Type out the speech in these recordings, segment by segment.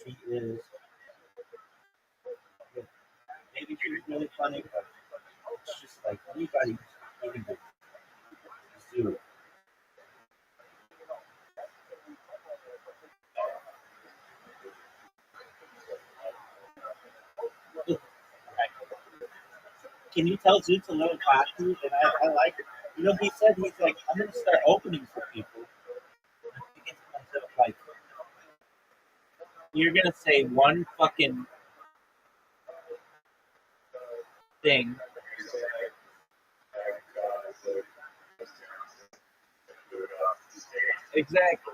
She is maybe she's really funny, but it's just like anybody eating the zoo. Can you tell Zoot's a little cocky? And I like it. You know, he said he's like, I'm gonna start opening for people. I'm thinking to myself, like, you're gonna say one fucking thing. Exactly.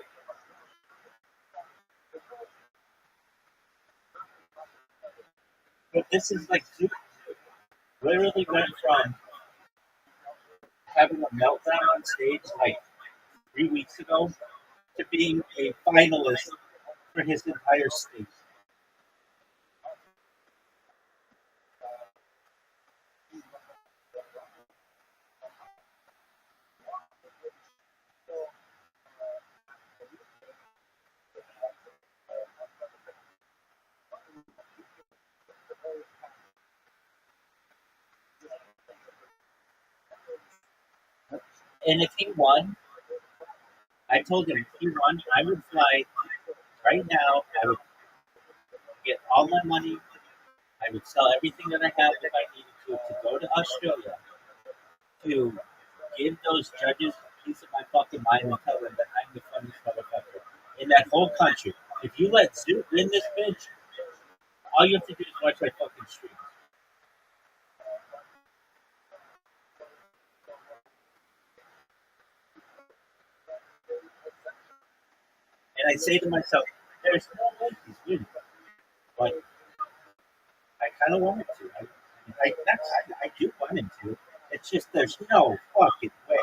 But this is like Zoot literally went from having a meltdown on stage like 3 weeks ago to being a finalist for his entire state. And if he won, I told him if he won, I would fly right now. I would get all my money. I would sell everything that I have if I needed to go to Australia to give those judges a piece of my fucking mind and tell them that I'm the funniest motherfucker in that whole country. If you let Zoot win this bitch, all you have to do is watch my fucking stream. And I say to myself, there's no way he's winning. But I kind of want him to. I do want him to. It's just there's no fucking way.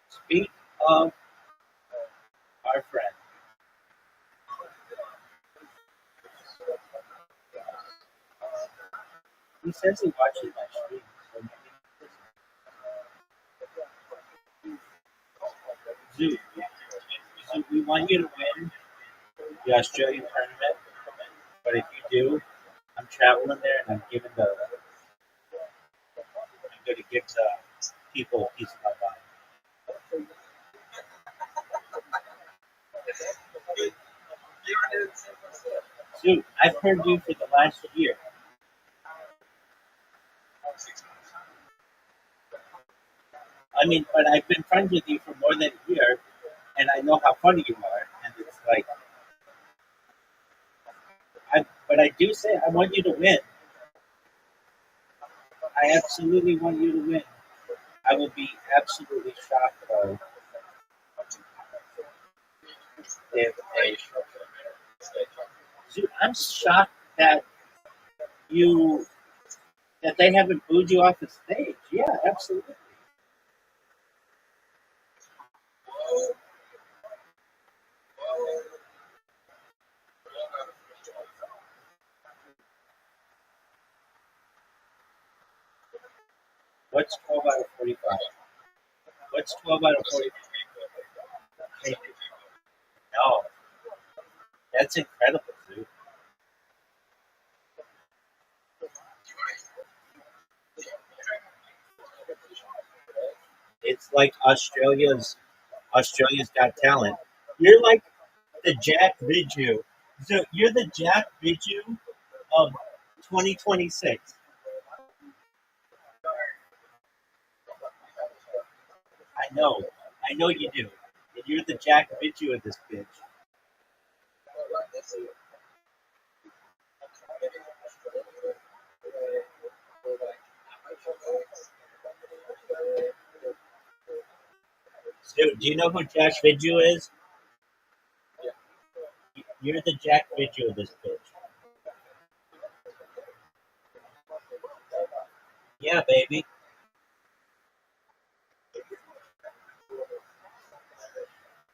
Speak of our friend. He says he watches my stream, so maybe Zoo. Zoo, we want you to win the Australian tournament, but if you do, I'm traveling there and I'm going to give the people a piece of my mind. Zoo, I've heard you for the last year. I mean, but I've been friends with you for more than a year, and I know how funny you are. And it's like, but I do say I want you to win. I absolutely want you to win. I will be absolutely shocked though if they. Dude, I'm shocked that you that they haven't booed you off the stage. Yeah, absolutely. What's 12 out of 45? What's 12 out of 45? No, that's incredible, dude. It's like Australia's Got Talent. You're like the Jack Biju. So you're the Jack Biju of 2026. I know, I know you do. And you're the Jack Bitchu of this bitch. Dude, do you know who Jack Bitchu is? You're the Jack Bitchu of this bitch. Yeah, baby.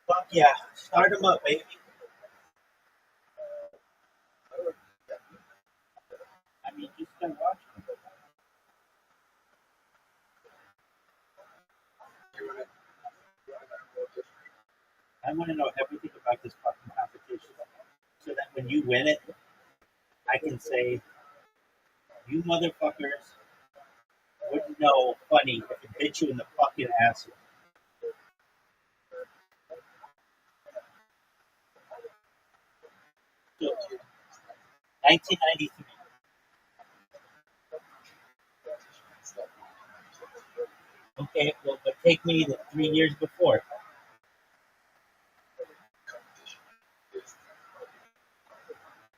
Fuck yeah. Start him up, baby. I mean, just start watching him. I want to know everything about this fucking competition so that when you win it, I can say, you motherfuckers wouldn't know funny if it bit you in the fucking asshole. So, 1993. Okay, well, but take me the 3 years before.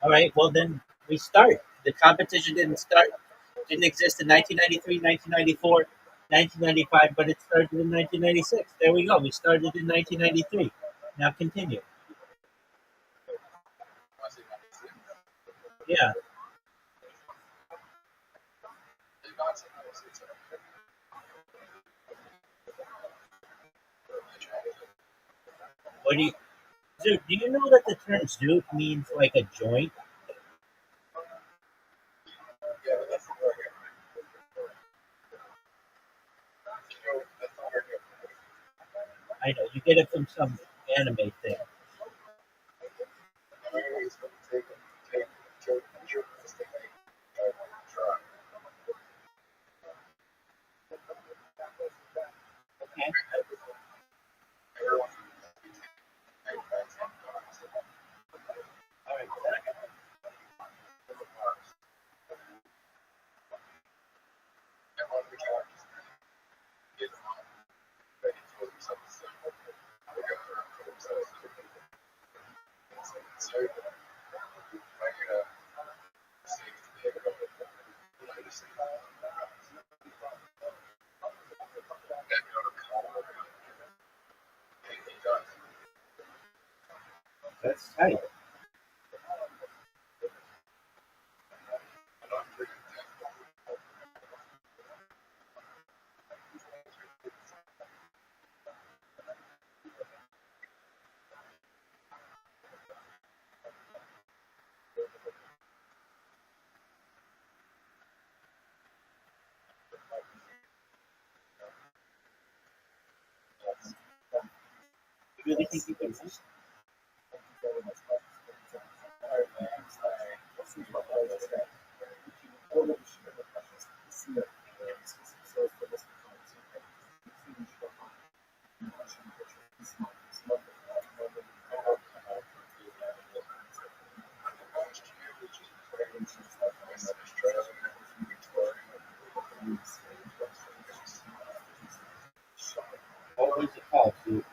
All right, well, then we start. The competition didn't exist in 1993, 1994, 1995, but it started in 1996. There we go. We started in 1993. Now continue. Yeah. What do you, Dude, do you know that the term zoot means like a joint? I know. You get it from some anime thing. Okay. All right. That's tight. You really think you can win? What was it called, dude?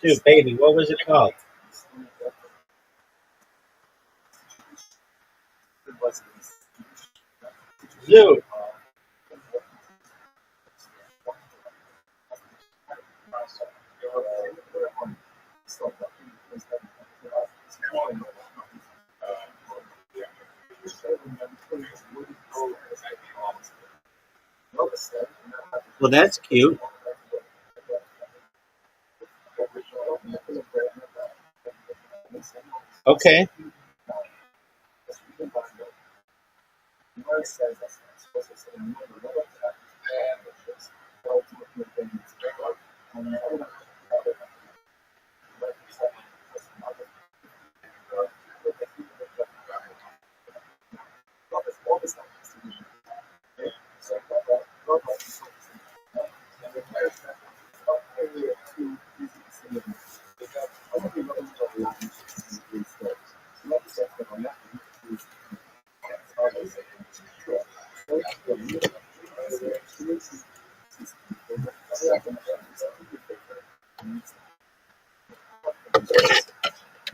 Dude, baby, what was it called? Zoot. Well, that's cute. Okay.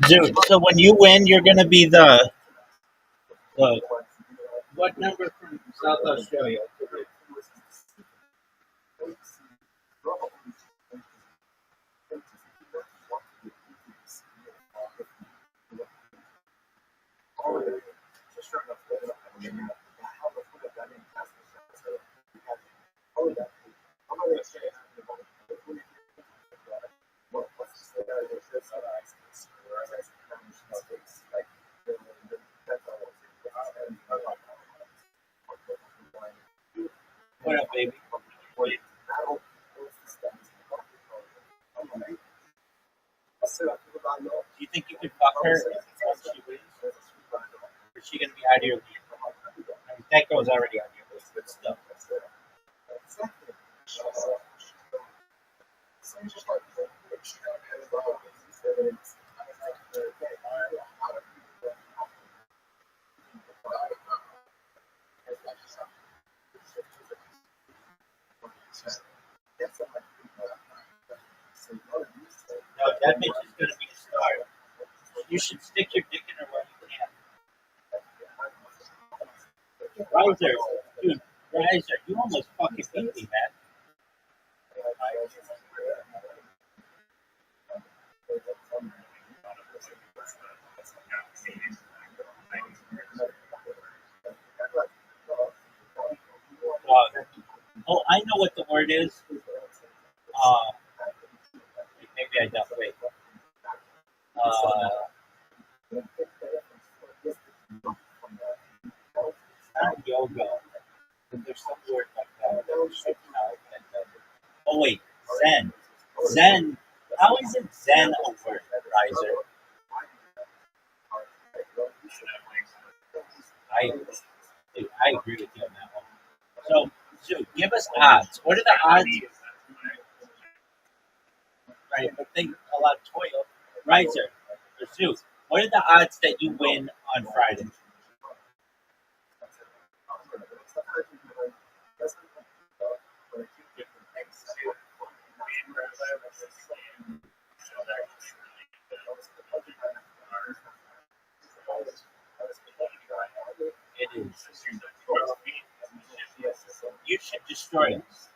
Dude, so when you win, you're gonna be the what number from South Australia? What up, baby? Do you think you could fuck her once she wins? Or is she gonna be out of your league? I mean, that girl's already on your list, but still. No, that bitch is gonna be a star. You should stick your dick in her where you can. Riser, dude, Riser, you almost fucking beat me, man. Oh, I know what the word is. Maybe I don't. Wait. Not yoga, but there's some word like that. Oh wait, Zen. Zen. How is it Zen a word, Riser? I I agree with you on that one. So, give us odds. What are the odds? Right, but think a lot of toil. Riser, or Zoo, what are the odds that you win on Friday? It is. You should destroy us.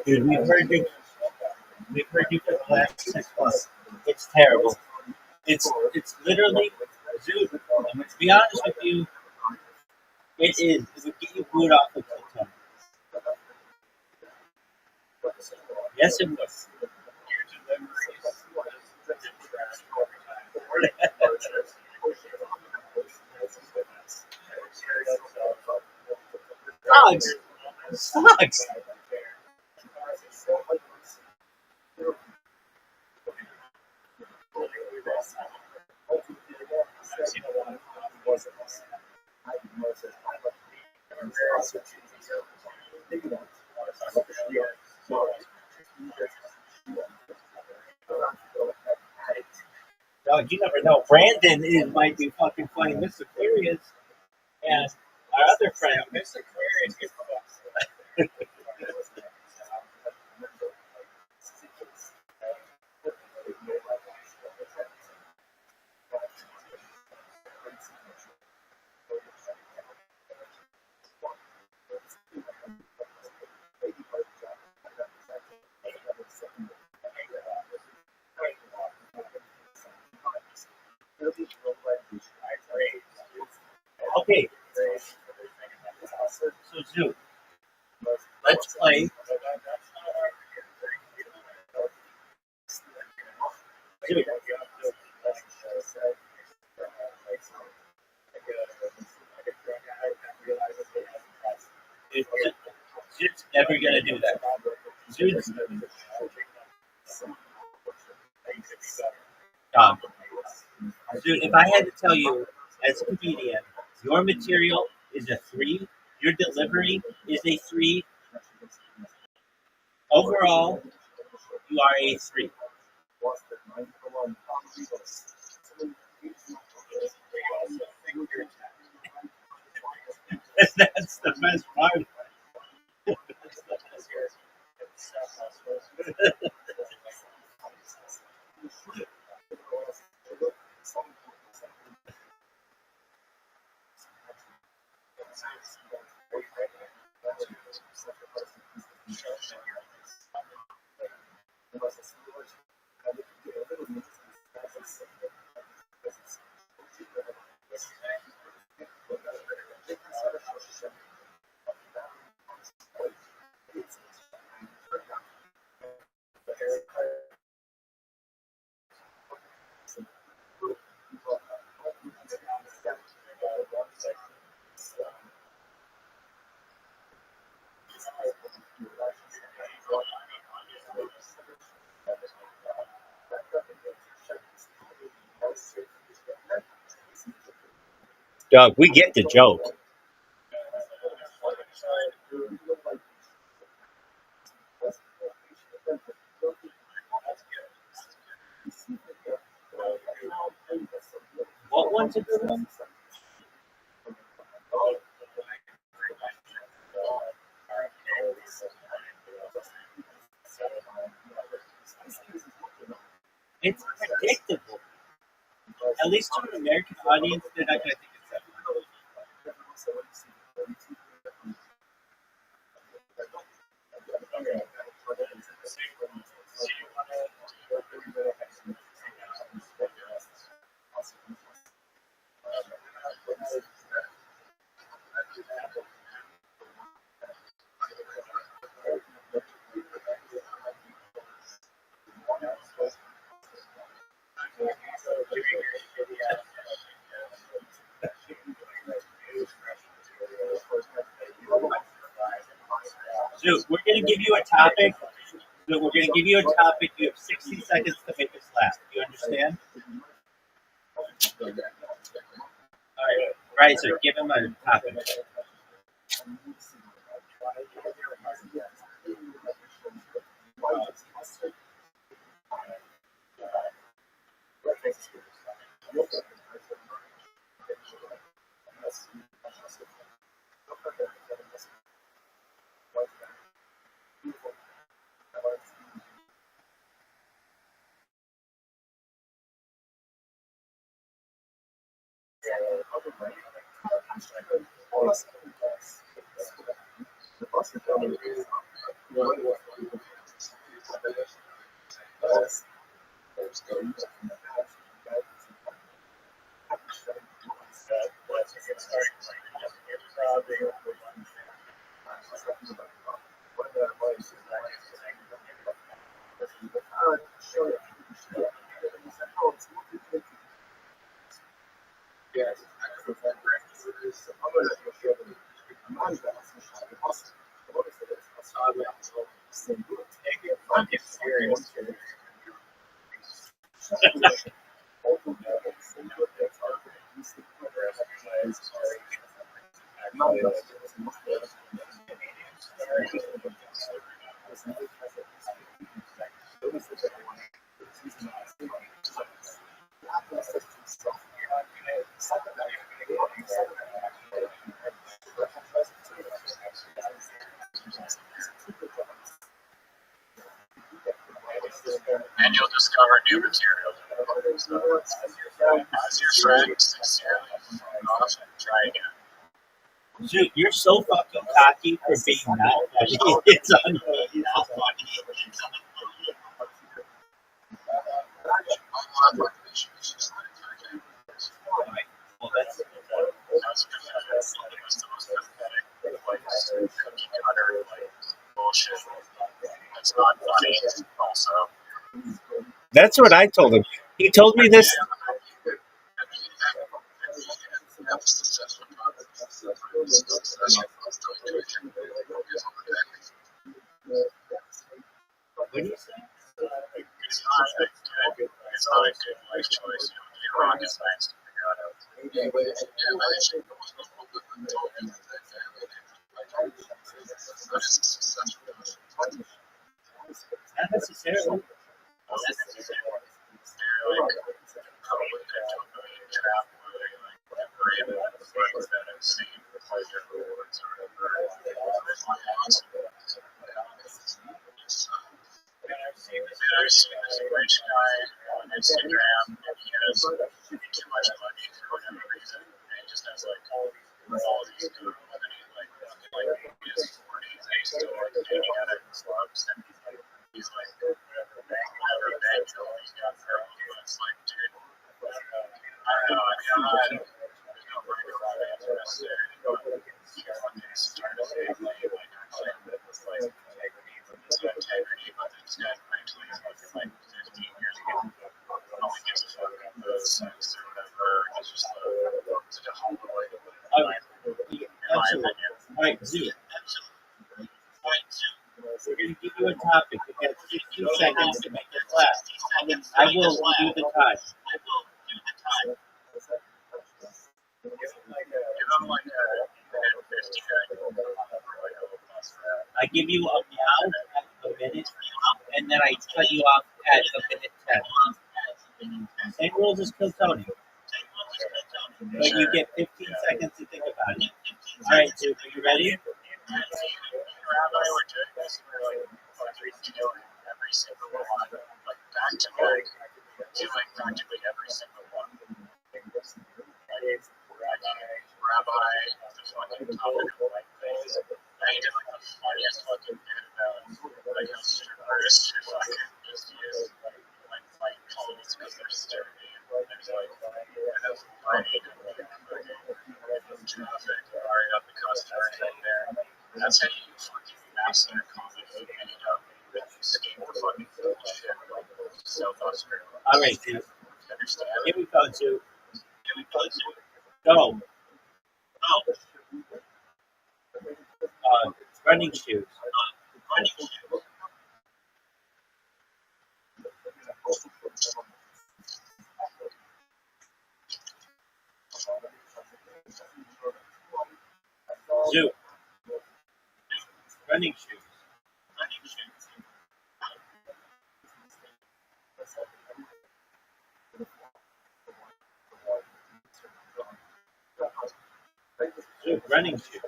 Dude, we've heard you. We've heard you for the last 6 months. It's terrible. It's literally, dude. To be honest with you, it is. It would get you booed off the TikTok. Yes, it would. Dogs. It sucks. No, you never know. Brandon might be fucking playing Mr. Aquarius, and our other friend, Mr. Aquarius, gets okay. So, Zoo, let's play. Zoo, Zoo's never gonna do that. Zoo's um, Zoo, if I had to tell you as a comedian, your material is a 3, your delivery is a 3. Overall, you are a 3. That's the best part. Doug, we get the joke. What one's a good one? It's predictable. At least to an American audience, they're not going to think it's that. So we're going to give you a topic. So we're going to give you a topic. You have 60 seconds to make us laugh. You understand? All right. So give him a topic. And you'll discover new material. So, as your friend, sincerely, off and try again. Dude, you're so fucking cocky for being not funny. It's unfunny. Well, that's the most pathetic, cookie cutter, bullshit. It's not funny, also. That's what I told him. He told me this. What do you say? It's not a good life choice. You're rocket science to figure out. Not necessarily. I've seen this rich guy on Instagram, and he has too much money for whatever reason, and he just has all these girls, and he is 40s, and he's still hanging out at clubs, and he's whatever bed he's got girls, but it's dude, I don't know, there's no right or wrong answer necessarily, but you're fucking trying to save money, actually, it's got integrity, but it's got mentally fucking 15 years ago. Nobody gives a fuck about sex or whatever. It's just such a humble way to live. Absolutely. All right, Z. We're going to give you a topic. You get 15 seconds to make it last. I will do the time. I give you a meow at a minute, and then I cut you off at a minute 10. Same rules as Kill Tony. But you get 15 seconds to think about it. All right, dude, are you ready? Rabbi were doing this, every single one, back to back, doing practically every single one. Rabbi, the fucking topic of things. He did the funniest fucking bit about how strippers fucking just use clothes because they're sturdy, and there's enough lighting and traffic already up the customer in there. That's how you fucking master comedy and skateboard fucking bullshit, self-hustler. All right, dude. Understand? Here we go, dude. Go. Running shoes. Zoo. Running shoes. Zoo. Running shoes.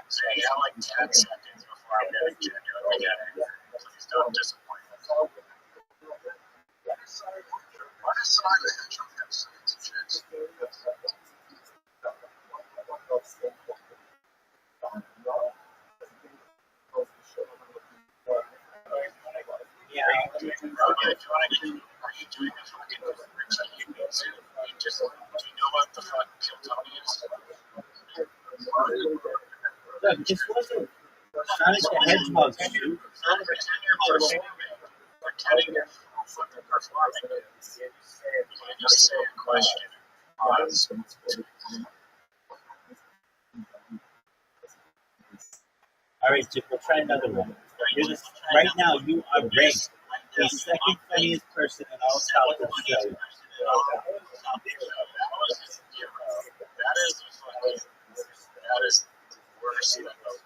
So you have 10 seconds before I'm going to genuinely get it. Please don't disappoint me. What is some of the hedgehog episodes and shit? Yeah. Are you doing a fucking Richie Union suit? Do you know what the fuck Kill Tony is? Look, this wasn't Sonic the Hedgehog shoe. Not pretend you're performing. Pretending you're fucking performing. You just say a question. All right, Jim, we'll try another one. Right now, you are ranked the second funniest person in all South Australia. That is the worst thing about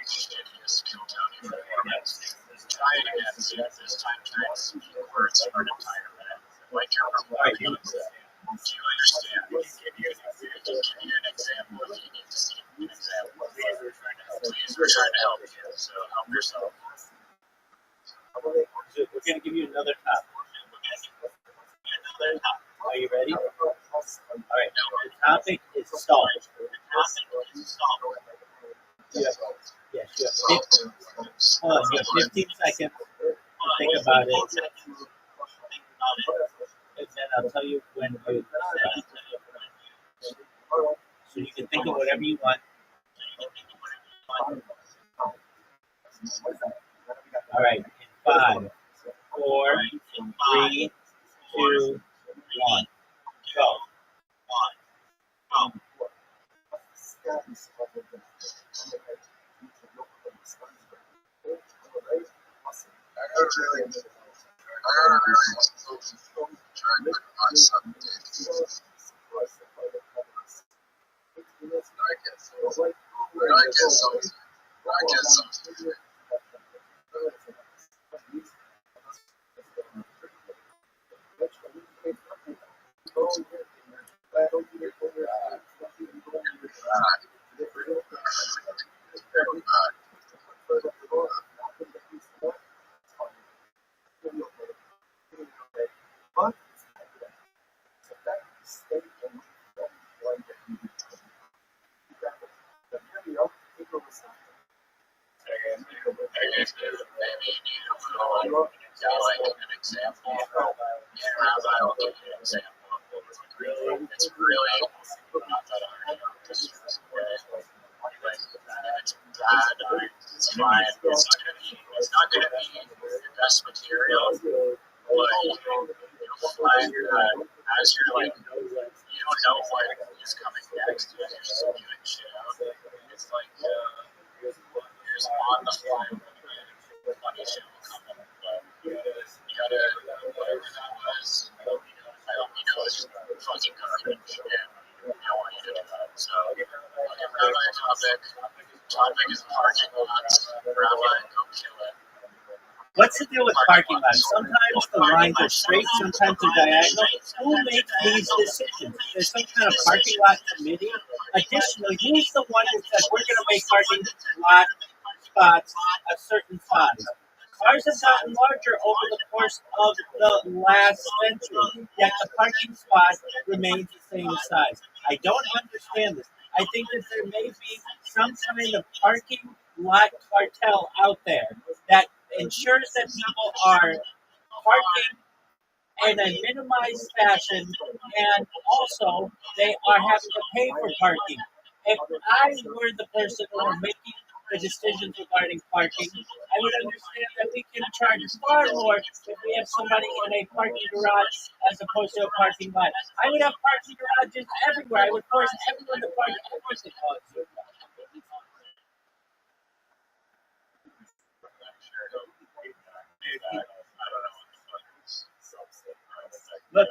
shittiest Kiltownie performance. Try it again, see if this time tracks words are in time. Like your performance. Do you understand? We can give you an example if you need to see an example. Please, we're trying to help you, so help yourself. So we're going to give you another top. Are you ready? All right. The topic is salt. Yes, you have 15 seconds to think about it. And then I'll tell you when you so you can think of whatever you want. All right. In 5, 4, 3, 2, 1. Go. It's not going to be your best material, but you'll find that as you're like, you don't know what is coming next, you're just spewing shit out. It's like you're just on the fly when funny shit will come up. But you gotta, whatever that was, I hope you know it's just fucking garbage, and I don't want you to do that. So, okay, Rabbi topic is parking lots. Rabbi, go kill it. What's the deal with parking lots? Sometimes the lines are straight, sometimes they're diagonal. Who makes these decisions? There's some kind of parking lot committee. Additionally, who's the one that says we're going to make parking lot spots a certain size? Cars have gotten larger over the course of the last century, yet the parking spot remains the same size. I don't understand this. I think that there may be some kind of parking lot cartel out there that ensures that people are parking in a minimized fashion, and also they are having to pay for parking. If I were the person who were making the decisions regarding parking, I would understand that we can charge far more if we have somebody in a parking garage as opposed to a parking lot. I would have parking garages everywhere. I would force everyone to park everything. Look,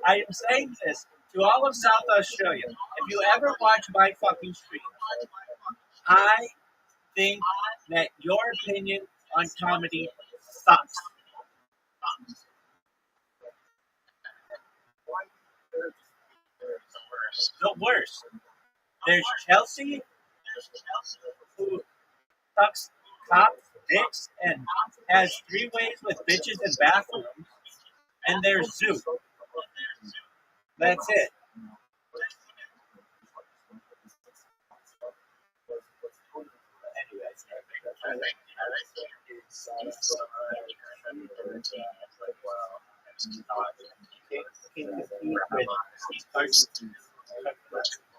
I am saying this to all of South Australia. If you ever watch my fucking stream, I think that your opinion on comedy sucks. The worst. There's Chelsea, who sucks cops, dicks, and has 3 ways with bitches and bathrooms. And there's Zoo. That's it.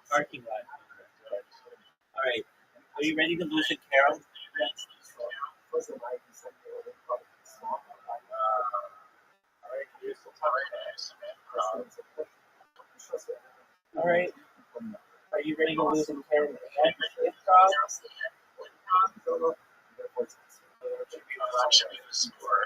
Parking lot. All right. Are you ready to lose it, Carol? All right. Are you ready to lose in care and if God? That should be the score.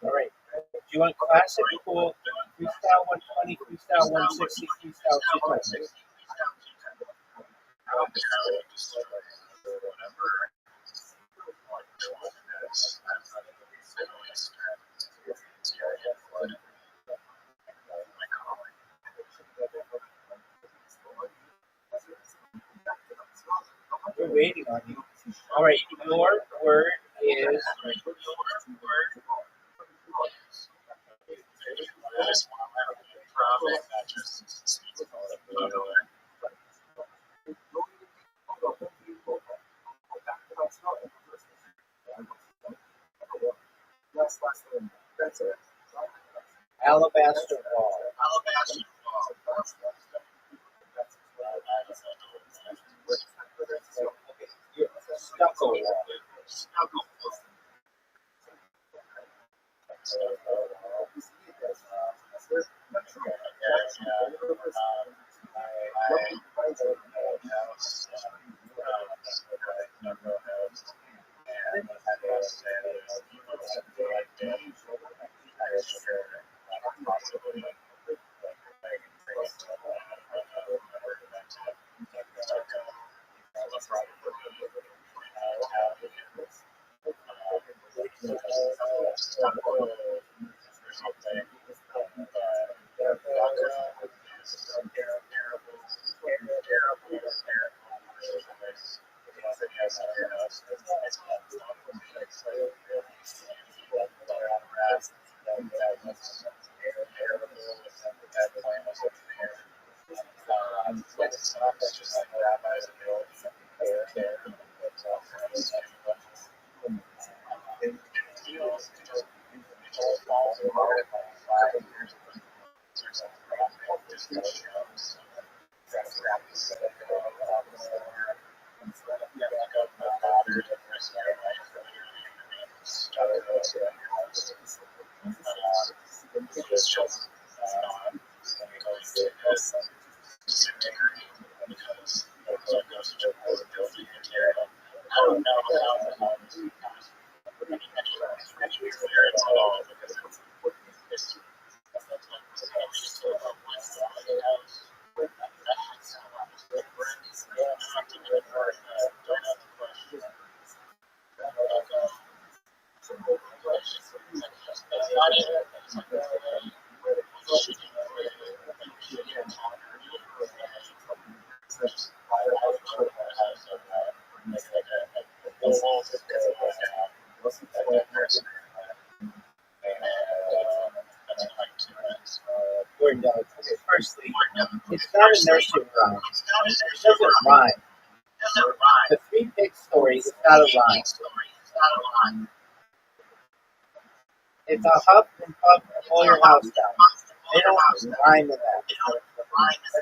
All right. Do you want classic, cool, freestyle 120, freestyle 160, freestyle 220? We're waiting on you. All right. Your word is. Alabaster wall. Stucco wall. Word does. Firstly, it's not a nursery rhyme. It doesn't rhyme. The three pig story is not a rhyme. It's a huff and puff and blow your house down. They don't rhyme in that.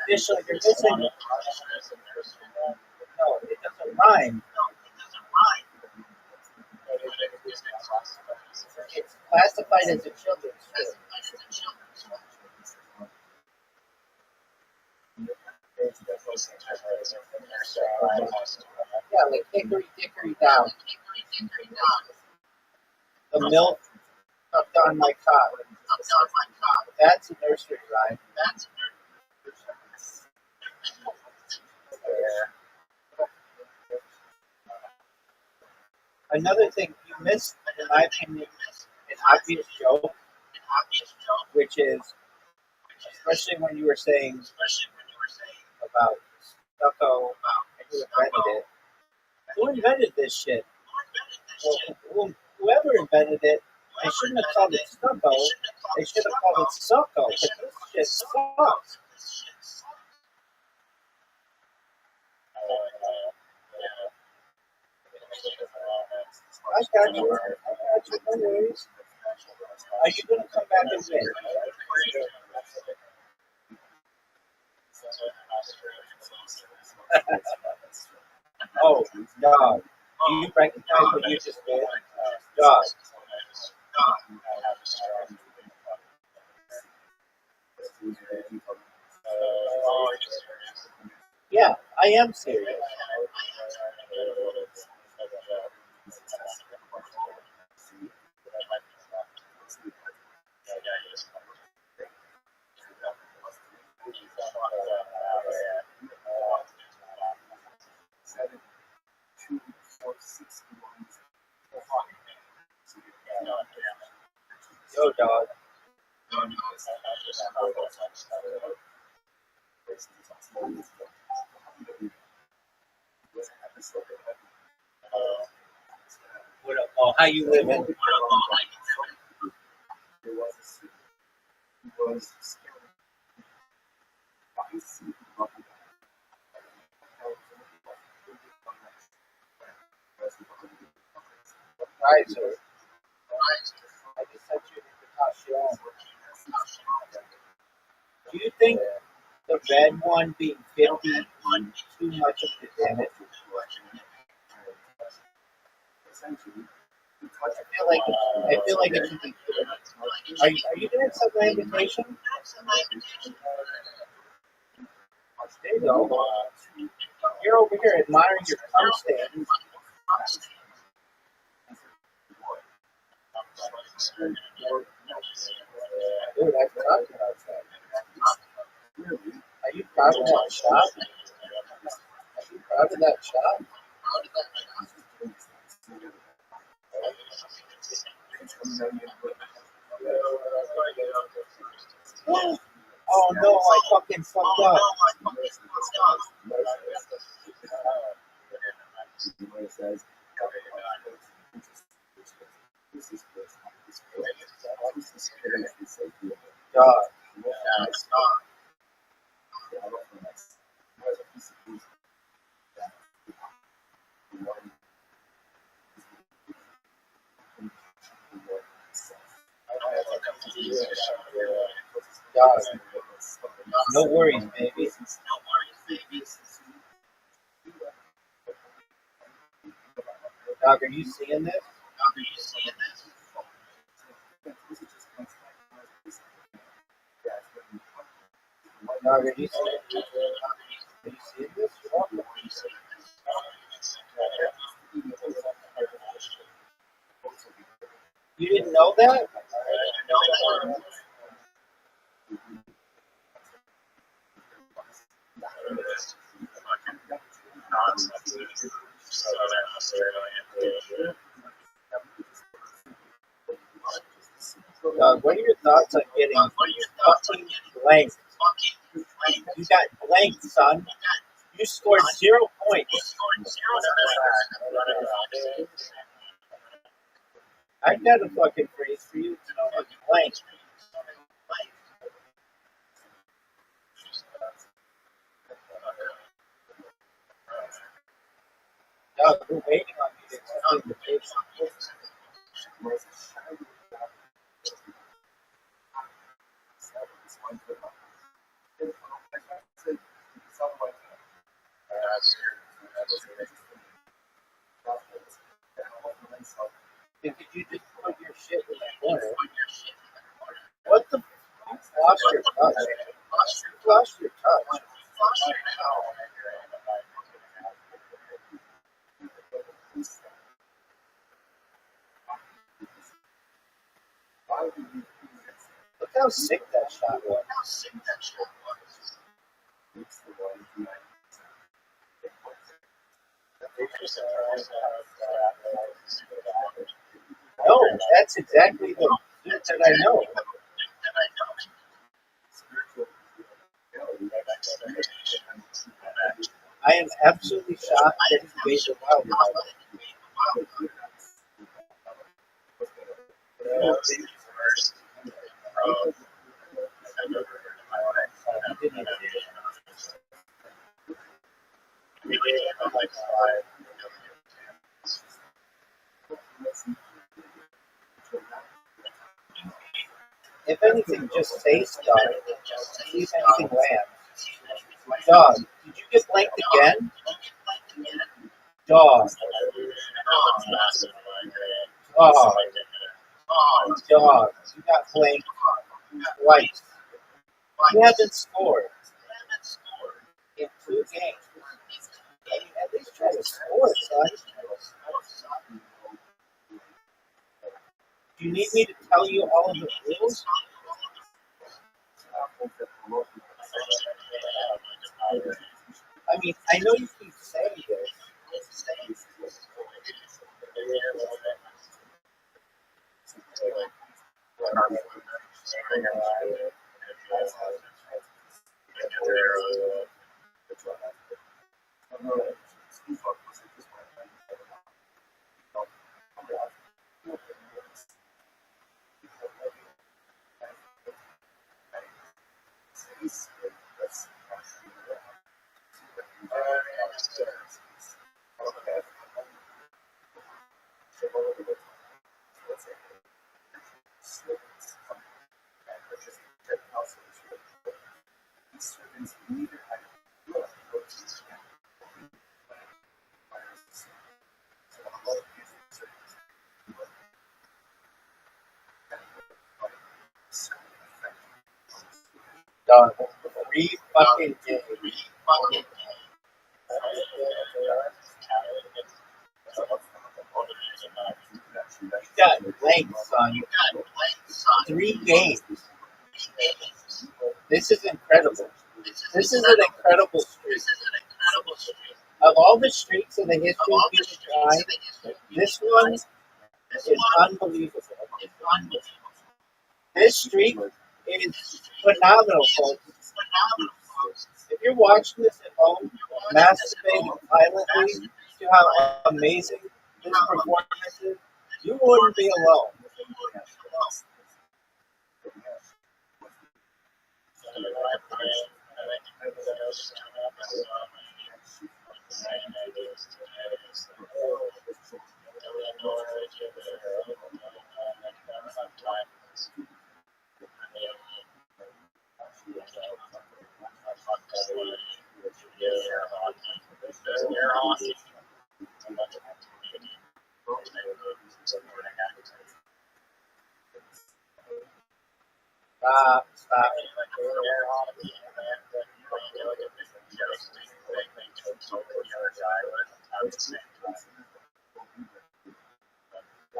Additionally, you're missing. No, it doesn't rhyme. It's classified as a children's story. Yeah, like hickory dickory down. The milk sucked on my cock. That's a nursery rhyme. Another thing you missed, in my opinion, an obvious joke, which is, especially when you were saying about stucco and who invented it. Who invented this shit? Well, whoever invented it, they shouldn't have called it stucco. They should have called it succo, because this shit sucks. I got you. No worries. Are you going to come back and win? Oh, dog. Do you recognize what you just did? Dog. Yeah, I am serious. Yo, dog. What up? Oh, how you living? Right, sir. I just sent you the Tashion. Do you think the red one being 50 is too much of the damage? I feel like it should be. Are you gonna accept my invitation? There you go. You're over here admiring your cum stand. Dude, I've talked about that. Are you proud of that shot? Are you proud of that shot? Oh no, I fucking fucked up. Dog. Dog. No worries, baby. Dog, are you seeing this? Dog, are you seeing this? Are you seeing this? You didn't know that? Dog, what are your thoughts on getting fucking blanked? You got blanked, son. You scored 0 points. I got a fucking phrase for you. It's known as blanked. Dog, we're waiting on you to accept the invitation. Could you just put your shit in the corner? What the? You lost your touch. You lost your touch. Look how sick that shot was. No, that's exactly the dude that I know. I am absolutely shocked that he made the wild card. If anything, just say stuff. See if anything lands. Dog, did you get blanked again? Dog. Dog. Dog, you got blanked twice. You haven't scored in 2 games. I mean, at least try to score, son. Do you need me to tell you all of the rules? I mean, I know you keep saying this. Done. 3 fucking games. You got blanked, son. 3 games. This is incredible. This is an incredible streak. Of all the streaks in the history of humankind, this one is unbelievable. This streak is phenomenal, folks. If you're watching this at home, masturbating violently to how amazing this performance is, you wouldn't be alone. Stop.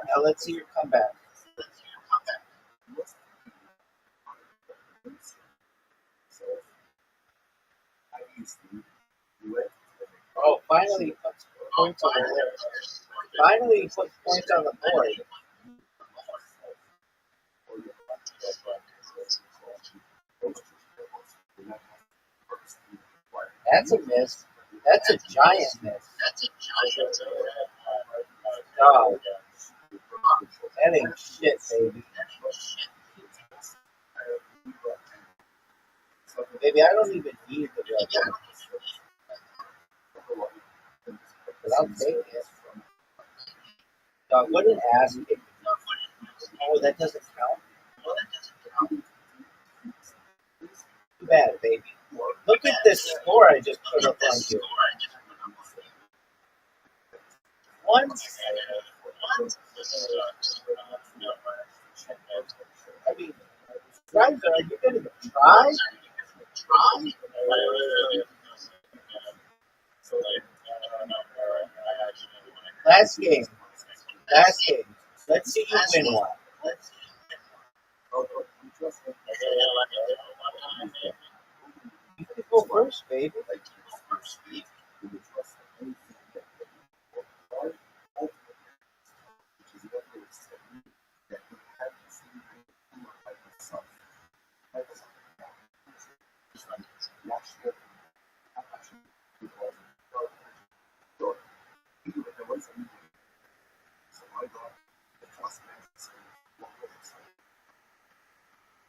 Now let's see your comeback. Oh, finally he puts points on the board. Finally he puts points on the board. That's a miss. That's a giant miss. Dog. That ain't shit, baby. Baby, I don't even need the red one. But I'll take it. Dog, what an ass kick. Oh, that doesn't count? Too bad, baby. Look at this score I just put up on you. One. I mean, guys, are you going to try? Last game. Let's see you win one. You can go first, baby.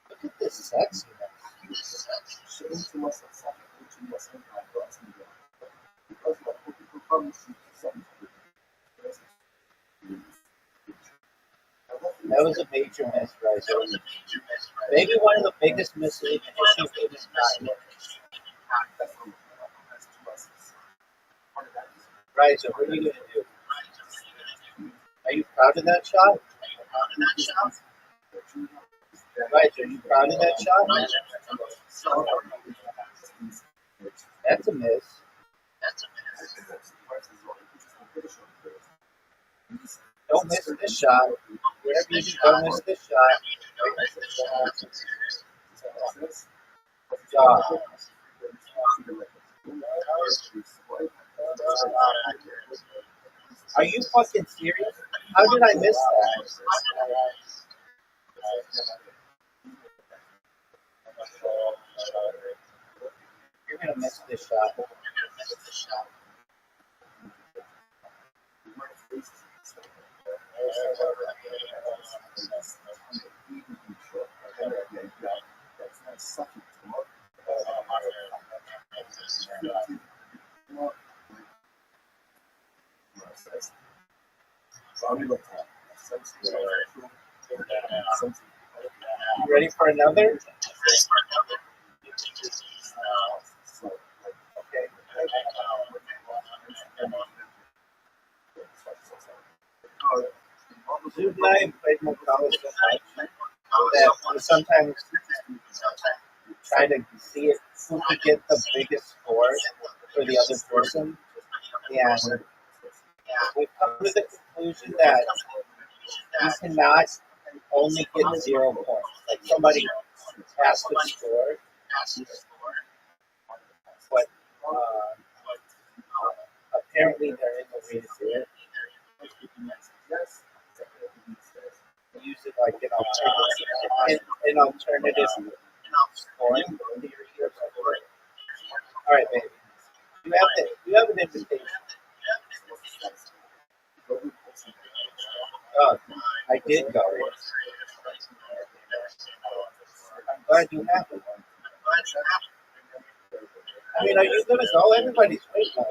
Look at this sexiness. That was a major miss, right? Maybe one of the biggest misses in the history of humankind. Right, so what are you going to do? Are you proud of that shot? Right, are you proud of that shot? That's a miss. Don't miss this shot. Whatever you do, don't miss this shot. Good job. Are you fucking serious? How did I miss that? You're gonna miss this shot. You ready for another? Okay. Jude and I played more college so much that we sometimes try to see if who could get the biggest score for the other person. And we've come to the conclusion that you cannot only get 0 points. Like somebody has to score, but apparently there is a way to do it. Use it like an alternative scoring theory or something. All right, baby. You have an invitation. Oh, I did go. I'm glad you have it. I mean, are you gonna go? Everybody's waiting.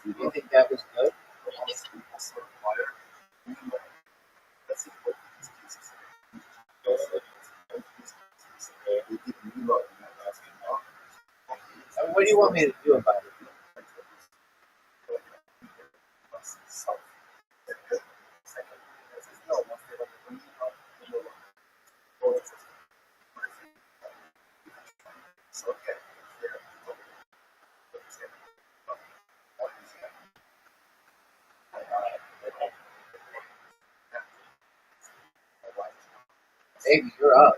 Do you think that was good? What do you want me to do about it? Baby, you're up.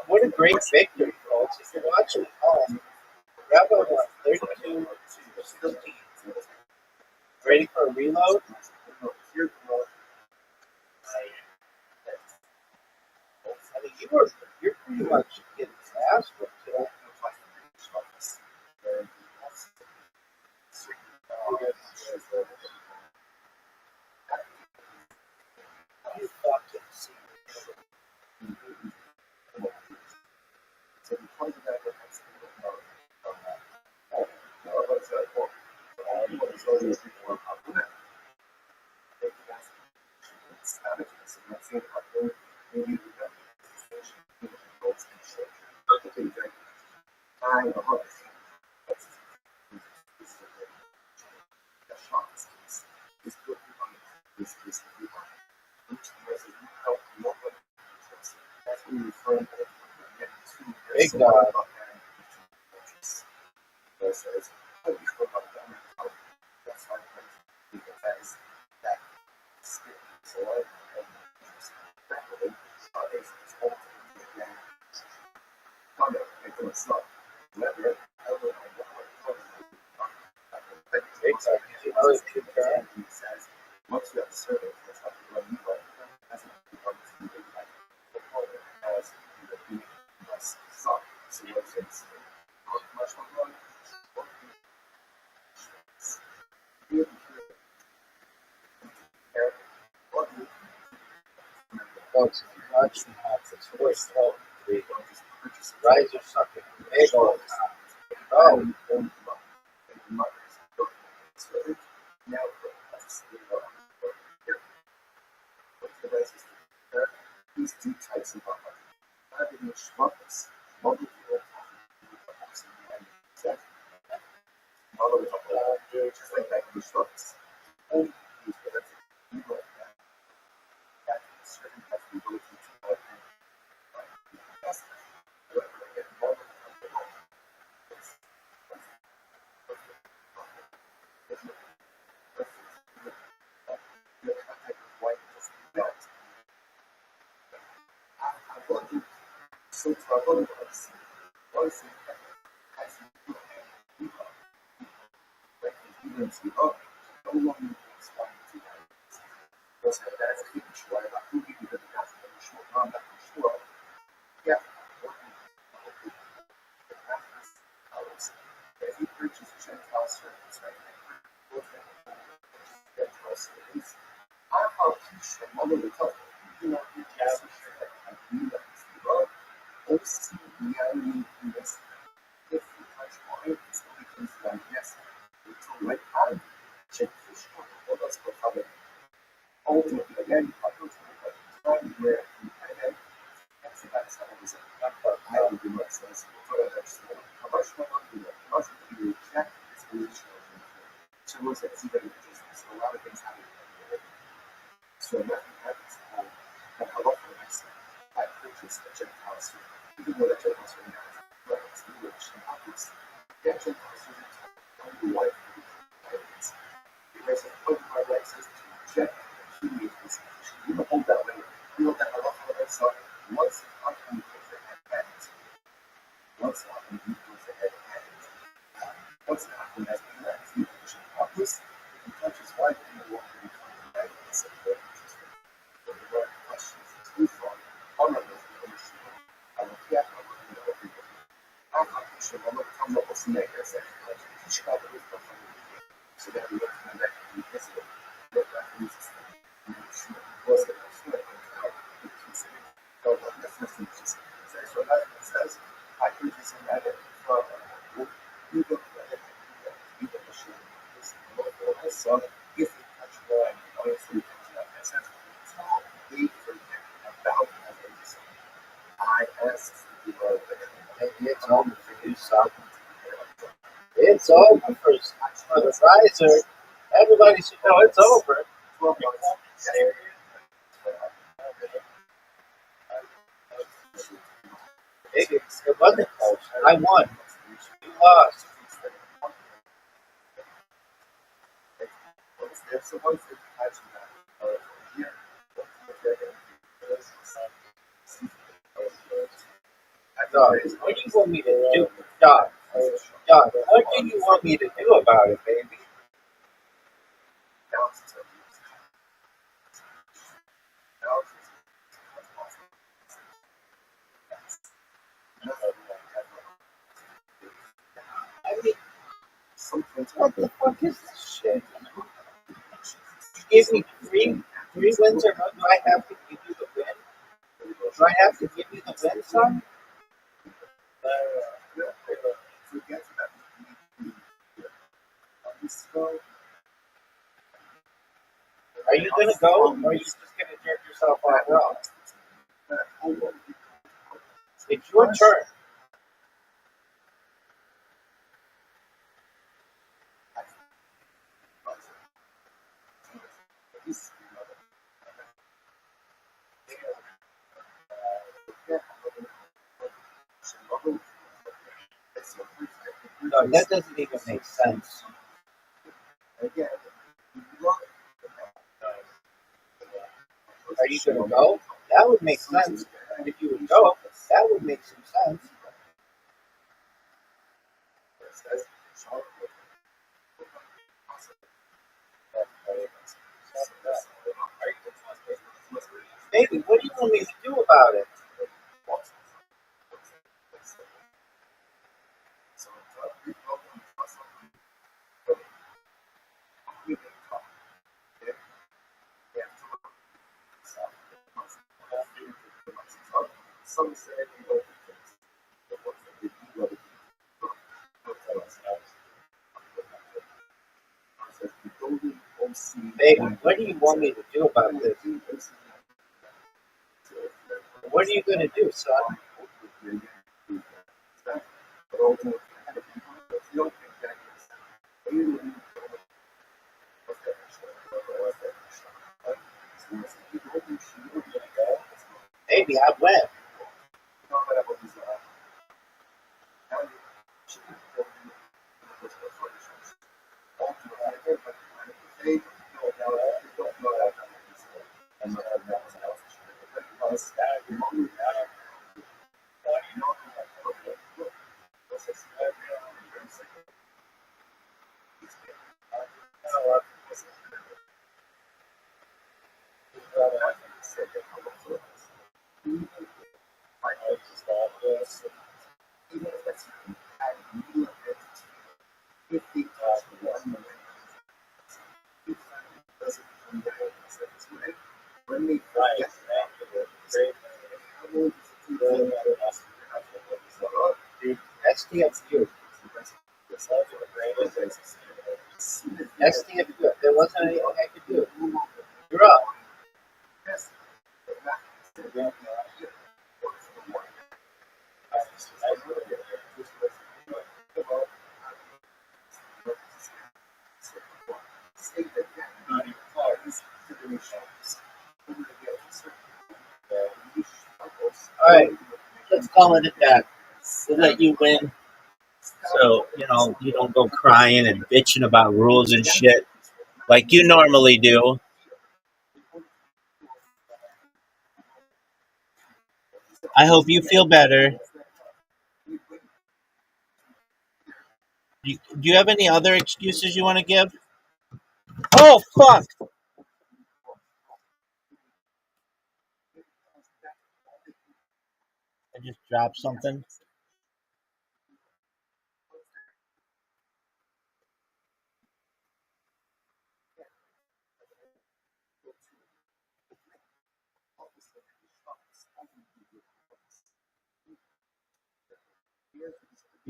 What a great victory, folks. If you're watching at home, Rabbi won 32-15. Ready for a reload? I mean, you're pretty much getting fast with today. You fucking see. Big God. Big God. You know it's good turn. Folks, if you actually have this first help, the riser sucking big old time. Oh, maybe it's over for you, son. It's over for the riser. Everybody should know it's over. It wasn't close. I won. You lost. Dog, what do you want me to do? Dog, what do you want me to do about it, baby? I mean, what the fuck is this shit? You give me three wins or not? Do I have to give you the win? Do I have to give you the win, son? Are you gonna go, or are you just gonna jerk yourself off raw? It's your turn. No, that doesn't even make sense. Are you going to go? That would make sense. If you would go, that would make some sense. Baby, what do you want me to do about it? Baby, what do you want me to do about this? What are you going to do, son? Baby, I went. STFU. STFU. There wasn't anything I could do. You're up. All right, let's call it at that. We'll let you win, so you don't go crying and bitching about rules and shit like you normally do. I hope you feel better. Do you have any other excuses you want to give? Oh fuck! I just dropped something.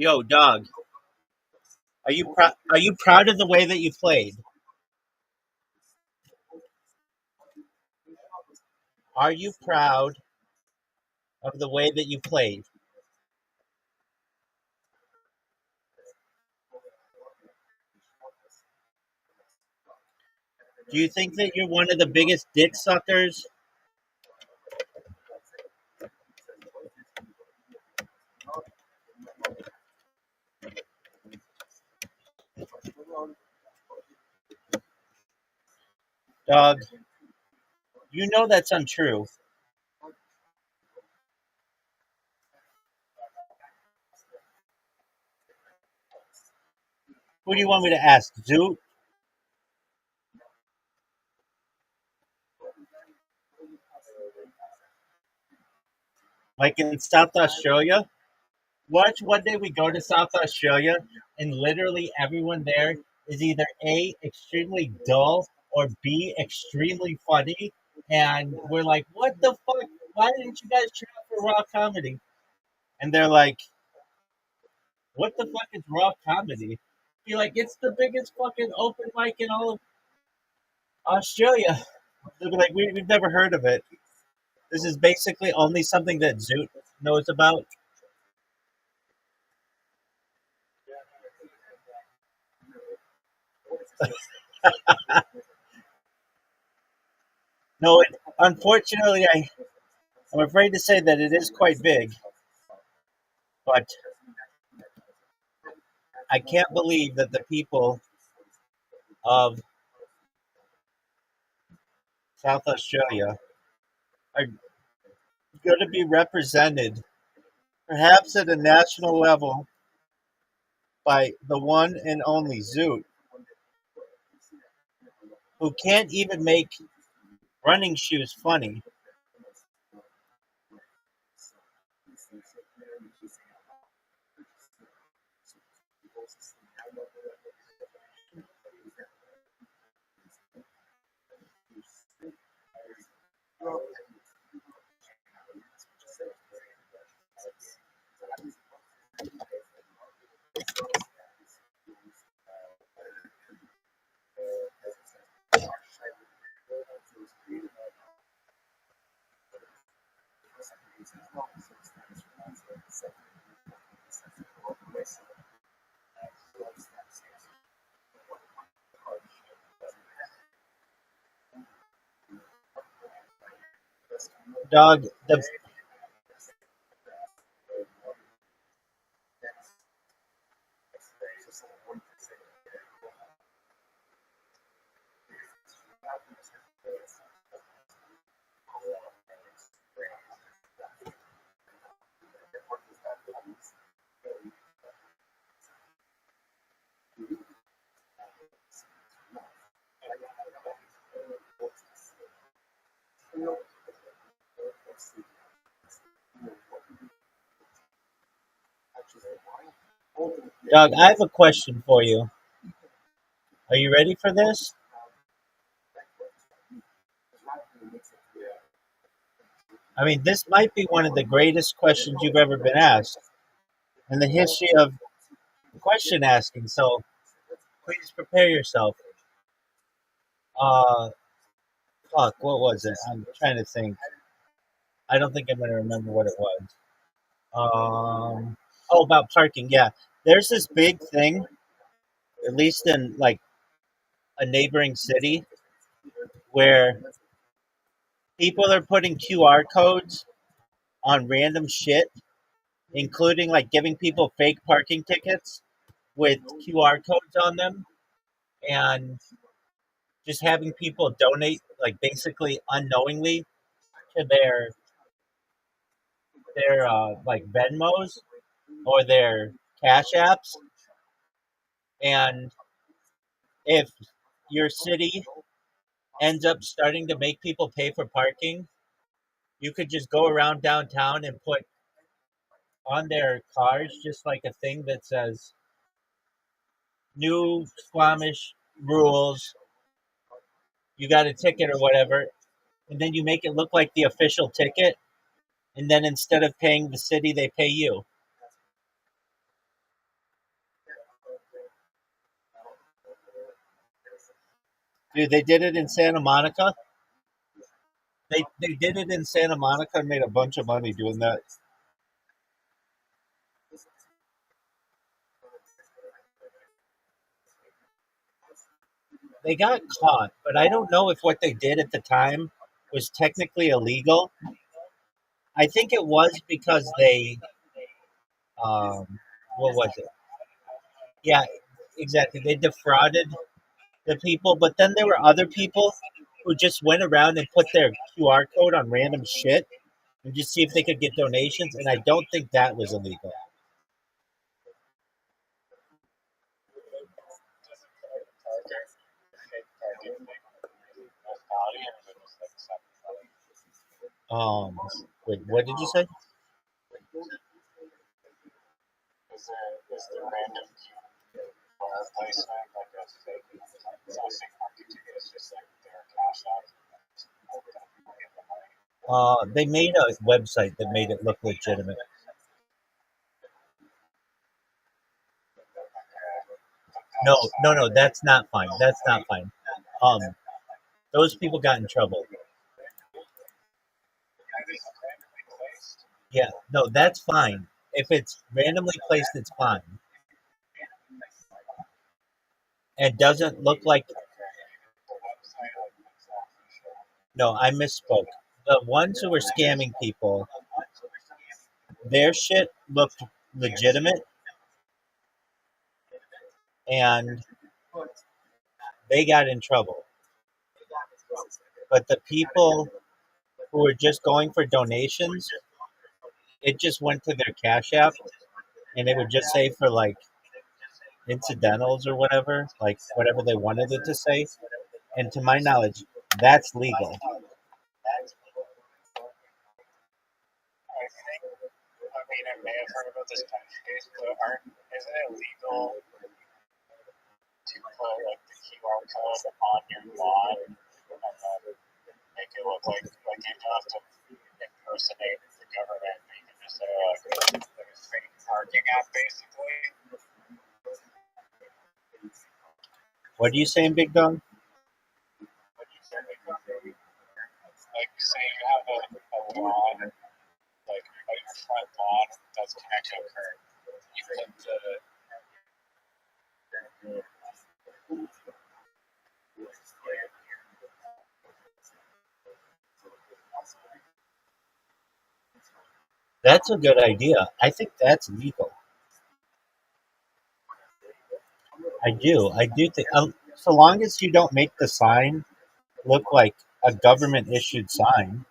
Yo, dog. Are you proud of the way that you played? Are you proud of the way that you played? Do you think that you're one of the biggest dick suckers? Dog, you know that's untrue. Who do you want me to ask? Zoot? Like in South Australia? Watch one day we go to South Australia and literally everyone there is either A, extremely dull, or B, extremely funny. And we're like, what the fuck? Why didn't you guys try out for raw comedy? And they're like, what the fuck is raw comedy? Be like, it's the biggest fucking open mic in all of Australia. They'll be like, we've never heard of it. This is basically only something that Zoot knows about. No, unfortunately, I'm afraid to say that it is quite big. But I can't believe that the people of South Australia are going to be represented, perhaps at a national level, by the one and only Zoot, who can't even make running shoes funny. Dog, Dog, I have a question for you. Are you ready for this? I mean, this might be one of the greatest questions you've ever been asked in the history of question asking. So please prepare yourself. Uh, fuck, what was it? I'm trying to think. I don't think I'm going to remember what it was. Oh, about parking. Yeah, there's this big thing, at least in like a neighboring city, where people are putting QR codes on random shit, including like giving people fake parking tickets with QR codes on them, and just having people donate, like basically unknowingly, to their like Venmos or their Cash Apps. And if your city ends up starting to make people pay for parking, you could just go around downtown and put on their cars just like a thing that says new Squamish rules, you got a ticket or whatever, and then you make it look like the official ticket, and then instead of paying the city, they pay you. Dude, they did it in Santa Monica. They did it in Santa Monica and made a bunch of money doing that. They got caught, but I don't know if what they did at the time was technically illegal. I think it was because they, what was it? Yeah, exactly. They defrauded the people, but then there were other people who just went around and put their QR code on random shit and just see if they could get donations, and I don't think that was illegal. Um, wait, what did you say? Is the random bar placement like a fake? It's not a fake parking ticket. It's just like their cash out. They made a website that made it look legitimate. No, no, no, that's not fine. That's not fine. Um, those people got in trouble. Yeah, no, that's fine. If it's randomly placed, it's fine. And doesn't look like. No, I misspoke. The ones who were scamming people, their shit looked legitimate. and they got in trouble. But the people who were just going for donations, it just went to their Cash App, and it would just say for like incidentals or whatever, like whatever they wanted it to say. And to my knowledge, that's legal. I mean, I may have heard about this Taik case, but isn't it legal to put like the QR code on your lawn and then make it look like you don't have to impersonate the government? You can just say like a fake parking app, basically. What are you saying, Big Dog? Like, say you have a lawn, like your front lawn that's connected to a curb. You put the That's a good idea. I think that's legal. I do. I do think, so long as you don't make the sign look like a government issued sign.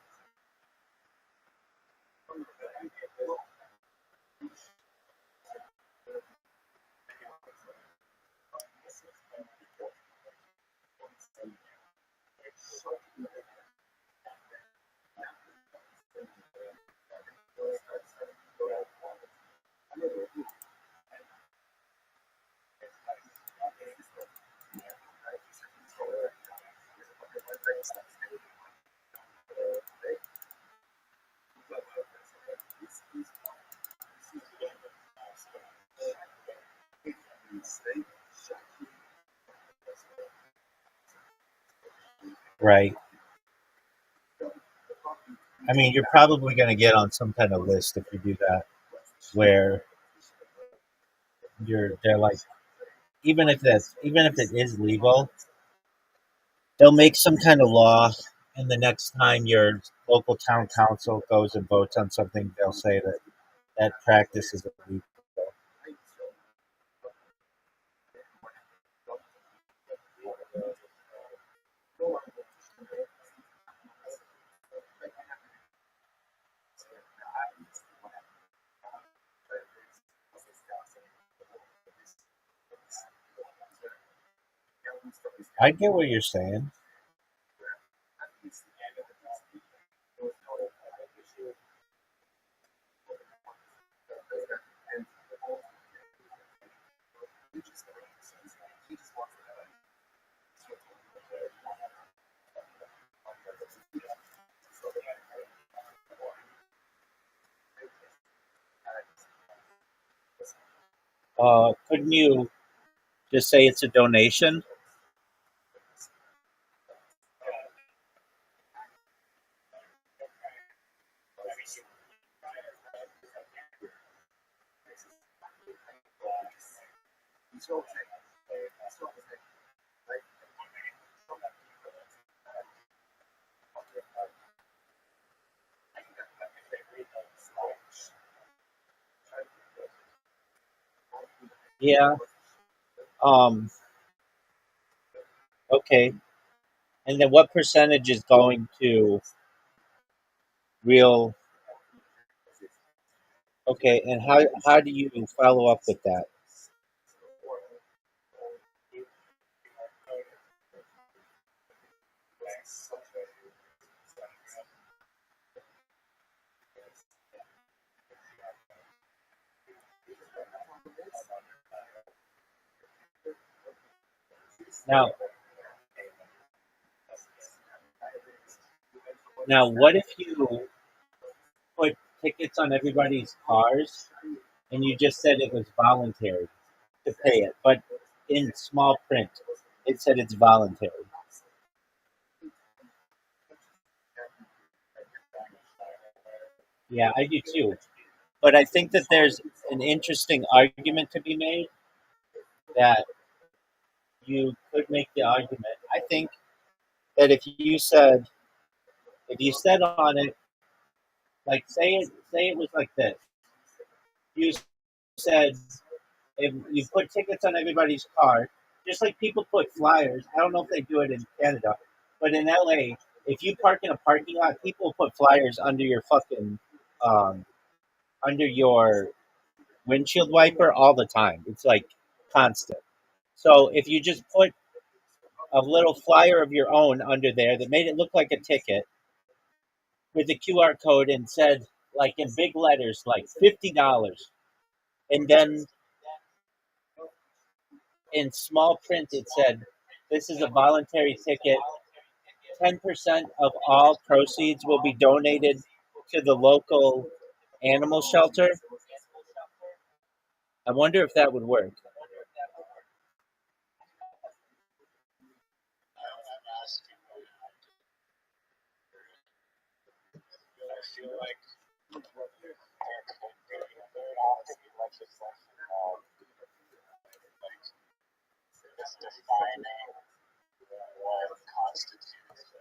Right. I mean, you're probably going to get on some kind of list if you do that, where they're like, even if it is legal, they'll make some kind of law, and the next time your local town council goes and votes on something, they'll say that that practice is illegal. I get what you're saying. Couldn't you just say it's a donation? Yeah. Um, okay. And then what percentage is going to real? Okay. And how do you follow up with that? Now, what if you put tickets on everybody's cars and you just said it was voluntary to pay it, but in small print, it said it's voluntary. Yeah, I do too. But I think that there's an interesting argument to be made that you could make the argument. I think that if you said on it, like say it was like this. You said if you put tickets on everybody's car, just like people put flyers. I don't know if they do it in Canada, but in LA, if you park in a parking lot, people put flyers under your fucking um, under your windshield wiper all the time. It's like constant. So if you just put a little flyer of your own under there that made it look like a ticket with a QR code and said like in big letters like $50, and then in small print it said this is a voluntary ticket. 10% of all proceeds will be donated to the local animal shelter. I wonder if that would work. I feel like there have to be legislation like this defining what constitutes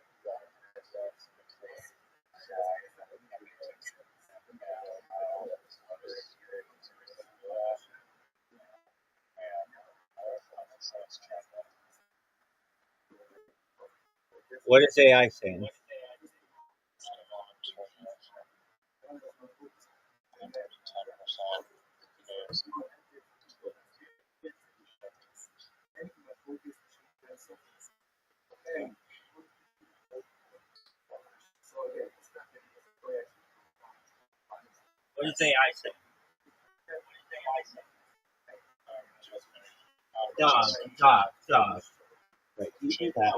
What is AI saying? What is AI saying? Dog. Right, you do that.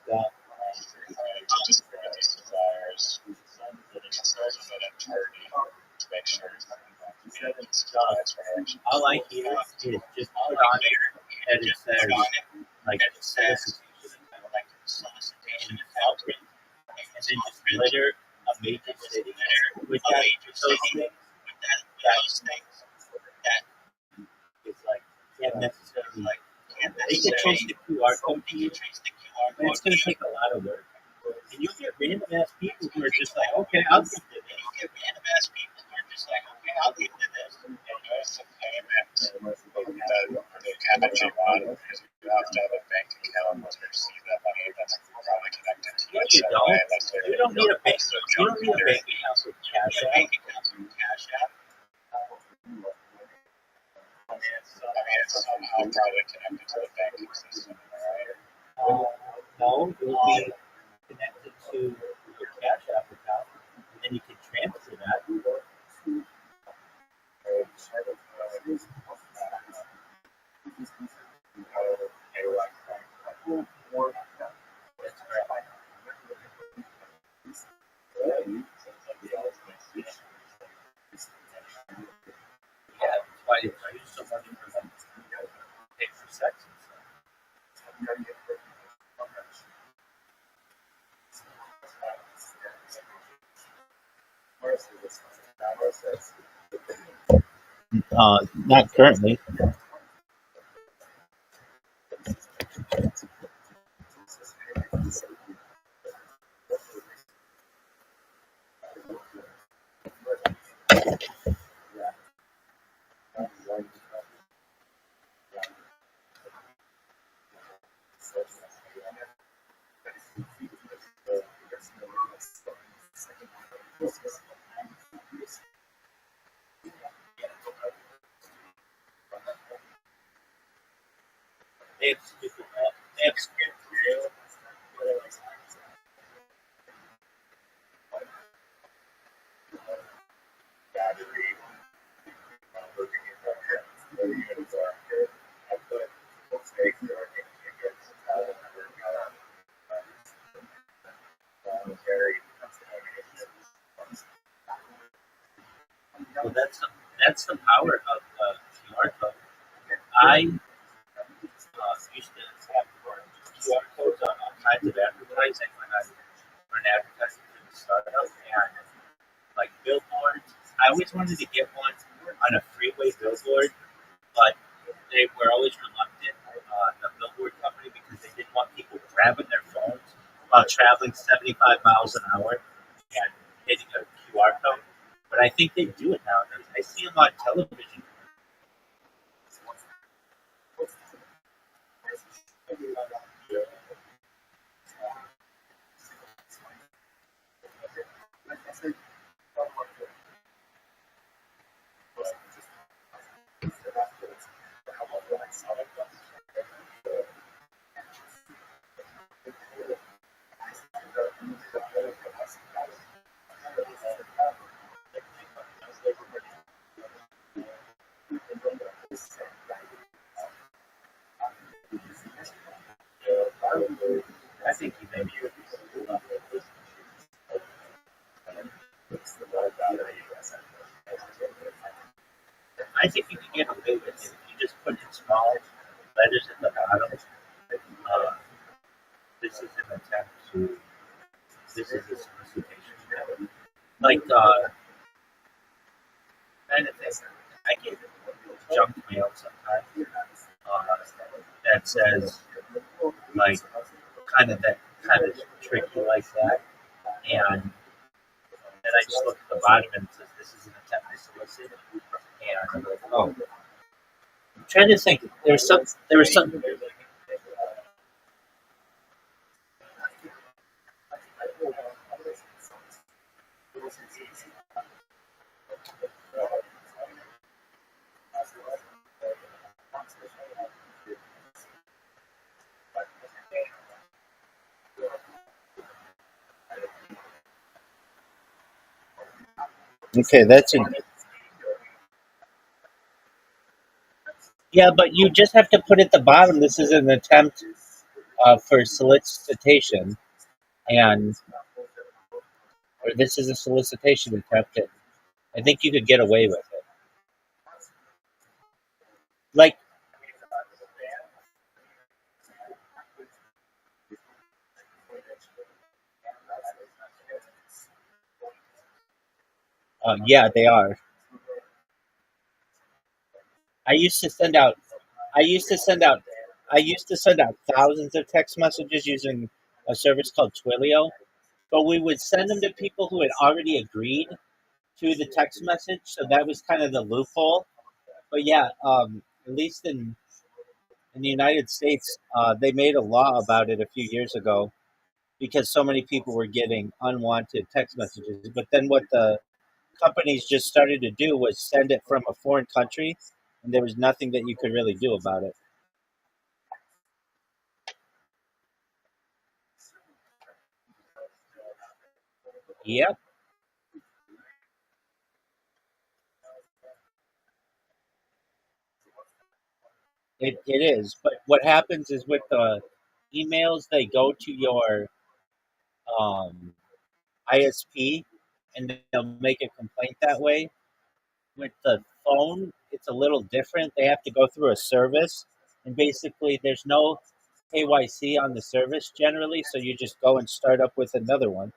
Yeah. All I hear is just put on it and it says like solicitation of help, and then just litter a major city with that those things that is like can't necessarily like they can trace the QR code to you, but it's gonna take a lot of work. And you get random ass people who are just like, okay, I'll give you this. No, you don't. You don't need a bank. You don't need a bank account with Cash App. No, it will be connected to your Cash App account, and then you can transfer that. That's correct. Yeah, that's why it's used so much for like pay for sex and stuff. Not currently. that's the power of QR code. I used to have QR codes on all kinds of advertising when an advertising for the startup and like billboards. I always wanted to get one on a freeway billboard, but they were always reluctant, the billboard company, because they didn't want people grabbing their phones while traveling 75 miles an hour and hitting a QR code. But I think they do it nowadays. I see them on television. I think you maybe I think you can get away with it if you just put in small letters at the bottom. Uh, this is an attempt to. This is a solicitation. Like kind of thing. I get junk mail sometimes that says like kind of tricky like that, and then I just look at the bottom and it says this is an attempt to solicit, and I'm like, oh, I'm trying to think. There was some. Okay, that's in. Yeah, but you just have to put at the bottom. This is an attempt for solicitation, and or this is a solicitation attempt. I think you could get away with it. Like, yeah, they are. I used to send out. I used to send out. I used to send out thousands of text messages using a service called Twilio, but we would send them to people who had already agreed to the text message, so that was kind of the loophole. But yeah, at least in the United States, they made a law about it a few years ago because so many people were getting unwanted text messages. But then what the companies just started to do was send it from a foreign country, and there was nothing that you could really do about it. Yep, it is. But what happens is with the emails, they go to your um, ISP and they'll make a complaint that way. With the phone, it's a little different. They have to go through a service, and basically, there's no KYC on the service generally, so you just go and start up with another one.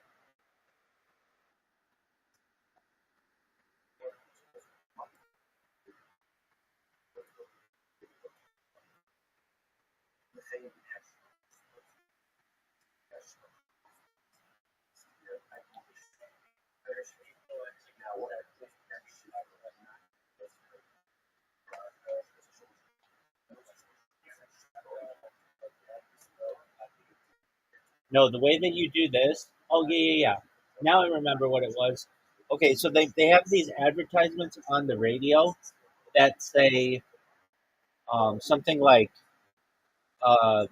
No, the way that you do this, oh, yeah, yeah, yeah. Now I remember what it was. Okay, so they have these advertisements on the radio that say something like, uh,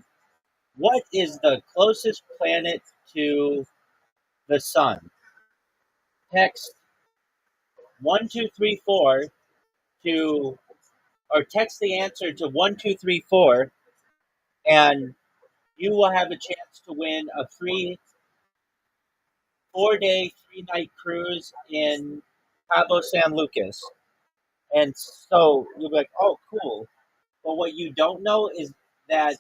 what is the closest planet to the sun? Text 1234 to, or text the answer to 1234, and you will have a chance to win a free 4-day, 3-night cruise in Cabo San Lucas. And so you'll be like, oh, cool. But what you don't know is that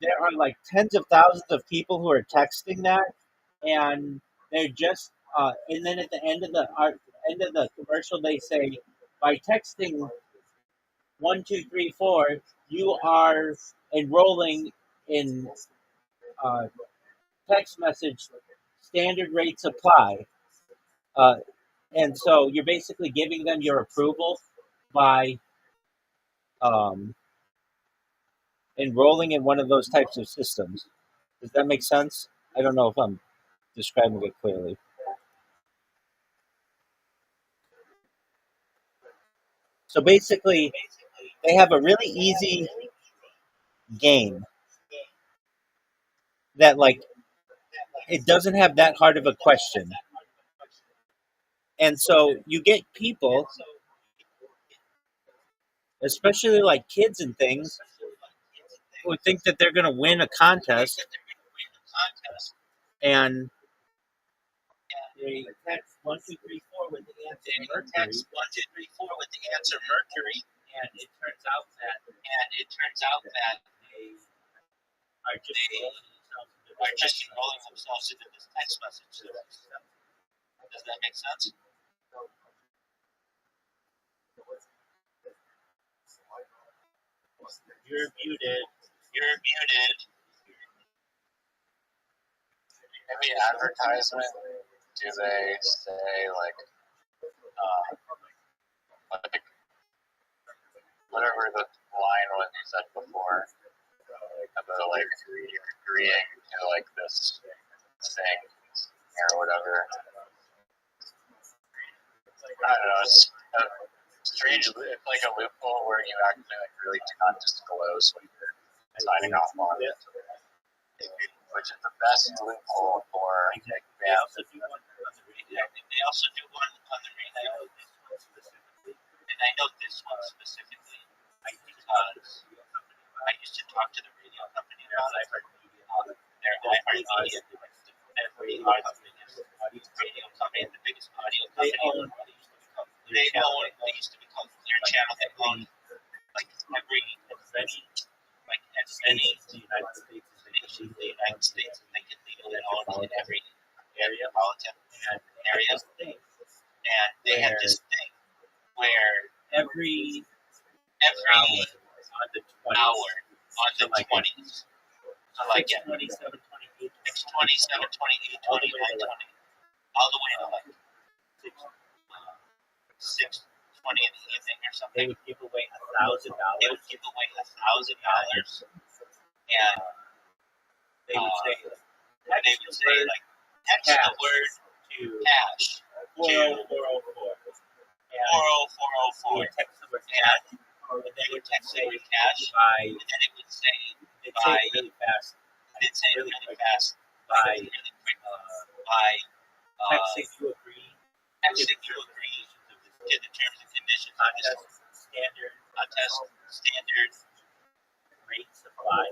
there are like tens of thousands of people who are texting that, and they're just, and then at the end of the commercial, they say, by texting 1234, you are enrolling in uh, text message standard rates apply. Uh, and so you're basically giving them your approval by um, enrolling in one of those types of systems. Does that make sense? I don't know if I'm describing it clearly. So basically, they have a really easy game that, like, it doesn't have that hard of a question. And so you get people, especially like kids and things, who think that they're going to win a contest, and they text 1234 with the answer Mercury, and it turns out that they are just enrolling themselves into this text message service. Does that make sense? You're muted. In the advertisement, do they say like whatever the line was you said before about like agreeing to like this thing or whatever? I don't know. It's strange. It's like a loophole where you actually like really do not disclose what you're signing off on, which is the best loophole for like They also do one on the radio. They also do one on the radio. And I know this one specifically because I used to talk to the radio company about it. Their iHeartMedia, their radio company, the biggest audio company. They used to be called Clear Channel. They owned like as many the United States stations the United States they could legally own in every metropolitan area. And they had this thing where every hour on the 20s. So like 27, 28, 29, 20, all the way to like 6:20 in the evening or something. They would give away $1,000. And they would say like text the word to cash 40404. And text the word cash. And they would text the word cash by, and then it would say by really fast. I didn't say it really fast. By really quick. By texting you agree to the terms and conditions of this standard rate supply.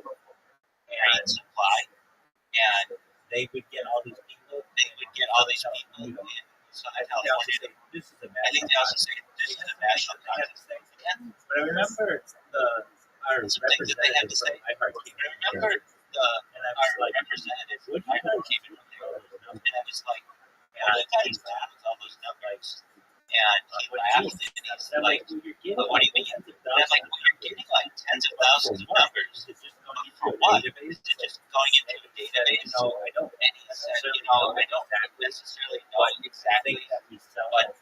And they would get all these people. In Southern California. I think they also say this is a national contest. But I remember our representative that they had to say. I remember our representative would I came in with and I was like, what are you guys doing with all those numbers? And he laughed and he said, like, but what do you mean? And I'm like, well, you're getting like tens of thousands of numbers. For what? Is it just going into a database? And he said, I don't necessarily know exactly, but I think that we sell that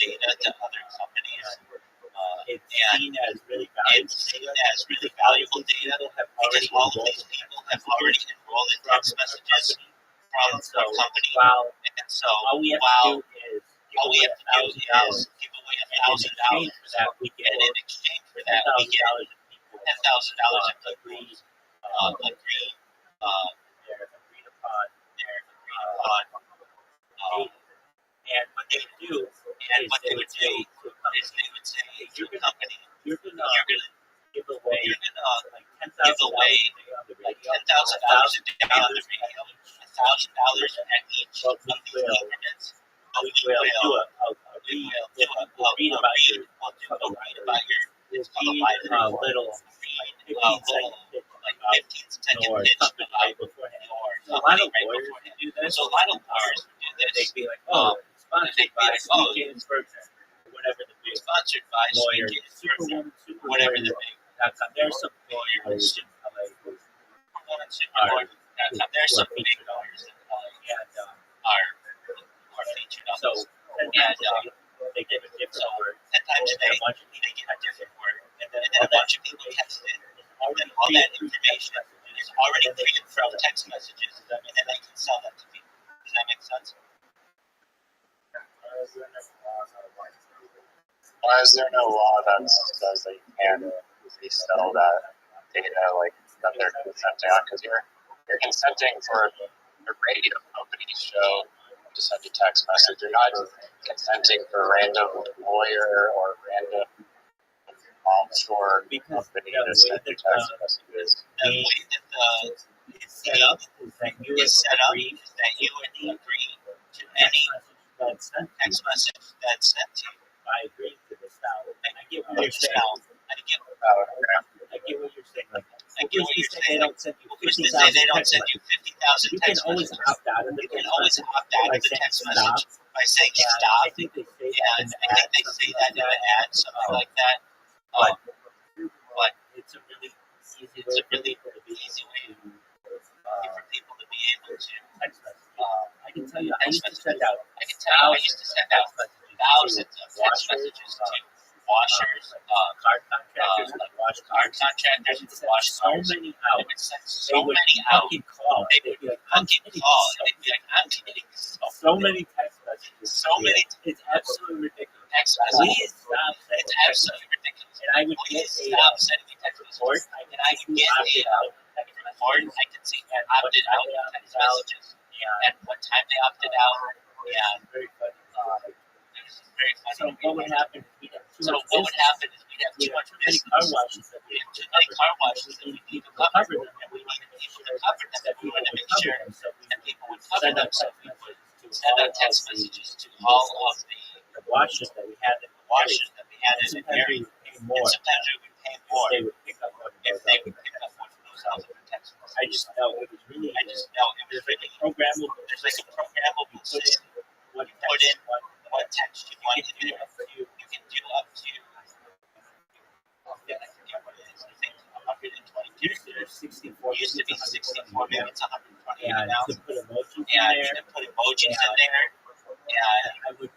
data to other companies. It's seen as really valuable data because all of these people have already enrolled in text messages from the company. And so all we have to do is give away $1,000 for that weekend. And in exchange for that, we get $10,000 if agree and what they would do is they would say, hey, your company, you're gonna give away like $10,000 a day on the radio, $1,000 a day on the radio, $1,000 at each But of these increments. But we will do do a we'll read about your it's called a library. little Like 15-second pitch about your company right beforehand. do this. So a lot of lawyers would do this. They'd be like, They'd be like, oh, whatever the big sponsored by lawyer, Superwoman, super whatever lawyer. the big There's some lawyers in LA who There's some big lawyers in LA are featured on so this. they give a different word. 10 times a day, A bunch of they get a different word. and then And then a bunch of people text it. And then all that information is already created from text messages. And then they can sell that to people. Does that make sense? Why is there no law that says that you can't resell that data like that they're consenting on? Because you're consenting for a radio company show to send a text message. You're not consenting for a random lawyer or random offshore company to send you text messages. The way that it's set up is that you would agree to any text message that's sent to you. I agree to this now. I get what you're saying. I get what you're saying. Like, I get what you're saying. They don't send you Who's to 50,000 say they don't text send you messages. 50,000 You can text always messages? opt out of You it. can always opt out by of the saying text stop. message by saying And stop. I think they say Yeah, that in the I think they ad, say that in the ad, something like that. But But it's a really easy it's a way really for easy way for people to be able to text messages. I can tell you, I used to send out I can tell you I used to send out thousands of text messages to washers, car contractors, like wash car cars. contractors They would who send wash so cars. many They out. would send They so would many out. fucking call. They They'd would be like, fucking call. They'd be like, I'm kidding. so many text messages. So many It's absolutely ridiculous. text Please messages. stop sending It's text absolutely ridiculous. And I would get Please a stop sending me text messages. And I can get opted out a report. I can see opted out text messages and what time they opted out. And very funny. it's very funny. So what would happen is we'd have too So much what would business. happen is we'd have too much many business. car washes that We have too many car washes that we need to cover them, and we needed people to cover them, and we wanted to make sure that people would cover them, so we would send out text messages to all of the washes that we had in the washers that we had in the sometimes we area. would pay more. And sometimes we would pay more They would pick up one of if those they up. would pick up one of those out of the text messages. I just know it was really I just know it was really programmable. there's like a programmable system. What You put in what text you want to do. You can do up to I forget what it is. I think 120 used to be 64. used to be 64, maybe it's 128 And now. to put emojis in And you there. can put emojis in there. And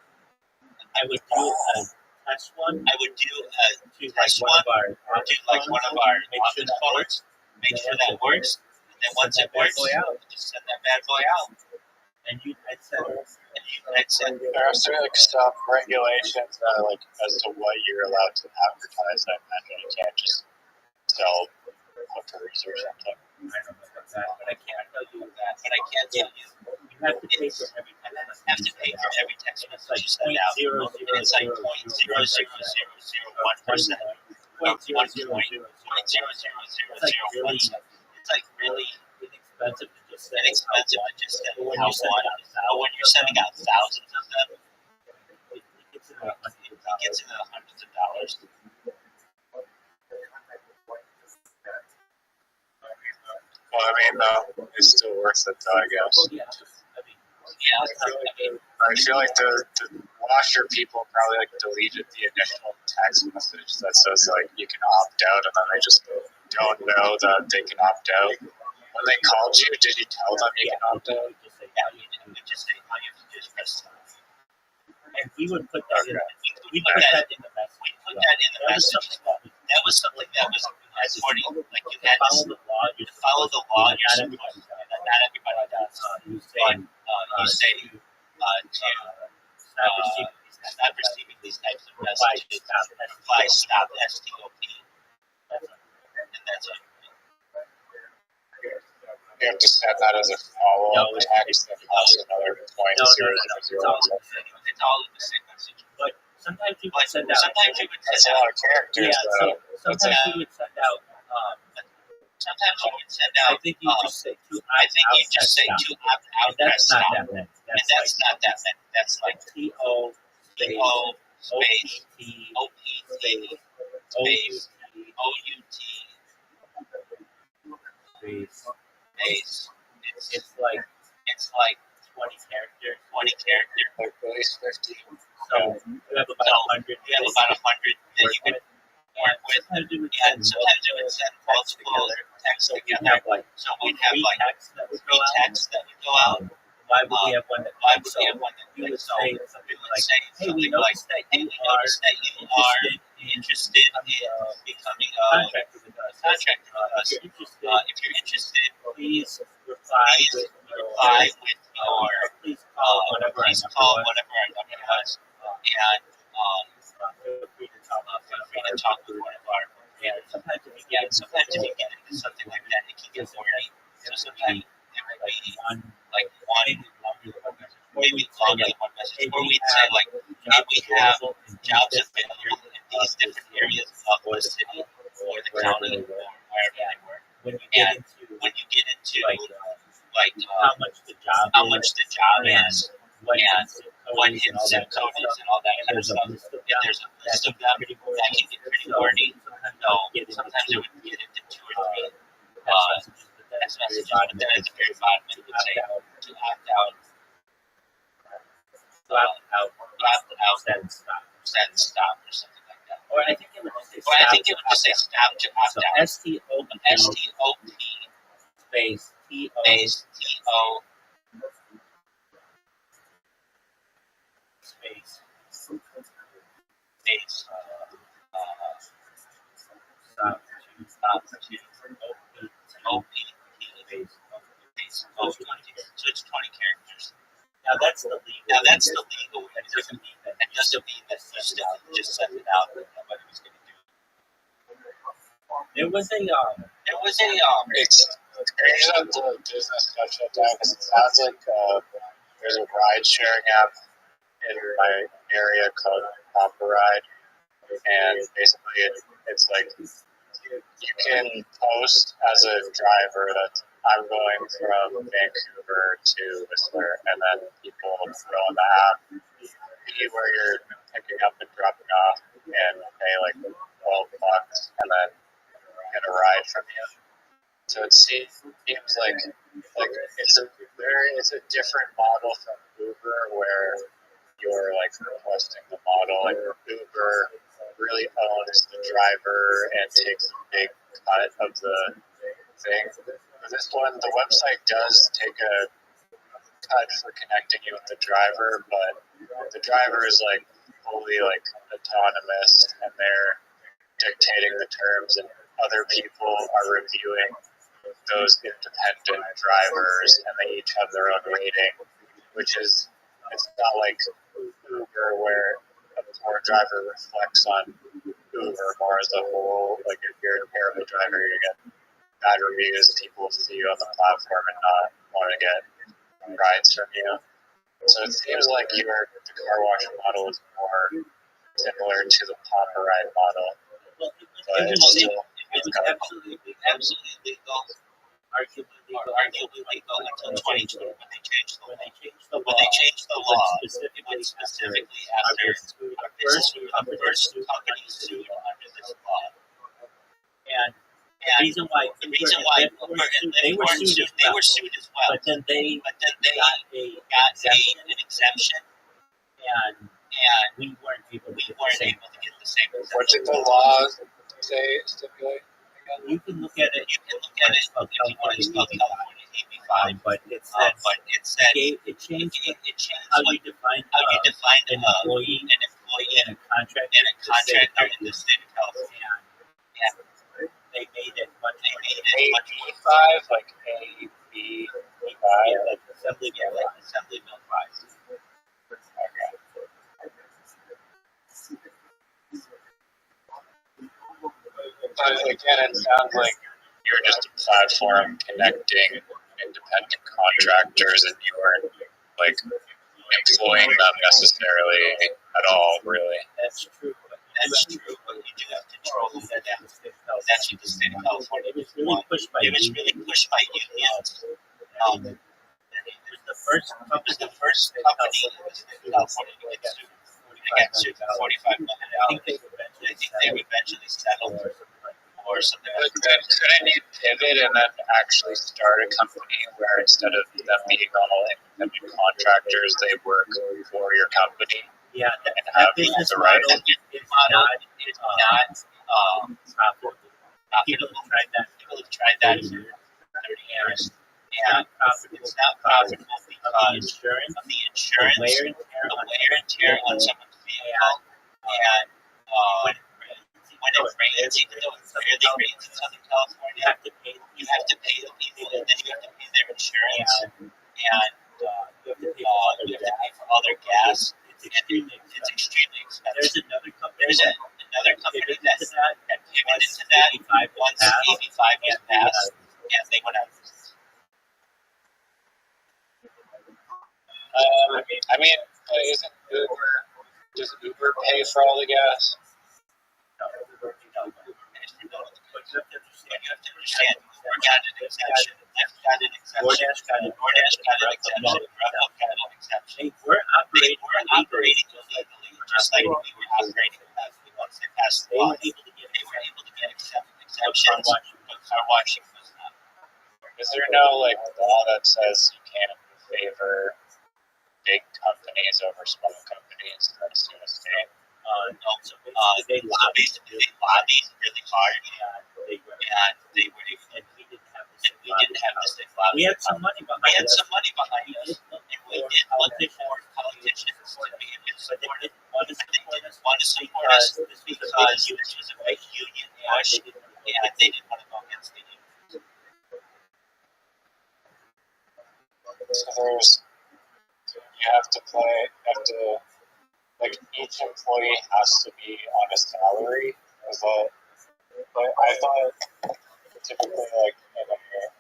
I would do a test one. I would do To like test one one, of our or do like one of our make sure office that phones, make sure that works, and then once it works, just send that bad boy out. And I'd send I'd send There are certain like some regulations like as to what you're allowed to advertise. I imagine you can't just sell hookers or something. I don't know about that, but I can't tell you that. but I can't tell you. You have to pay for every text Have to pay for every text message you send out. It's like 0.00001%. It's like really inexpensive to just send inexpensive to just send But when out you're sending one. But when you're sending out thousands of them, it gets into the it gets into the hundreds of dollars. Well, I mean, it's still worth it, though, I guess. Yeah, I mean, Yeah, I feel like the washer people probably like deleted the initial text message that says like you can opt out, and then they just don't know that they can opt out. When they called you, did you tell them you can opt out? just say, yeah, we just say all you have to do is press stop. and we would put that in. We We put that in the message. We put that in the That was message. something That was something that was according, like you had follow to the law. You follow the law. Not You're everybody supposed to. Not everybody does. You But say you say to stop receiving these types of messages. Apply stop STOP. And that's it. You have to set that as a follow-up text that costs another point zero zero zero. It's all in the same message. But sometimes you But would send out. sometimes you would That's a send lot out. of characters, Yeah, though. so sometimes we would send out sometimes you can send I out. think you just say two I think you opt-out, just say stop. two opt-out, And that's not stop. that many. And that's not that many. That's like T-O space O space O-P-T OPT space space OUT space. space. It's like 20 characters. 20 characters. Like at least 50. So you have about 100. You have about 100 that you can work with. Sometimes it would And sometimes it would send multiple texts So we together. have like So we'd have like texts that would go three out. texts that would go out. Why would we have one that Why would so we have one that you would so say we something would like, say hey, we something like, noticed that hey, you we are noticed that you are interested in becoming a contractor with us. contractor with us. If you're interested, please reply with your please call whatever our number was. And feel free to talk with one of our. Yeah, sometimes if you get into something like that, it can get wordy. So sometimes it might be like one, maybe longer than one message, or we'd say like, hey, we have jobs available in these different areas of the city or the county or wherever they work. When you get into like how much the job is, what his zip code is, and all that kind of stuff. And there's a list of them that can get pretty wordy. So sometimes it would get into 2 or 3 text messages, but then at the very bottom it would say to opt out, send stop, or something like that. Or I think it would just say stop to opt out. STOP space TO space stop to OPT space. So it's 20 characters. Now that's the legal way. That doesn't mean that you still just send it out and nobody was going to do it. There was a It's crazy that the business got shut down because it sounds like there's a ride sharing app in my area called Papa Ride, and basically it's like you can post as a driver that I'm going from Vancouver to Whistler, and then people go on the app, see where you're picking up and dropping off, and pay like $12, and then get a ride from you. So it seems like it's a different model from Uber where you're like requesting the model, and Uber really owns the driver and takes a big cut of the thing. For this one, the website does take a cut for connecting you with the driver, but the driver is like fully like autonomous, and they're dictating the terms, and other people are reviewing those independent drivers, and they each have their own rating, which is, it's not like Uber where a poor driver reflects on Uber more as a whole. Like if you're a terrible driver, you get bad reviews, people see you on the platform and not want to get rides from you. So it seems like the car wash model is more similar to the Papa Ride model. well, But it's still absolutely legal, arguably legal until 2020 when they changed the law. Specifically after the first company sued under this law. And the reason why they were sued as well. But then they got an exemption, and we weren't able to get the same exemption. What did the law stipulate? You can look at it. It's called California AB5, but it said it changed how you define an employee and a contractor in the state of California. And they made it much AB5, like AB5, like assembly mill price. But again, it sounds like you're just a platform connecting independent contractors, and you weren't like employing them necessarily at all, really. That's true. But That's true, but you do have control over that. That's what the state of California It was really pushed by It was unions. really pushed by unions. It was the first It company was the first company in the state of California to get sued. They got sued for $45 million. I think I think they eventually settled or something like But that. then couldn't you pivot and then actually start a company where instead of them being all independent contractors, they work for your company Yeah, and that have business the right? model is not profitable. People have tried that. People have tried that for for 30 30 years. years. It's not profitable. It's not Of profitable the because insurance, of the the insurance, wear and tear the on wear and tear on someone's vehicle, and when when it rains, even though it rarely rains in Southern you California, have to pay the you have to pay the people, and then you have to pay their insurance, and you have to pay for all their you have to pay for all their gas. It's extremely It's expensive. extremely expensive. There's another company. There's another company that that pivoted to that 85 once passed, 85 was and they went passed, out. and they went out. I mean, isn't Uber, does Uber pay for all the gas? But you have to understand, Uber got an exemption, Lyft got an exemption, DoorDash got an exemption, Grubhub got an exemption. They were They operating were operating illegally, just like we were operating once they passed the They law. were able to get They were able to get car exemptions, washing. but car washing was not. Is there no like law that says you can't favor big companies over small companies in a state? So basically, They lobbied really hard, and they were, and they were, and we didn't have the and same we didn't have the same lobby. We had some money behind We had us. some money behind We us, did look and we for did look politicians for politicians to be able to but they support it. didn't want to But they support us didn't want to support us because this was a big union push, they didn't and they didn't want to go against the union. So you have to like each employee has to be on a salary. Is that, but I thought typically like in a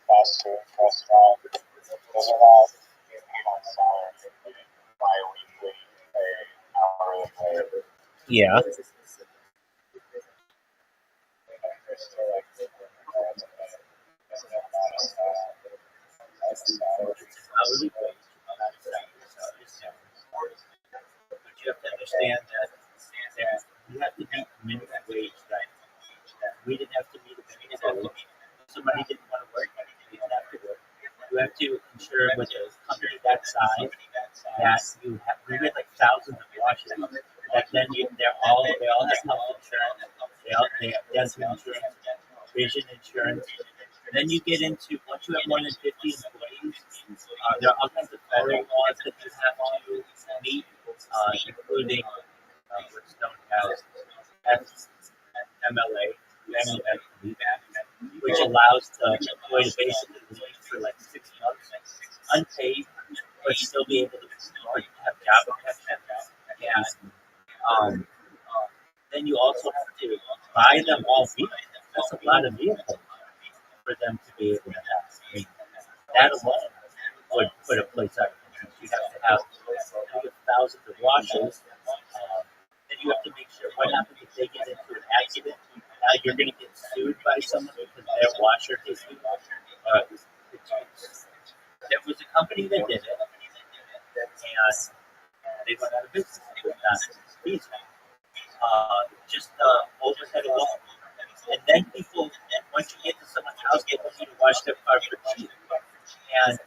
fast food restaurant, those are not paid on salary, they're paid bi-weekly, paid hourly pay. Yeah. And they're still like, isn't it not a salary? Hourly wage. But you have to understand that you have to meet minimum wage that we didn't have to meet a minimum wage. Somebody didn't want to work, they didn't have to work. You have to ensure with a company that size that we had like thousands of washes. That then they all have health insurance, they have dental insurance, vision insurance. And then you get into once you have more than 50 employees, there are all kinds of federal laws that you have to meet, including what's known as MLA, Family Medical Leave Act, which allows the employee to basically leave for like 6 months unpaid, but still be able to have job protection. And then you also have to buy them all vehicles. That's a lot of vehicles for them to be able to have. I mean, that alone would put a place out of business. You have to have thousands of washes. Then you have to make sure what happens if they get into an accident. Now you're going to get sued by someone because their washer hit you. There was a company that did it, and they went out of business. It was not feasible. Just overhead alone. And then people, and once you get to someone's house, they want you to wash their car for cheap. And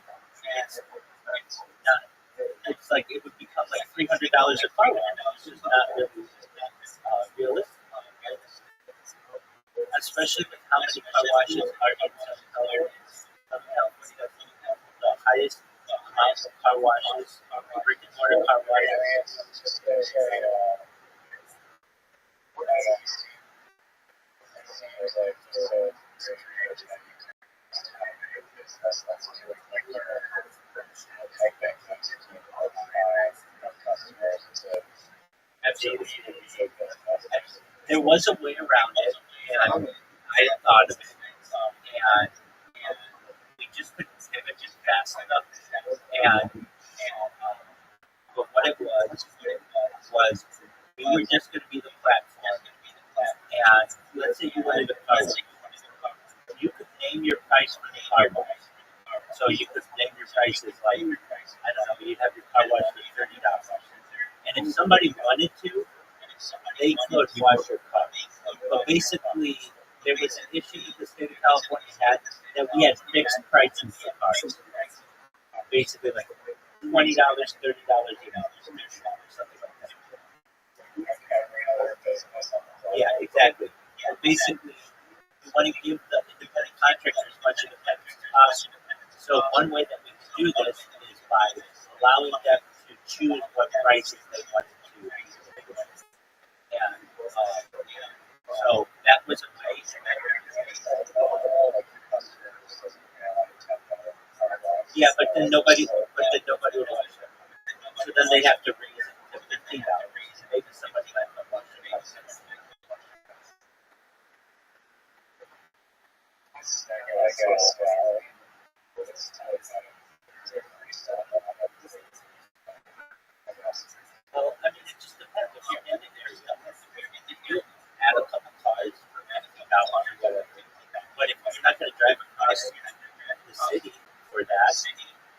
it's like it would become like $300 a car wash. It's just not really realistic. Especially with how many car washes are in Southern California. Southern California has the highest amount of car washes, brick and mortar car washes. Absolutely. There was a way around it, and I thought of it, and we just couldn't pivot just fast enough. But what it was we were just going to be the platform let's say you wanted a car wash. You could name your price for the car wash. So you could name your prices like, I don't know, you'd have your car wash for $30. And if somebody wanted to, they could wash your car. But basically, there was an issue that the state of California had that we had fixed prices for cars. Basically, like $20, $30, something like that. Yeah, exactly. So basically, you want to give the independent contractor as much independence as possible. So one way that we can do this is by allowing them to choose what prices they want to implement. And so that was a way. Yeah, but then nobody would watch it. So then they have to raise it to $15. Maybe somebody might not watch it. Well, I mean, it just depends. If you're in the area, if you add a couple cars for $15 or whatever, but if you're not going to drive across the city for that,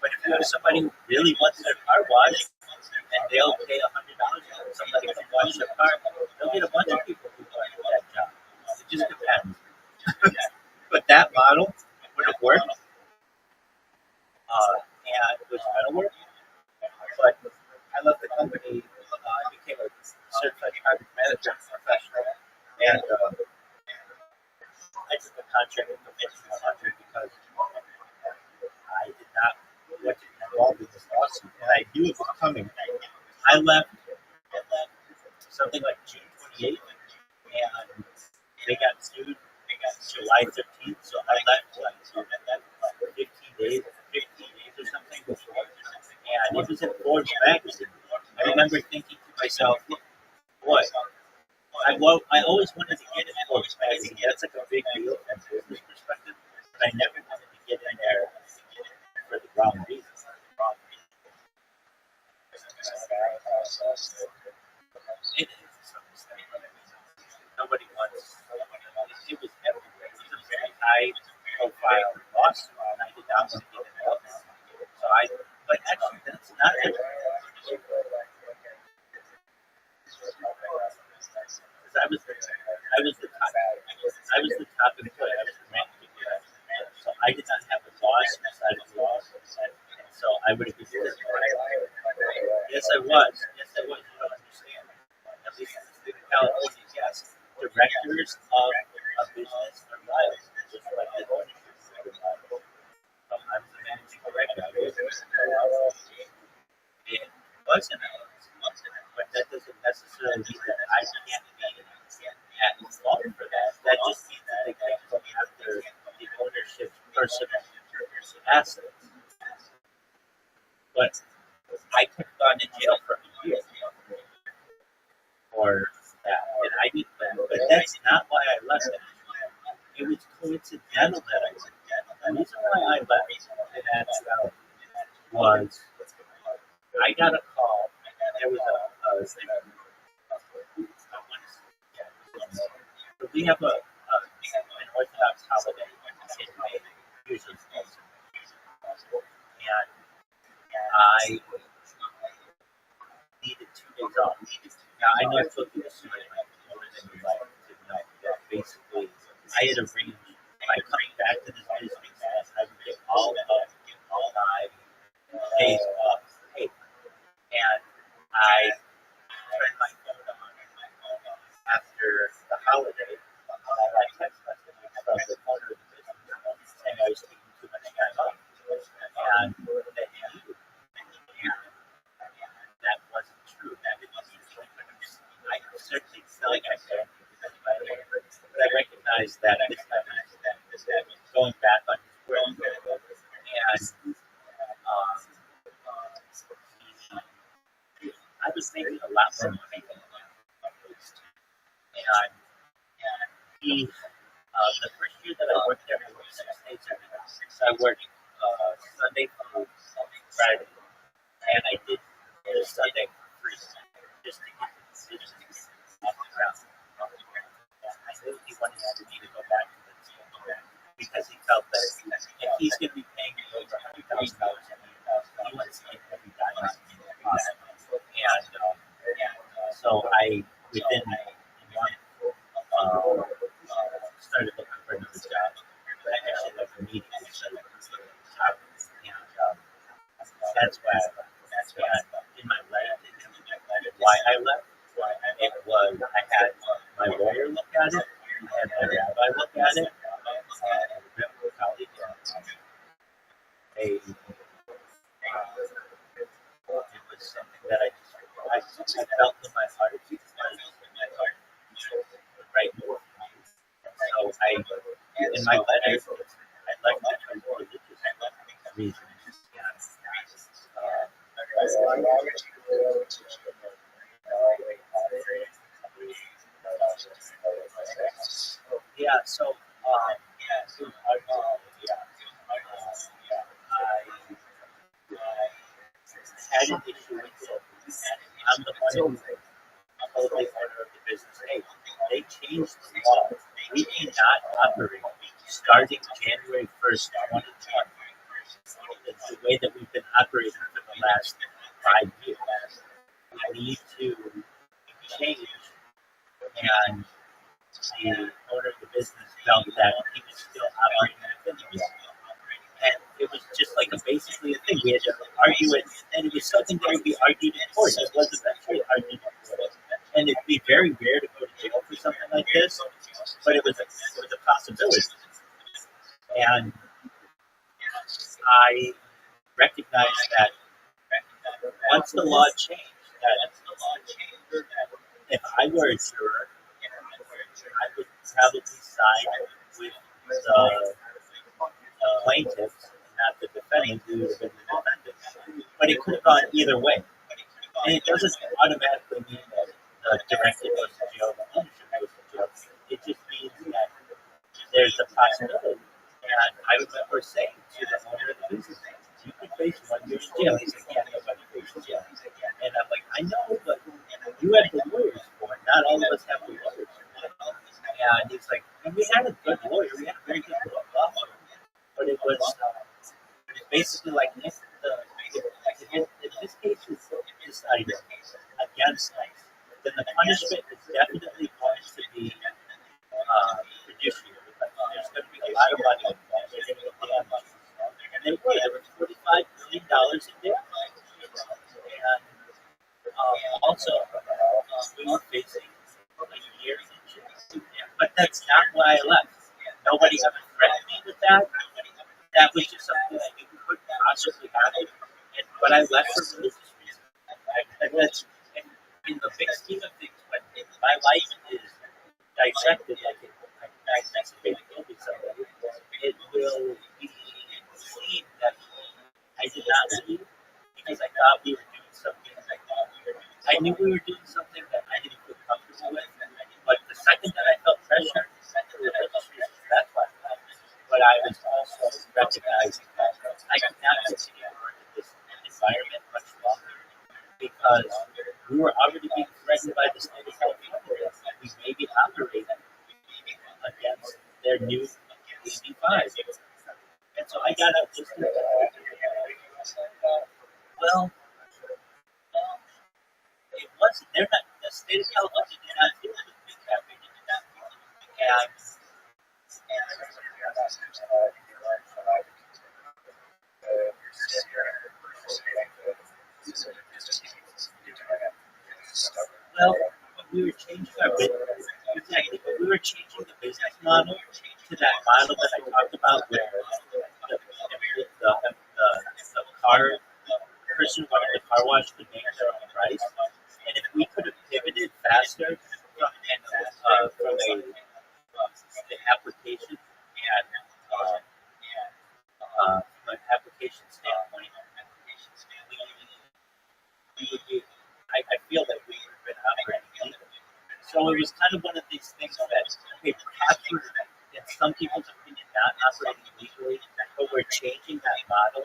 but if you have somebody who really wants their car washed and they'll pay $100 and somebody can wash their car, they'll get a bunch of people who want that job. It just depends. But that model would have worked, and it was going to work. But I left the company, became a certified project management professional, and I took a contract with the Fortune 100 because I did not want to get involved in this lawsuit, and I knew it was coming. I left something like June 28th, and they got sued. They got July 13th, so I left like 15 days or something before, and it was in Forbes magazine. I remember thinking to myself, boy, I always wanted to get in Forbes magazine. That's like a big deal from a business perspective, but I never wanted to get in there for the wrong reason. It is to some extent. Nobody wants. It was everywhere. It was a very high profile lawsuit, and I did not want to get involved. So but actually, that's not it. Because I was the top employee. I was the managing director. So I did not have a boss inside of the law. And so I would have been doing it. Yes, I was. You don't understand. At least in the state of California, yes. Directors of a business are liable, just like the ownership are liable. I'm the managing director. It wasn't but that doesn't necessarily mean that I can't be at fault for that. That just means that they can't go after the ownership's personal assets. But I could have gone to jail for a year for that, and I didn't. But that's not why I left it. It was coincidental that I left. The reason why I left in actuality was I got a call. There was we have an Orthodox holiday in May, usually, and I needed 2 days off. Now I know I told you this story more than you like to know. That basically, I had arranged by coming back to this business, I would get all my days off paid, and I turned my phone on after the holiday. I got text messages from the owner of the business saying I was taking too much time off, and that he needed me. And that wasn't true. That didn't mean I certainly felt like I said, but I recognized that this time going back on his word, and I was making a lot more money than I was. And he, the first year that I worked there, I worked 6 days every day. So I worked Sunday through Friday, and I did the Sunday for free, just to get off the ground. And I knew he wanted me to go back to the team because he felt that if he's going to be paying me over $100,000 a year, he wants to get every dime possible. And so I, within a month, started looking for another job. I actually like immediately started looking for another job, and that's why I left. And in my letter, why I left, it was I had my lawyer look at it, I had my rabbi look at it, and a medical colleague, and it was something that I felt in my heart because the right move. So in my letter, I left it for religious reasons. Yeah, so I had an issue with it. I'm the one who told the owner of the business, hey, they changed the law. We cannot operate starting January 1st, 2020. The way that we've been operating for the last 5 years. We need to change. And the owner of the business felt that he was still operating within the law. And it was just like basically a thing. We had to argue it, and it was something that would be argued in court. It was eventually argued in court. And it'd be very rare to go to jail for something like this, but it was a possibility. And I recognized that once the law changed, that if I were a juror, I would probably side with the plaintiff, not the defendant, who would have been the defendant. But it could have gone either way. And it doesn't automatically mean that the director goes to jail, the ownership goes to jail. It just means that there's a possibility. And I remember saying to the owner of the business, you could face 1 year in jail. He said, yeah, nobody faces jail. And I'm like, I know, but you have the lawyers for it. Not all of us have the lawyers for it. And he's like, and we had a good lawyer. We had a very good law firm. But it was basically like if this case is decided against us, then the punishment is definitely going to be fiduciary. There's going to be a lot of money involved. There's going to be damage. And they were. There was $45 million in damage. And also, we were facing a year in jail. But that's not why I left. Nobody ever threatened me with that. That was just something that you could possibly happen. But I left for religious reasons. In the big scheme of things, when my life is dissected like I dissected maybe somebody, it will be seen that I did not leave because I thought we were doing something. I knew we were doing something that I didn't feel comfortable with. But the second that I felt pressure, that's why I left. But I was also recognizing that I could not continue to work in this environment much longer because we were already being threatened by the state of California that we may be operating against their new AB5. And so I got up just well, it wasn't. They're not. The state of California did not do it with that. We did not. And well, we were changing our business. Exactly, but we were changing the business model to that model that I talked about, where the car person running the car wash could make their own price, and if we could have pivoted faster from the application and from an application standpoint, we would be. I feel that we would have been operating legally. So it was kind of one of these things that, okay, perhaps we're, in some people's opinion, not operating legally, but we're changing that model,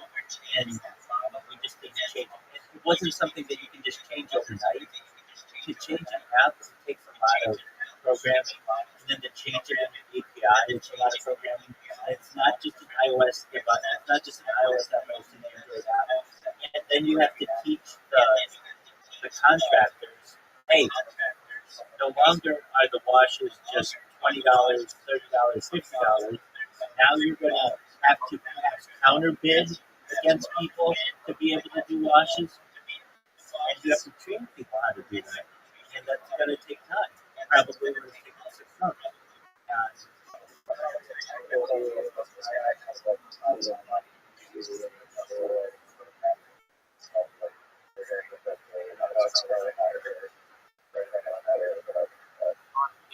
and we just need to change it. It wasn't something that you can just change overnight. To change an app, it takes a lot of programming, and then to change it in the API. It's a lot of programming. It's not just an iOS device. It's not just an iOS app. It's an Android app. And then you have to teach the contractors, hey, no longer are the washes just $20, $30, $50. Now you're going to have to perhaps counter bid against people to be able to do washes, and you have to train people how to do that, and that's going to take time. Probably going to take 6 months.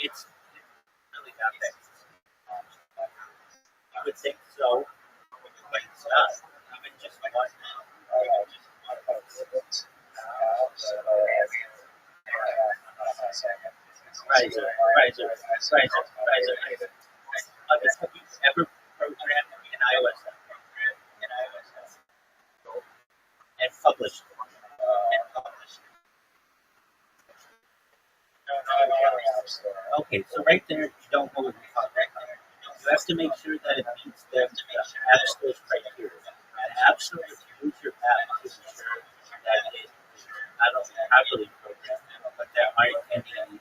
It's really not that. You would think so, but it's not. Even just one. Riser. Have you ever programmed an iOS app and published? Okay, so right there, you don't know what you're talking about. You have to make sure that it meets the App Store's criteria. And App Store, if you use your app to ensure that it is not only properly programmed, but there aren't any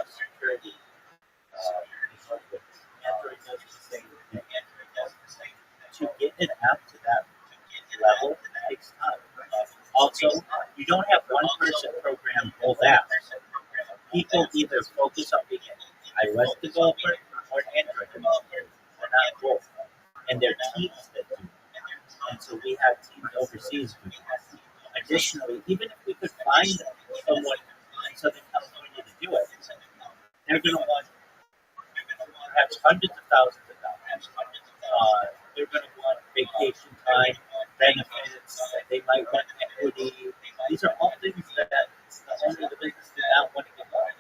security issues with it. Android does the same thing. To get an app to that level takes time. Also, you don't have one person program both apps. People either focus on being an iOS developer or an Android developer, or not both. And there are teams that do that. And so we have teams overseas doing that. Additionally, even if we could find someone in Southern California to do it, they're going to want perhaps hundreds of thousands of dollars. They're going to want vacation time, benefits. They might want equity. These are all things that the owner of the business did not want to give up.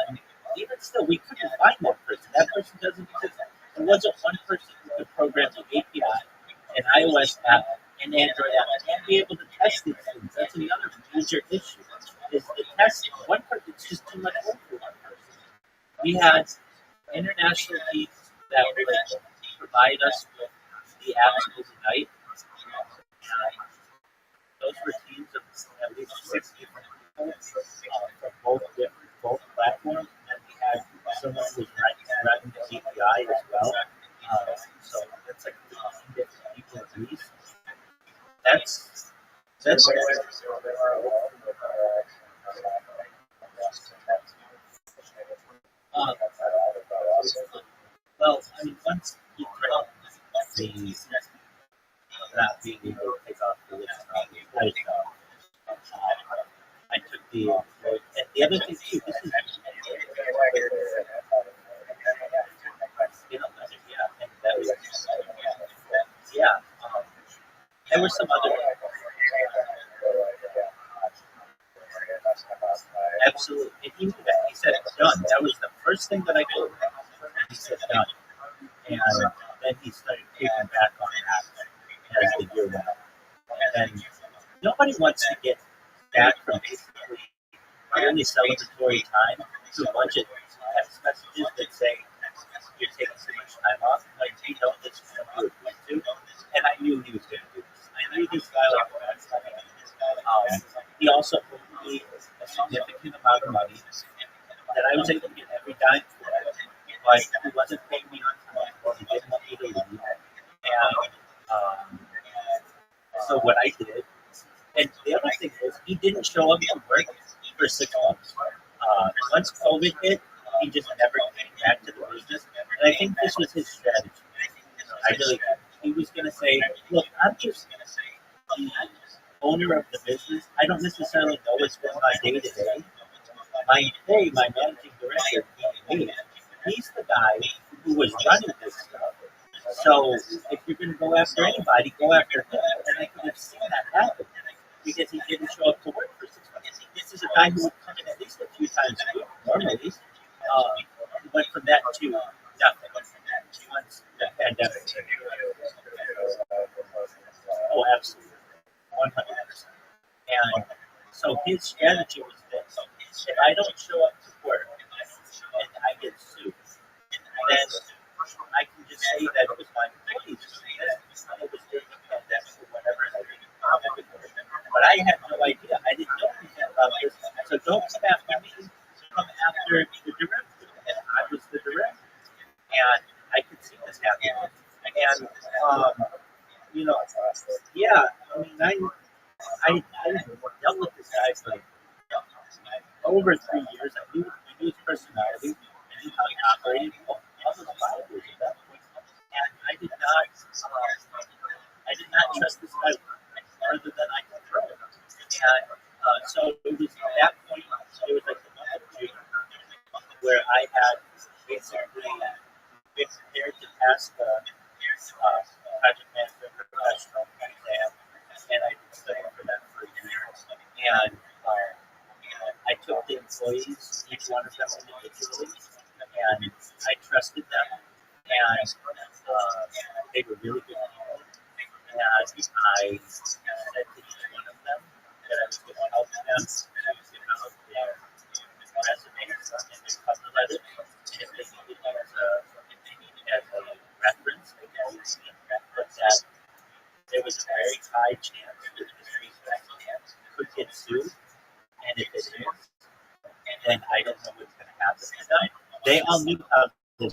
And even still, we couldn't find that person. That person doesn't exist. There wasn't one person who could program the API, an iOS app, an Android app, and be able to test these things. That's another major issue. Is the testing. One person, it's just too much work for one person. We had international teams that would provide us with the apps overnight. Those were teams of at least 6 different people from both platforms, and we had someone who was running the API as well. So that's like 15 different people at least. That's well, I mean, once you throw the not being able to take off the list, I took and the other thing too, this is, and that was, there were some other, absolutely, and he knew that, he said, done, that was the first thing that I told him, and he said, done, and then he started creeping back on that as the year went on, and then nobody wants to get back from basically only celebratory time to a bunch of text messages that say you're taking so much time off. Like, you know, this is what you agreed to. And I knew he was going to do this. I knew this guy was going to do. He also owed me a significant amount of money that I was able to get every dime for it. But he wasn't paying me on time, or he didn't want me to leave. And so what I did, and the other thing is, he didn't show up to work for 6 months. Once COVID hit, he just never came back to the business. And I think this was his strategy. He was going to say, look, I'm just the owner of the business. I don't necessarily know what's going on day to day. My managing director, he's the guy who was running this stuff. So if you're going to go after anybody, go after him. And I could have seen that happen because he didn't show up to work for 6 months. This is a guy who would come in at least a few times a week normally. He went from that to nothing once the pandemic. Oh, absolutely, 100%. And so his strategy was this: if I don't show up to work and I get sued, then I can just say that it was my employees doing it. It was during the pandemic or whatever, and I didn't comment with it. But I had no idea. I didn't know anything about this. So don't come after me. Come after the director. And I was the director. And I could see this happening. And, yeah, I mean, I dealt with this guy for over 3 years. I knew his personality. I knew how he operated. Almost 5 years of that. And I did not trust this guy further than I could throw. And so it was at that point, it was like the month of June, where I had basically been prepared to pass the project management professional exam, and I been studying for that for a year. And I took the employees, each one of them individually, and I trusted them, and they were really good people. And I said to each one of them that I was going to help them to develop their resumes and their cover letters, and if they needed me as a reference, but that there was a very high chance that this research could get sued, and if it is, then I don't know what's going to happen. And they all knew how the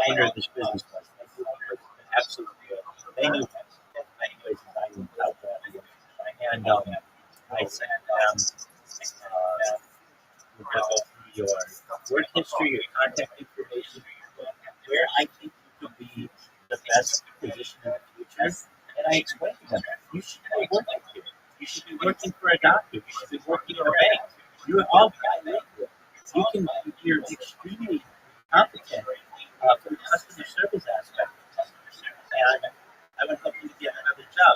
owner of this business was. They knew he was absolutely good. They knew him in many ways, and I knew how bad he was. And I said, we're going to go through your work history, your contact information, where I think you could be the best position in the future. And I explained to them, you should be working here. You should be working for a doctor. You should be working in a bank. You're all bilingual. You're extremely competent for the customer service aspect. And I would hope you get another job.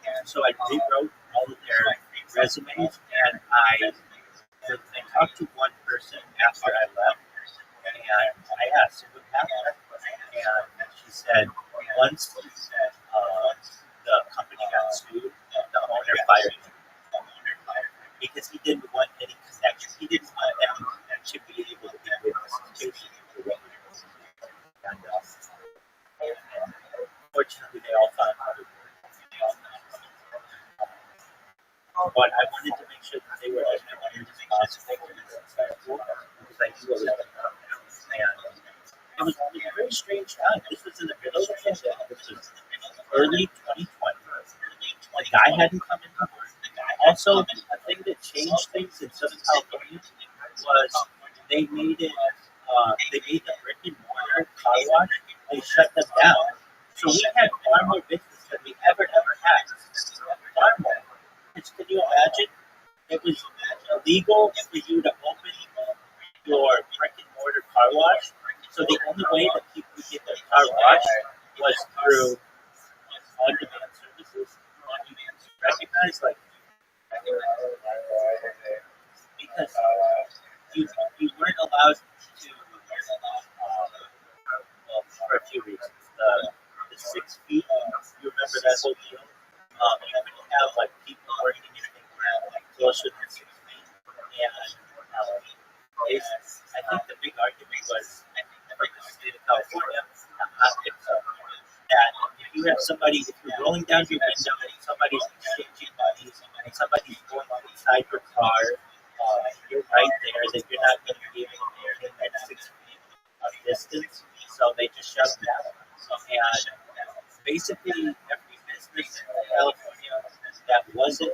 And so I rewrote all of their resumes, and I talked to one person after I left, and I asked her what happened. And she said, once the company got sued, the owner fired him. Because he didn't want any connection. He didn't want them to be able to be witnesses to what we were doing. And fortunately, they all found out. But I wanted to make sure that they were as prepared as possible to be successful, because I knew what was going to happen. And it was a very strange time. This was in the middle of the pandemic. This was early 2020. The guy hadn't come into work. Also, a thing that changed things in Southern California was they made the brick and mortar car wash, they shut them down. So we had far more business than we ever had. Far more. Can you imagine? It was illegal for you to open your brick and mortar car wash. So the only way that people could get their car washed was through on-demand services. Recognized like because you weren't allowed to for a few reasons. The 6 feet, you remember that whole deal? You couldn't have like people working anything like closer than 6 feet. And I think the big argument was for the state of California, the optics of that if you have somebody, if you're rolling down your window and somebody's exchanging money and somebody's going inside your car, you're right there that you're not going to be able to maintain that 6 feet of distance. So they just shut them down. And basically every business in California that wasn't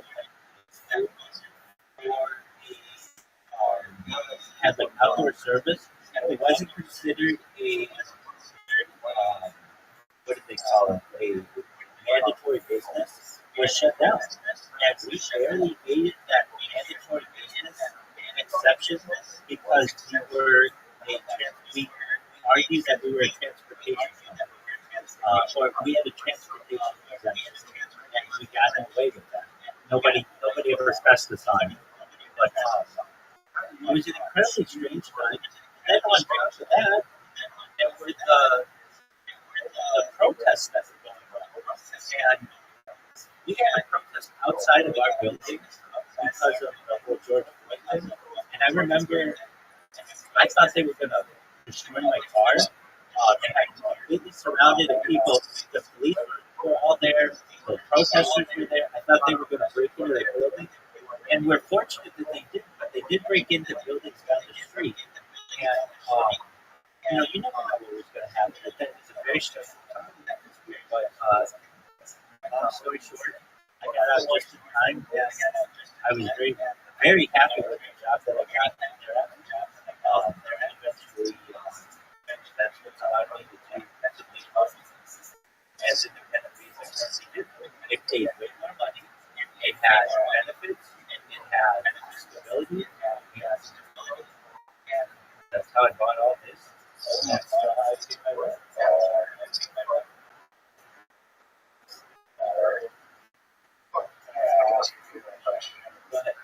had like outdoor service, it wasn't considered a what did they call it? A mandatory business was shut down. And we barely made that mandatory business exception because we argued that we were a transportation company. Or we had a transportation exemption. And we got away with that. Nobody ever pressed us on it. But it was an incredibly strange time. Then on top of that, there were the protests that were going on. And we had a protest outside of our building because of the whole George Floyd thing. And I remember I thought they were going to in my car. And I completely surrounded of people. The police were all there. The protesters were there. I thought they were going to break into the building. And we're fortunate that they didn't, but they did break into buildings down the street. And, you never know what was going to happen. It's a very stressful time. But long story short, I got out just in time. And I was very, very happy with the job that I got there. Eventually, that's what allowed me to do as independent reasons as he did. It paid way more money. It had benefits. It had stability. And that's how I bought all this. And that's how I did my work. Go ahead.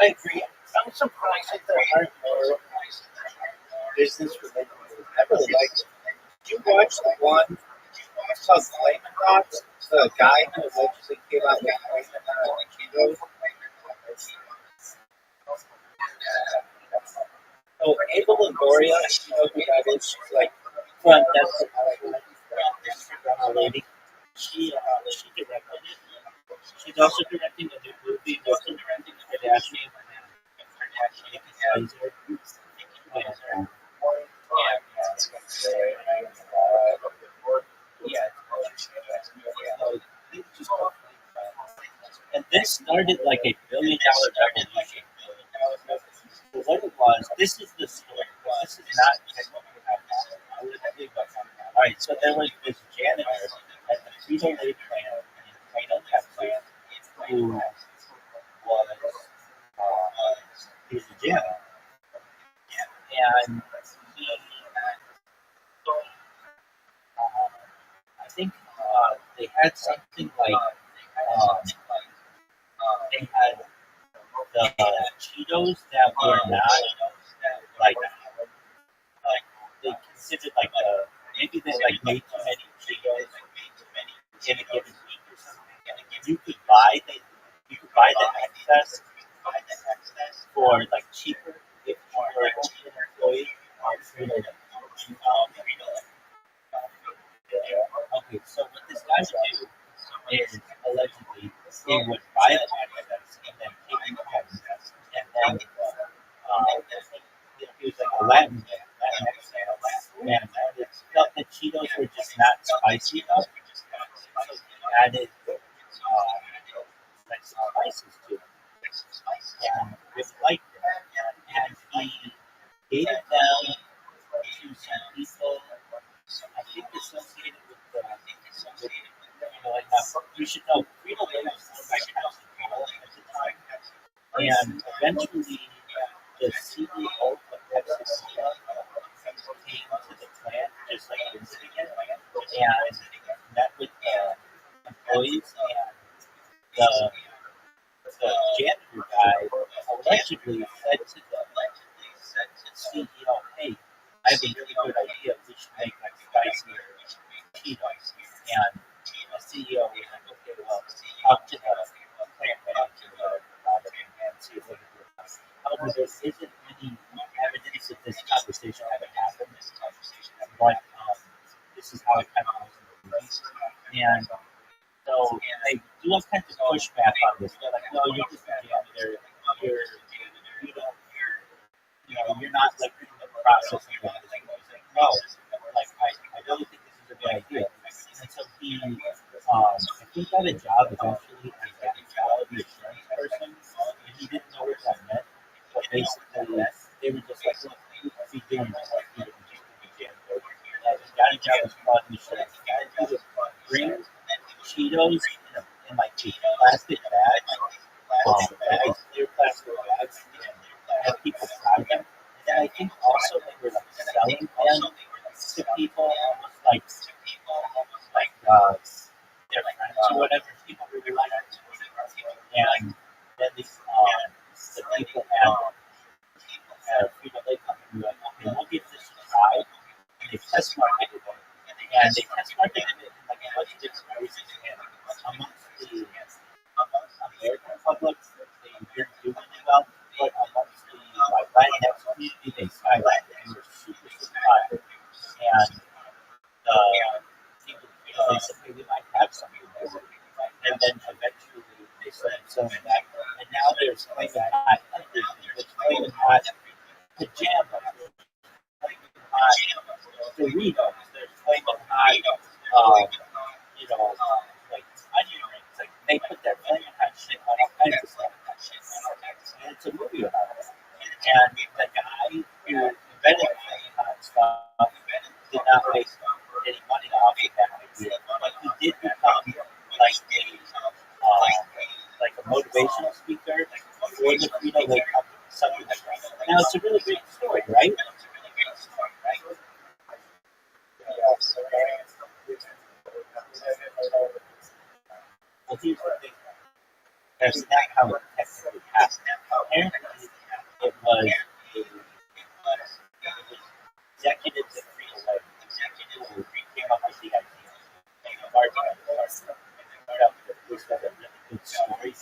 I agree. I'm surprised that there aren't more business related movies. I really liked it. Did you watch the one called Flamin' Dots? The guy who allegedly came out with Flamin' Cheetos. Oh, Ava Longoria, you know who that is? She's like front desk lady. She directed it. She's also directing a new movie with the Kardashian and Kaiser. And this started like a $1 billion revolution. So what it was, this is the story. This is not technically how it happened. I would think about something. All right, so there was this janitor at the Frito-Lay plant in Plano, Texas, who was he was a janitor, and he I think they had something like they had the Cheetos that were not like they considered like maybe they like made too many Cheetos in a given week or something. And you could buy the excess for like cheaper if you were an employee on Frito. Okay, so what this guy would do is allegedly he would buy the excess and then take it home and then he was like a Latin man, and felt that Cheetos were just not spicy enough, so he added like some spices to it, and really liked it, and he gave it down to some people, I think associated with like you should know, Frito Lay was owned by Pepsi at the time, and eventually the CEO of Pepsi came to the plant, just like visiting it, and met with the employees, and the janitor guy allegedly said to the CEO, "Hey, I have a really good idea. We should make like spicier Cheetos." And the CEO was like, "Okay, well, talk to the plant manager about it and see if they can do it." However, there isn't any evidence that this conversation ever happened, but this is how it kind of goes in the movies. And so they do all kinds of pushback on this. They're like, "No, you're just a janitor. You don't, you're not like in the process of doing this." Like, no, like I really think this is a good idea. And so he, I think, got a job eventually as like a quality assurance person, and he didn't know what that meant. But basically, they were just like, "Look, you could be doing this. You could just be a janitor." And he got a job as quality assurance. He would bring Cheetos in like these plastic bags, clear plastic bags, and have people try them. And then I think also they were like selling them to people, almost like their friends or whatever. People really like it. And then the people at Frito Lay Company were like, "Okay, we'll give this a try." And they test marketed it. And they test marketed it in like a bunch of different places. And amongst the American public, they didn't do really well. But amongst the Latinx community, they skyrocketed. They were super, super popular. And people said, "Hey, we might have something there." And then eventually they started selling that. And now there's flaming hot everything. There's flaming hot pajamas. There's flaming hot Doritos. There's flaming hot, like onion rings. Like they put their flaming hot shit on all kinds of stuff. And it's a movie about it. And the guy who invented flaming hot stuff did not make any money off of that idea, but he did become like a motivational speaker for the Frito Lay Company, something like that. Now it's a really great story, right? Well, here's the thing. That's not how it technically happened. Apparently, it was executives at Frito Lay who came up with the idea. There's a really good story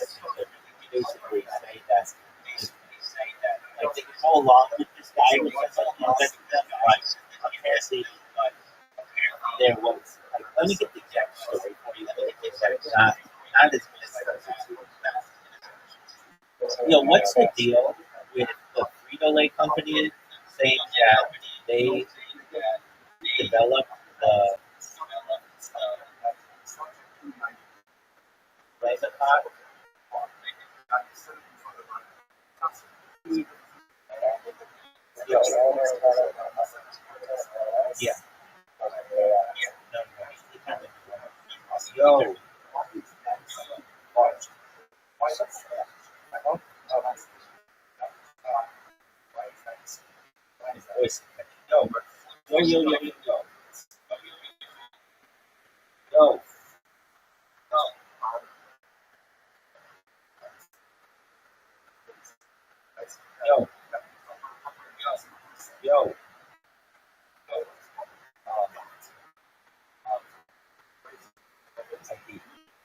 that basically say that like they could go along with this guy who says that he invented them, but apparently there was like let me get the exact story for you because it's not as good as what's the deal with the Frito Lay Company saying that they developed the flavor pot Yeah. No. Yo. Voice. Yo. Yo, yo, yo, yo, yo. Yo. Yo. Yo.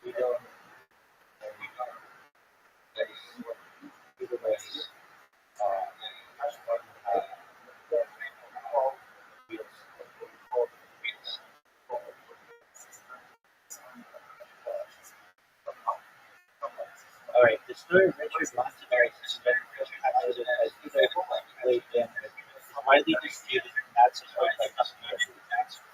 We don't. All right, the story of Richard Montanari is very captured as either late and widely disputed and not supported by the community.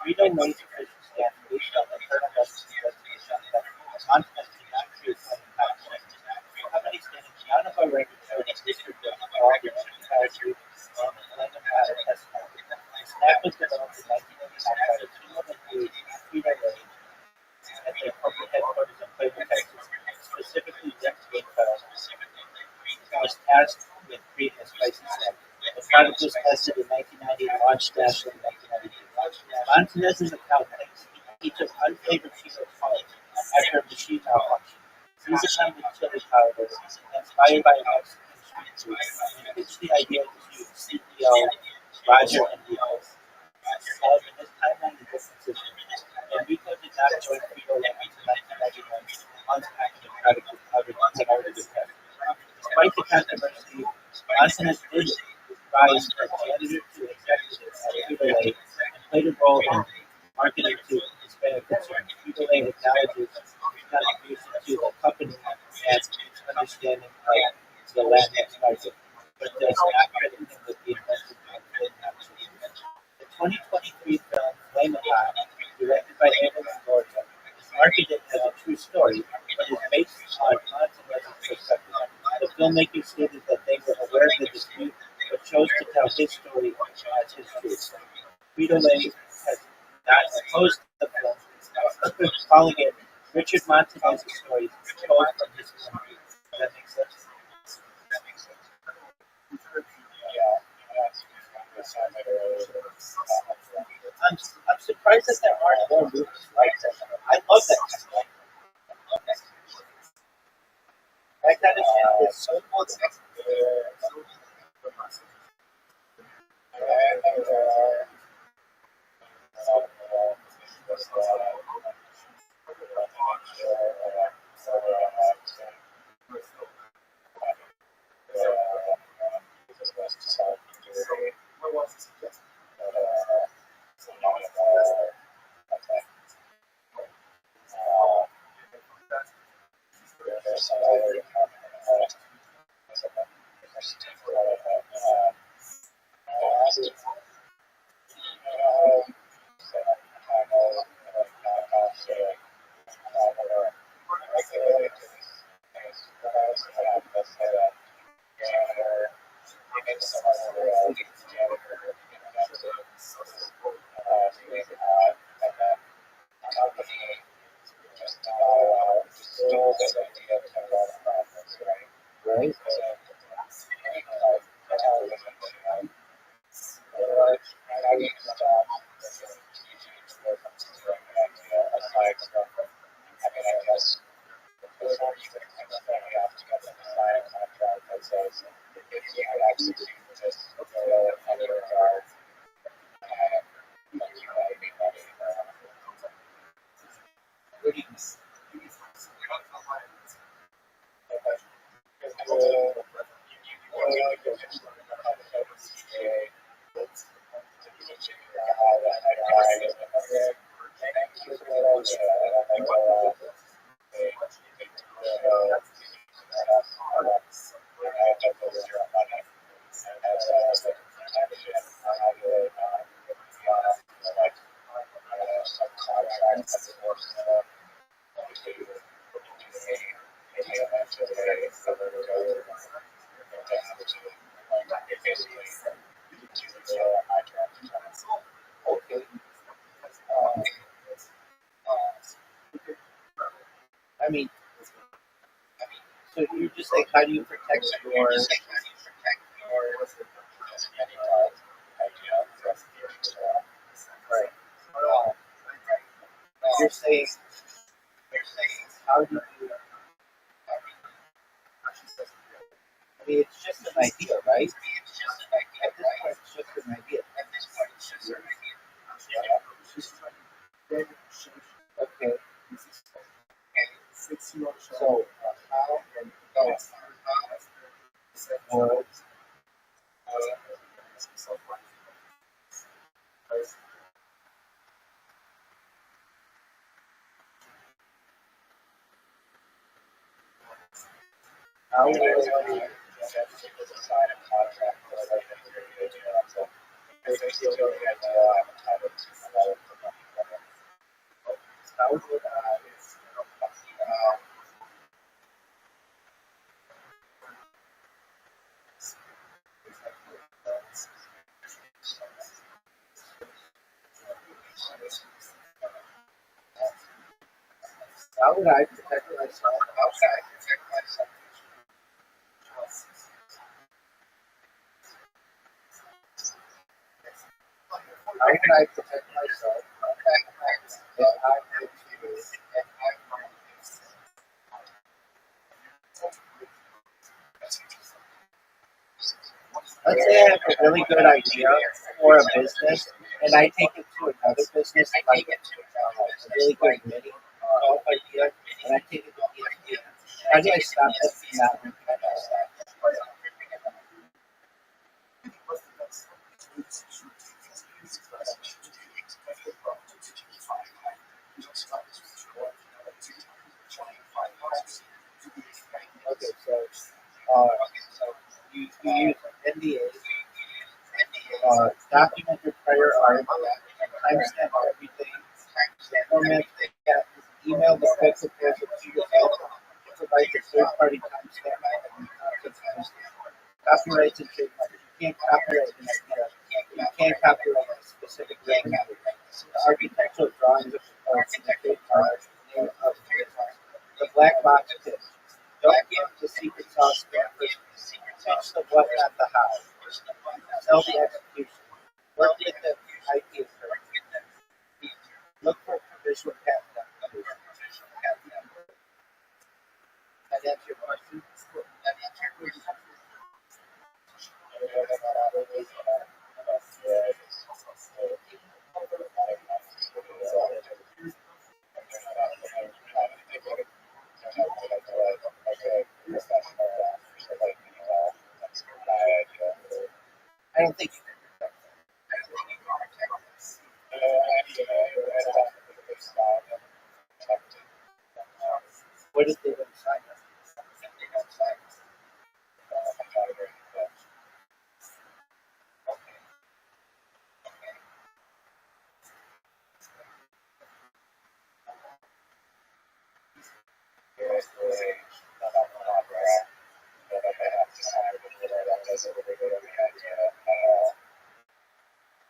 Freedom ways officials stand based on the current investigation that Montanari did not create any conflict. The company standing beyond of our record for the district of Oregon Territory and Atlanta Matter testimony. The snap was developed in 1989 by the team of engaged Frito Lay at their corporate headquarters in Plano, Texas, specifically investigate fellows. It was tasked with creating a spicy snack. The product was tested in 1990 and launched nationally in 1992. Montanez's account claims he took unflavored Cheetos college after a machine malfunction. These accounted chili powders, inspired by a Mexican street food, and pitched the idea to CEO Roger and Diaz. However, in this timeline, the difference is Enrico did not join Frito Lay until 1991, months after the product was had already been tested. Despite the controversy, Montanez did rise from janitor to executive at Frito Lay and played a role in marketing to Hispanic consumers. Frito Lay acknowledges his contribution to the company and its understanding of the Latinx market, but does not credit him with the invention of flavor options. The 2023 film Flame It Hot, directed by Evelyn Gordon, is marketed as a true story, but is based on Montanez's perspective. The filmmakers stated that they were aware of the dispute, but chose to tell his story as his truth. Frito Lay has not opposed the film, calling it Richard Montanez's story told from his point of view. Does that make sense? I'm surprised that there aren't more movies like that. I love that kind of like that kind of shit is so cool. Right? Okay. I mean, so you're just like, how do you protect your? Right. Uh, you're saying, how do you? I mean, it's just an idea, right? At this point, it's just an idea. Okay. So, how and would how would how would I protect myself outside? How would I protect myself if I were let's say I have a really good idea for a business and I take it to another business, like a really good mini idea, and I take it to the how do I stop it from not working at all? Okay, so you use NDAs, document your prior art, timestamp everything, format that, email the spec proposal to yourself, provide your third-party timestamp, and copyrights and trademarks. You can't copyright an idea. You can't copyright a specific revenue. The architectural drawings of the trademark, name of the black box pitch. Don't give the secret sauce pitch the what, not the how. Sell the execution. Work with the IP attorney. Look for provisional patent application. That answer your question? I don't think you can. What if they don't sign us?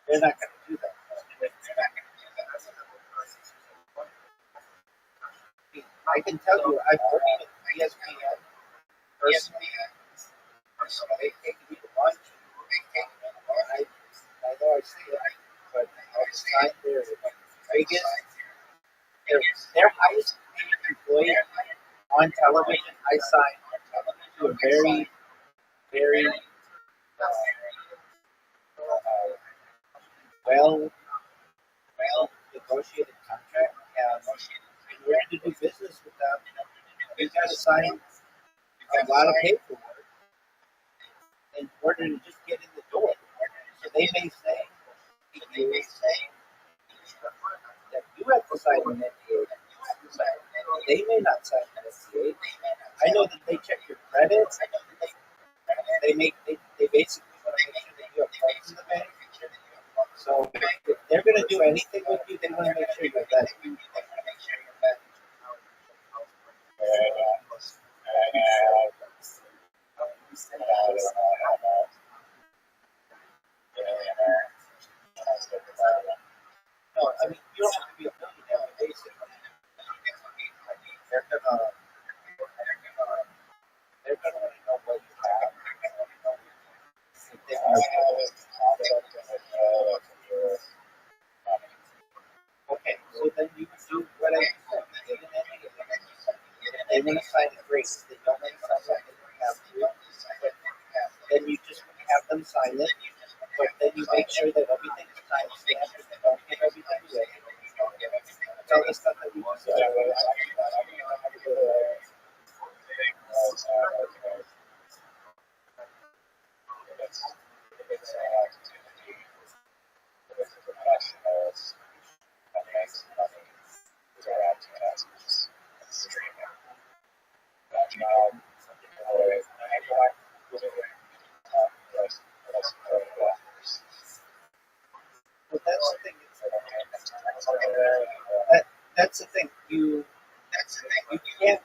They're not going to do that. I can tell you, I've worked with ESPN personally. They take me to lunch. I know I say that, but I signed biggest, their highest paid employee on television. I signed to a very, very well negotiated contract. And in order to do business with them, you got to sign a lot of paperwork in order to just get in the door. So they may say that you have to sign an NDA. They may not sign an NDA. I know that they check your credit. They basically want to make sure that you have funds in the bank. So if they're going to do anything with you, they want to make sure you're vetted. cases they don't want to sign it, they don't have to. But then you just have them sign it. But then you make sure that everything's time stamped and you don't give everything away. It's all the stuff that we just said. But that's the thing. That's the thing. You can't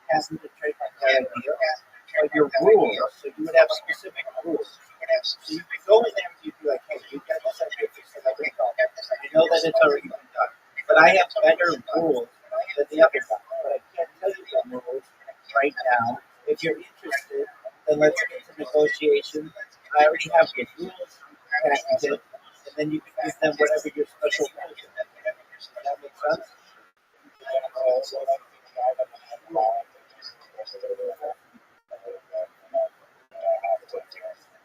have them to trademark that idea, but your rules. So you would have specific rules. So you could go in there and you'd be like, hey, you got this idea for celebrity golf. You know that it's already been done. But I have better rules than the other guy. But I can't tell you the rules right now. If you're interested, then let's get to negotiation. I already have the rules packaged, and then you can give them whatever your special rules are. Does that make sense?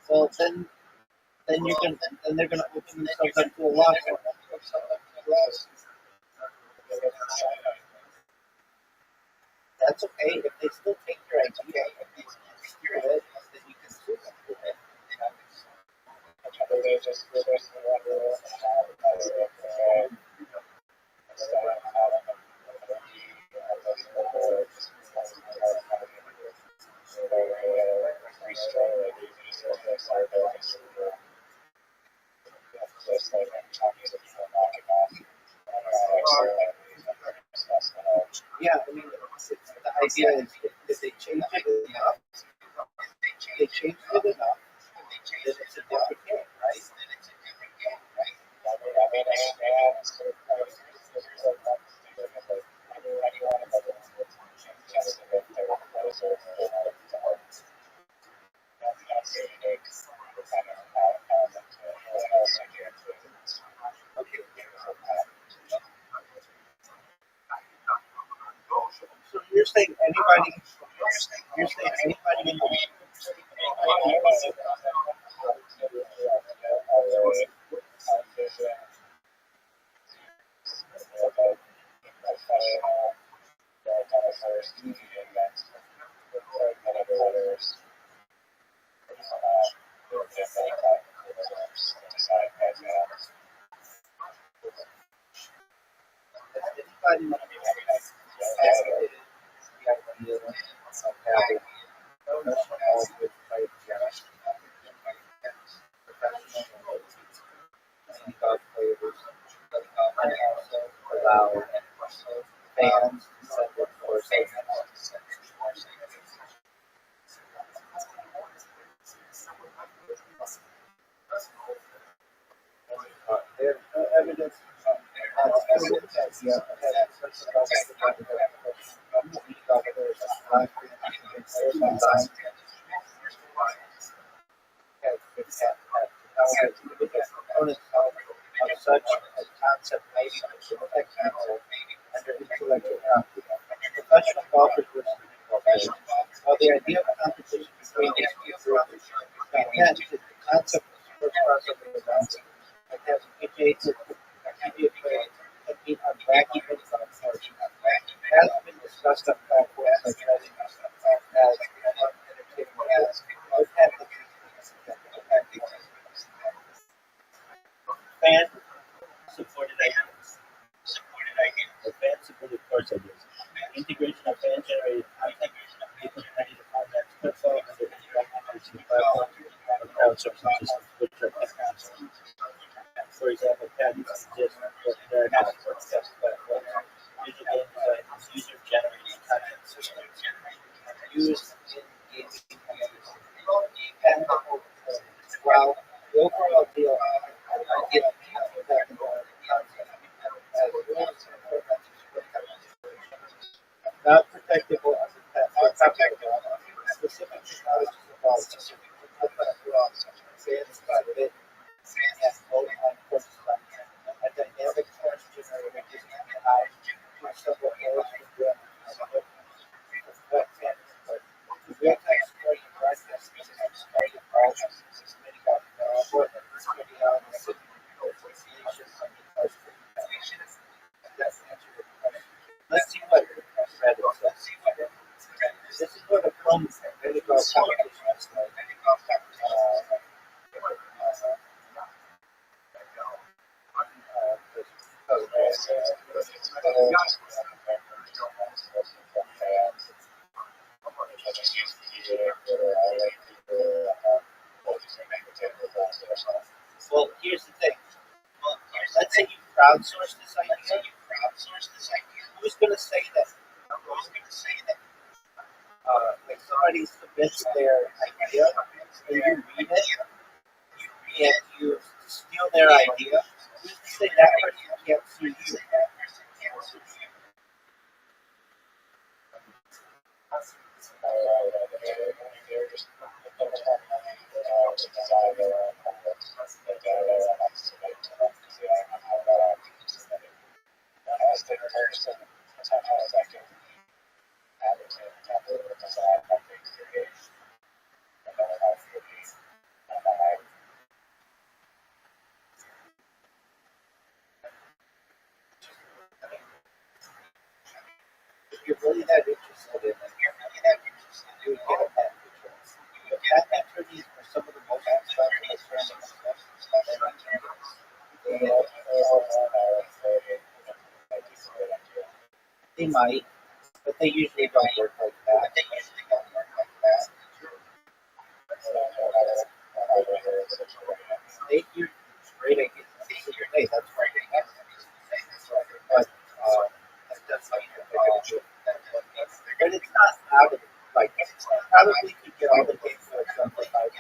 Well, then you can, then they're going to open themselves up to a lot more. That's okay if they still take your idea. If they still steer it, then you can sue them for it. Yeah, I mean, the idea is if they change it enough, then it's a different game, right? Okay. So you're saying anybody in the anybody has the idea of having professional golf with type guests, professional mini golf players, and also allow fans to set their courses. There's no evidence of such a concept may be protect people under intellectual property. Professional golfers versus golfers. While the idea of competition between these two groups is not the concept of sports crossover events and has PGA play compete on wacky mini golf courses has been discussed on platforms like Reddit as entertainment as fan supported ideas. The fan supported course ideas. Integration of fan generated content, people connected to formats quickly under interactive marketing platforms and crowdsourcing systems, which are technology. For example, patents exist for interactive sportscast platforms, user game design, and user-generated content systems used in gaming communities. And while the overall idea of that not protectable as a pet or practical, specific technologies involved, fans by bit, and mode-on course design, a dynamic course generator using AI to assemble errors from competitions like well, here's the thing. Let's say you crowdsource this idea. Who's going to say that? Like somebody submits their idea, and you read it, and you steal their idea. Who's to say that person can't sue you? If you're really that interested in it, you would get a patent attorney. Patent attorneys are some of the most expensive they might, but they usually don't work like that. They do great at getting hey, that's right. But that's how you do it. But it's not out of like probably could get all the things for something like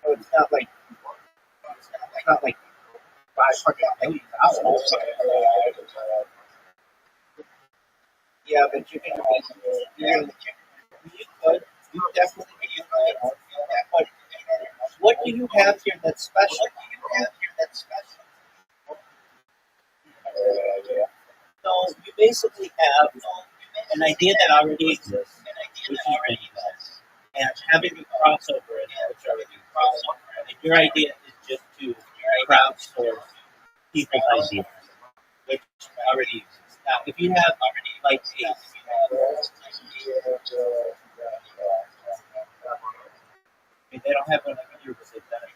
so it's not like 500,000,000. Yeah, but you definitely but what do you have here that's special? So you basically have an idea that already exists, which is really nice, and having a crossover in it, which already exists. And your idea is just to crowdsource people's ideas, which already exists. Now, if you have like they don't have one every year, but they've done it.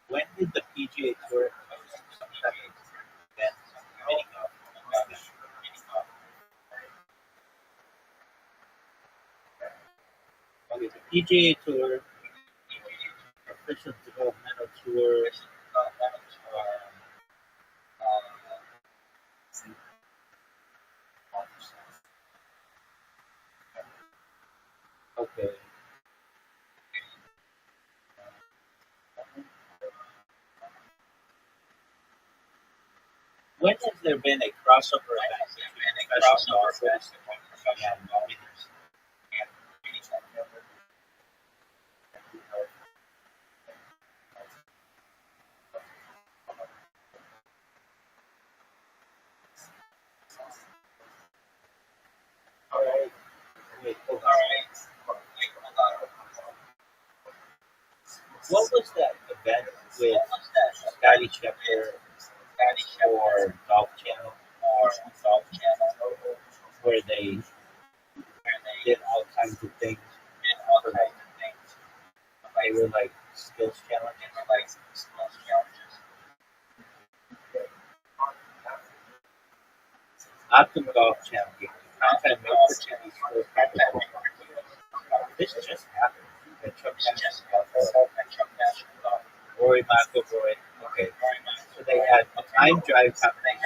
When did the PGA Tour host some type of event okay, the PGA Tour, official developmental tour, okay. When has there been a crossover event between professional golfers and beginners? Wait, hold on. What was that event with Scotty Scheffler or Golf Channel where they did all kinds of things? They were like skills challenges. Optim Golf Channel gave the content made for TV's first episode. This just happened. And Chuck Rory McIlroy. Okay. So they had a time drive competition,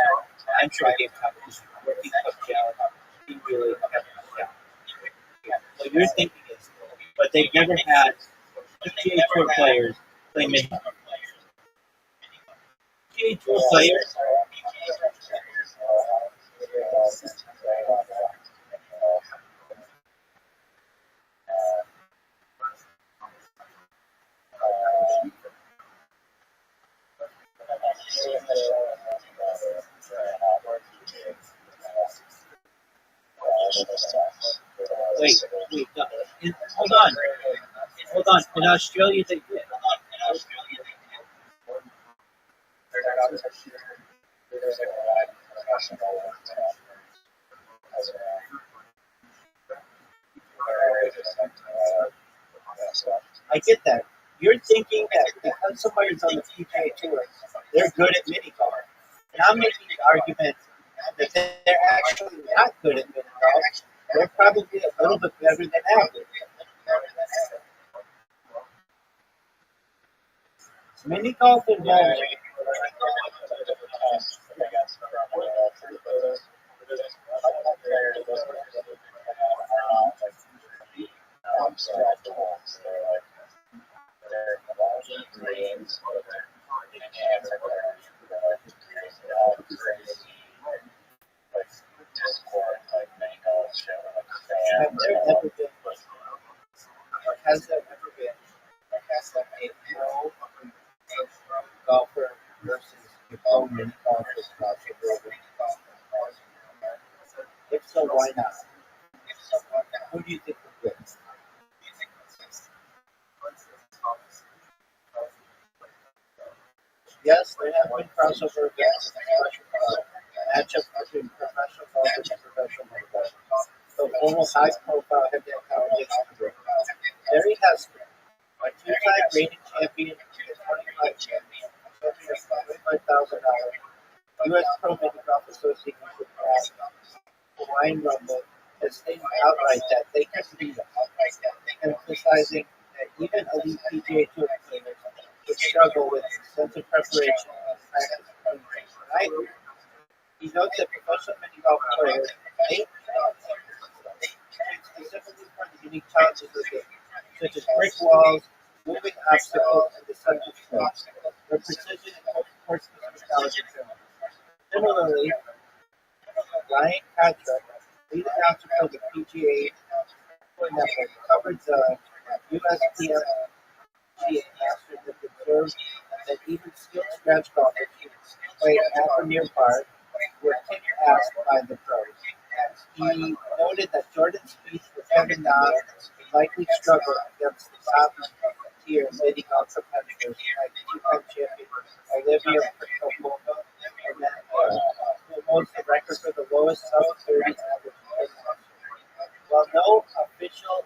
time short game competition, working cup challenge, team relay challenge. What you're thinking is, but they've never had PGA Tour players play mini golf. PGA Tour players. Wait, no, hold on. In Australia, they did. I get that. You're thinking that because somebody's on the PGA Tour, they're good at mini golf. And I'm making the argument that they're actually not good at mini golf. They're probably a little bit better than average. Mini golf involves have there ever been, or has there ever been, a pro golfer versus a pro mini golfer crossover? If so, why not? Who do you think would win? Yes, there have been crossover events matchups between professional golfers and professional mini golfers. So almost high profile head-to-head competition. There has been a two-time rating champion, a 25 champion, $25,000 U.S. Pro Mini Golf Association Hawaiian Rumble has stated outright that they can beat us, emphasizing that even elite PGA Tour players would struggle with extensive preparation and practice. I agree. He notes that professional mini golf players may specifically for the unique challenges of the game, such as brick walls, moving obstacles, and deceptive strokes, where precision and course-specific knowledge is shown. Similarly, Ryan Patrick, lead announcer for the PGA Tour Network, covered the USPM Masters that observed that even skilled scratch golfers play at or near par were kicked ass by the pros. He noted that Jordan Spieth and Kevin Na would likely struggle against the top tier mini golf competitors like two-time champion Olivia Perkova and Matt who holds the record for the lowest sub-30 average. While no official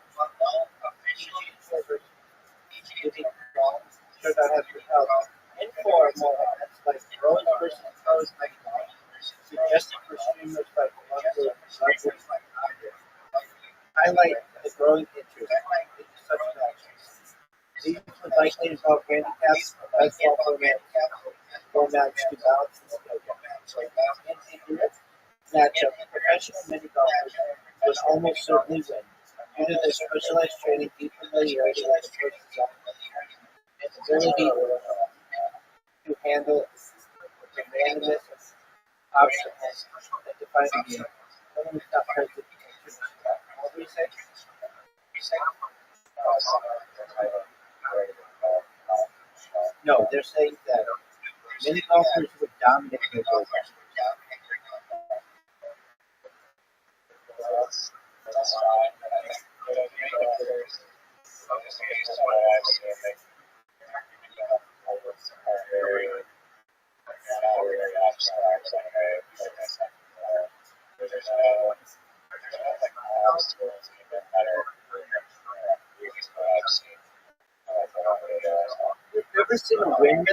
PGA golf showdown has been held, informal events like Rose versus Rose Mini Golf, suggested for streamers like Rabbi, highlight the growing interest in such matches. These would likely involve handicaps, best ball formats to balance the schedule. In this matchup, professional mini golfers would almost certainly win due to their specialized training, deep familiarity with the course's zone, and ability to handle the randomness obstacles that define the game. Let me stop present. What do you say? No, they're saying that many golfers would dominate their goals. You've never seen a windmill?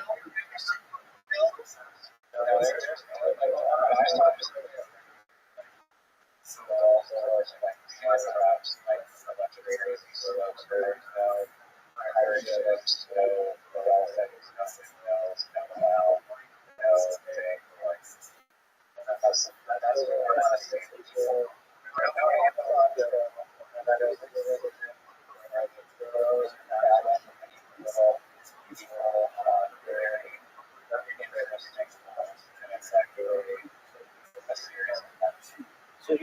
So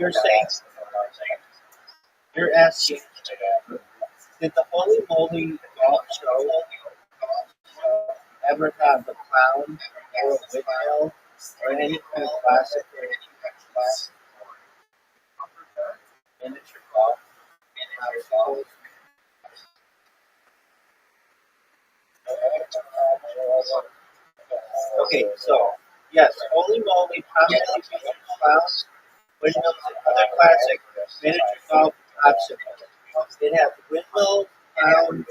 you're asking, did the Holy Moly golf show ever have a clown or a windmill or any kind of classic miniature golf? Okay, so yes, holy moly prominently features clowns, windmills, and other classic miniature golf obstacles. It has windmills, clowns,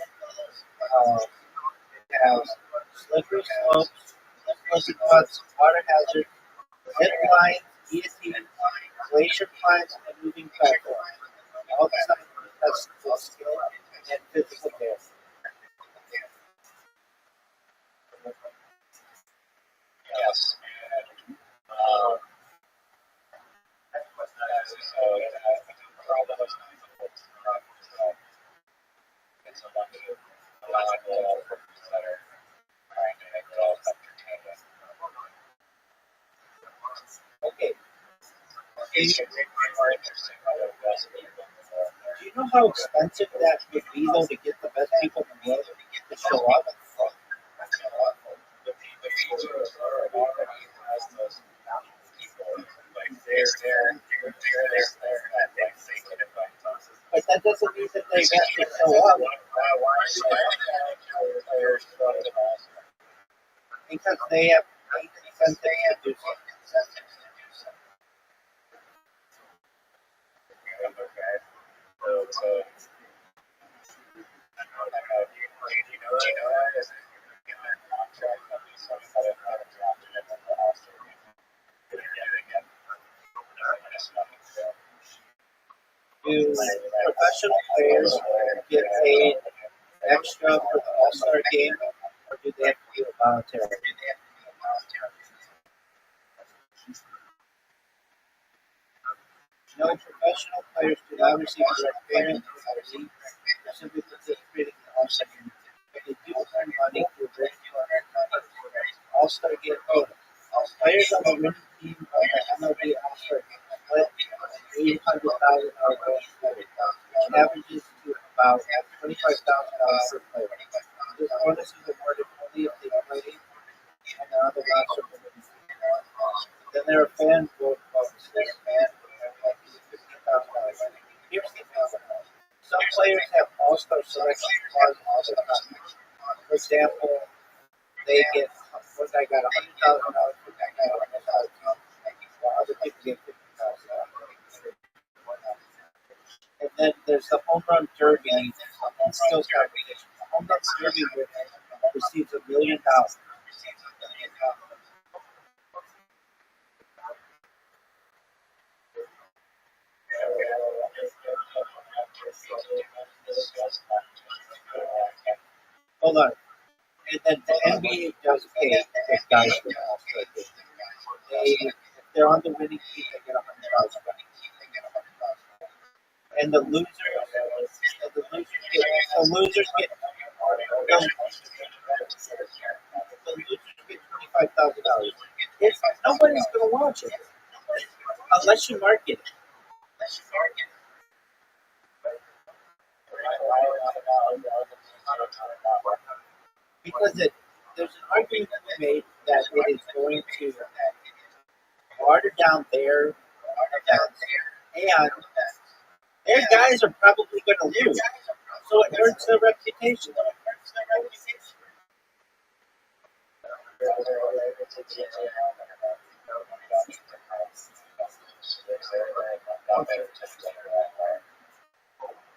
it has slippery slopes, fuzzy cuts, water hazards, zip lines, guillotines, glacier climbs, and moving platforms. All designed to test skill and physical depth. Yes. Um, so the problem is it's a bunch of that are trying to make it all entertaining. Okay, It's way more interesting how it was. do you know how expensive that would be, though, to get the best people in the world to show up? The people are already has those people like they're there and like they can invite us. But that doesn't mean that they have to show up Why is that players from the because they have incentive to do so. okay. So do you know that is in their contract that we sort of had a drafted it in the last Do professional players get paid extra for the All-Star game, or do they have to do it voluntarily? No, professional players do not receive direct payment from the league for simply participating in the All-Star game, but they do earn money through radio and All-Star game bonus. Players on the winning team of the MLB All-Star game split an $800,000 bonus money, which averages to about $25,000 per player. This bonus is awarded only if they play and are on the roster of the winning team. Then there are fan vote bonuses. Here's the thing. Some players have all-star selection clauses in their contracts. For example, they get one guy got $100,000, one guy got $100,000, while other people get $50,000. And then there's the home run derby and skills competition. The home run derby winner receives $1 million. Hold on. And then the NBA does pay the guys for the All-Star game. If they're on the winning team, they get $100,000. And the losers get $25,000. Nobody's gonna watch it unless you market it. Because there's an argument to be made that it is going to water down their events, and their guys are probably going to lose. So it hurts their reputation.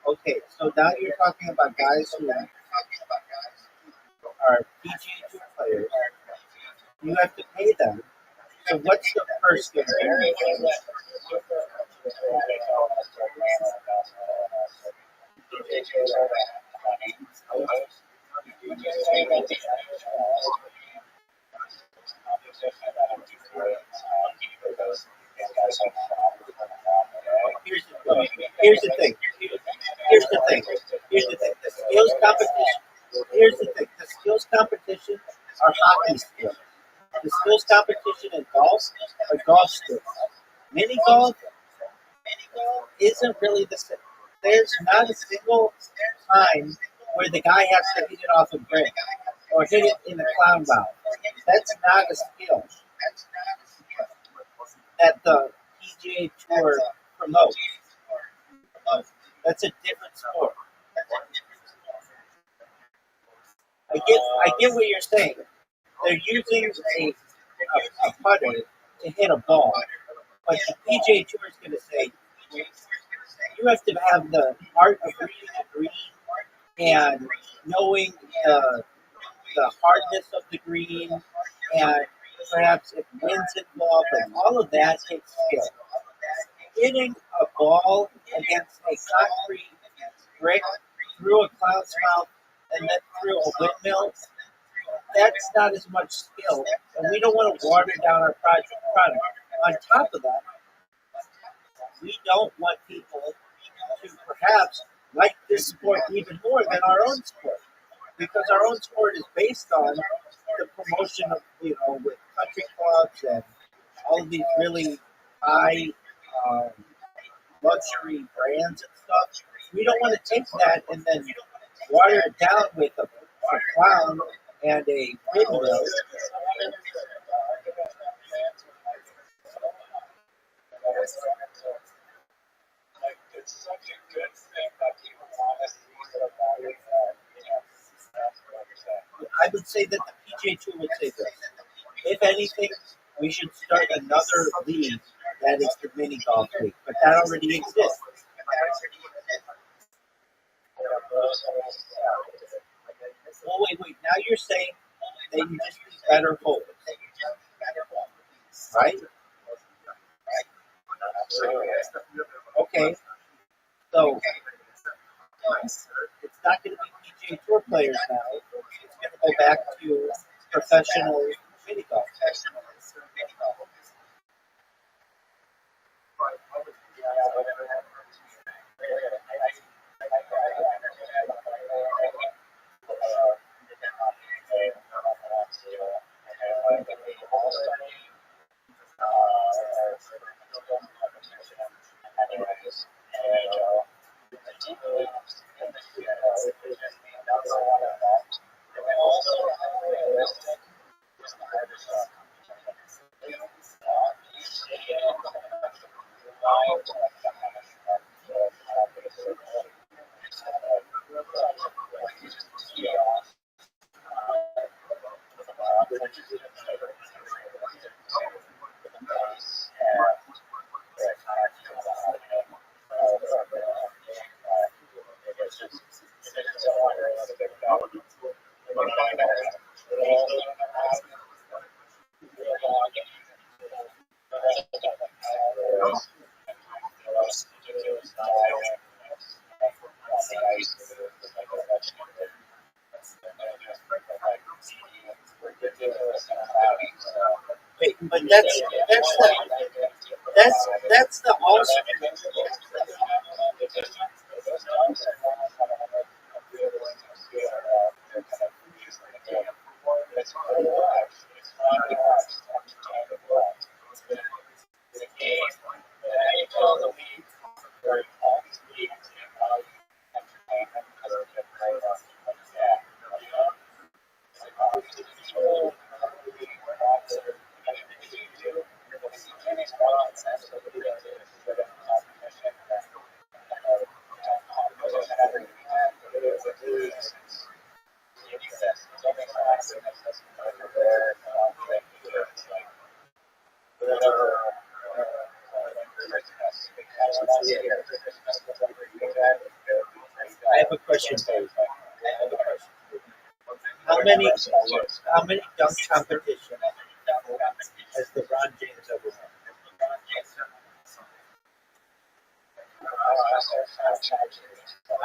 Okay, so now you're talking about guys who are PGA Tour players. You have to pay them. So what's the first going to be? Here's the thing. The skills competition. Here's the thing. The skills competition are hockey skills. The skills competition in golf are golf skills. Mini golf isn't really the same. There's not a single time where the guy has to hit it off a brick or hit it in a clown valve. That's not a skill that the PGA Tour promotes. That's a different sport. I get what you're saying, they're using a putter to hit a ball. But the PGA Tour is going to say you have to have the art of reading the green and knowing the hardness of the green and perhaps if wind's involved, and all of that takes skill. Hitting a ball against a concrete brick through a cloud's mouth and then through a windmill, that's not as much skill, and we don't want to water down our product. On top of that, we don't want people to perhaps like this sport even more than our own sport, because our own sport is based on the promotion of, with country clubs and all of these really high luxury brands and stuff. We don't want to take that and then water it down with a clown and a windmill. It's such a good thing that people honestly evaluate that. I would say that the PGA Tour would say this. If anything, we should start another league that is the mini golf league, but that already exists. Well, wait. Now you're saying they can just be better holes, right? Okay. So it's not going to be PGA Tour players now. It's going to go back to professional mini golf. Wait, but that's the also. I have a question for you. How many dunk competitions has LeBron James ever won?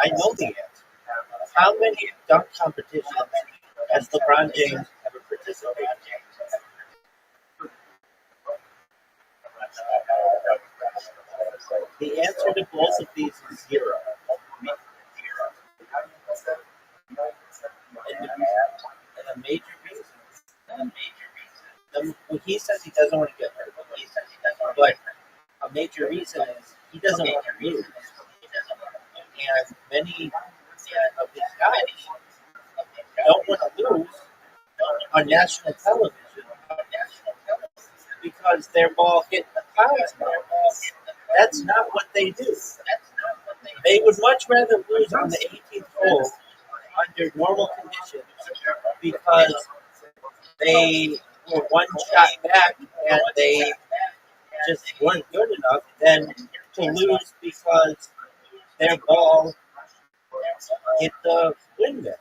I know the answer. How many dunk competitions has LeBron James ever participated in? The answer to both of these is zero. And a major reason. Well, he says he doesn't want to get hurt. But a major reason is he doesn't want to lose. And many of these guys don't want to lose on national television because their ball hit the clouds. That's not what they do. They would much rather lose on the 18th hole under normal conditions because they were one shot back and they just weren't good enough then to lose because their ball hit the windmill.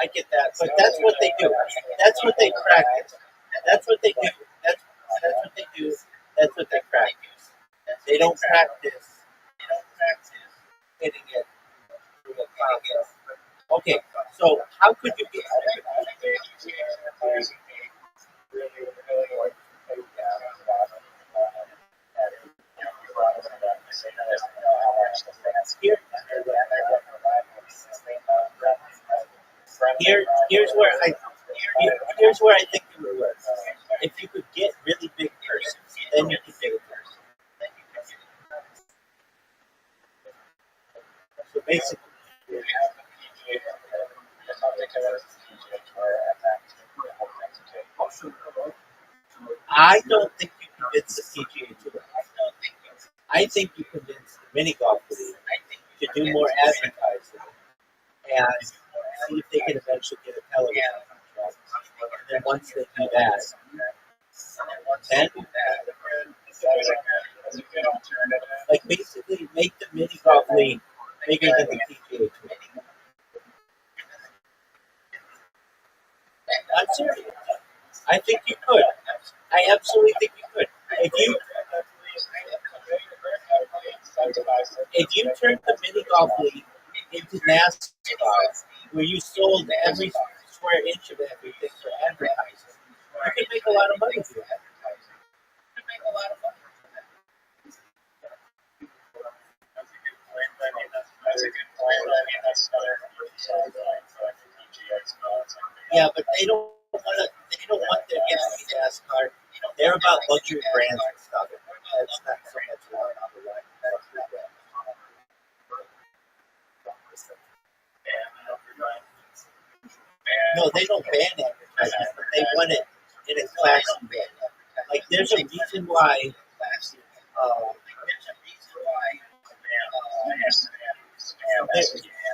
I get that, but that's what they do. That's what they practice. That's what they do. That's what they do. That's what they practice. They don't practice hitting it through a contest. Okay, so how could you be? Here, here's where here's where I think it would work. If you could get really big persons, then you could get a person. So basically, I don't think you convince the PGA Tour. I think you convince the mini golf league to do more advertising and see if they can eventually get a television contract. And then once they do that, then like basically make the mini golf league bigger than the PGA Tour. I'm serious. I think you could. I absolutely think you could. If you turned the mini golf league into NASCAR, where you sold every square inch of everything for advertising, you could make a lot of money doing that. Yeah, but they don't want to. They don't want their guys to be NASCAR. They're about luxury brands and stuff. That's not so much about No, they don't ban advertising, but they want it in a classy way. Like there's a reason why.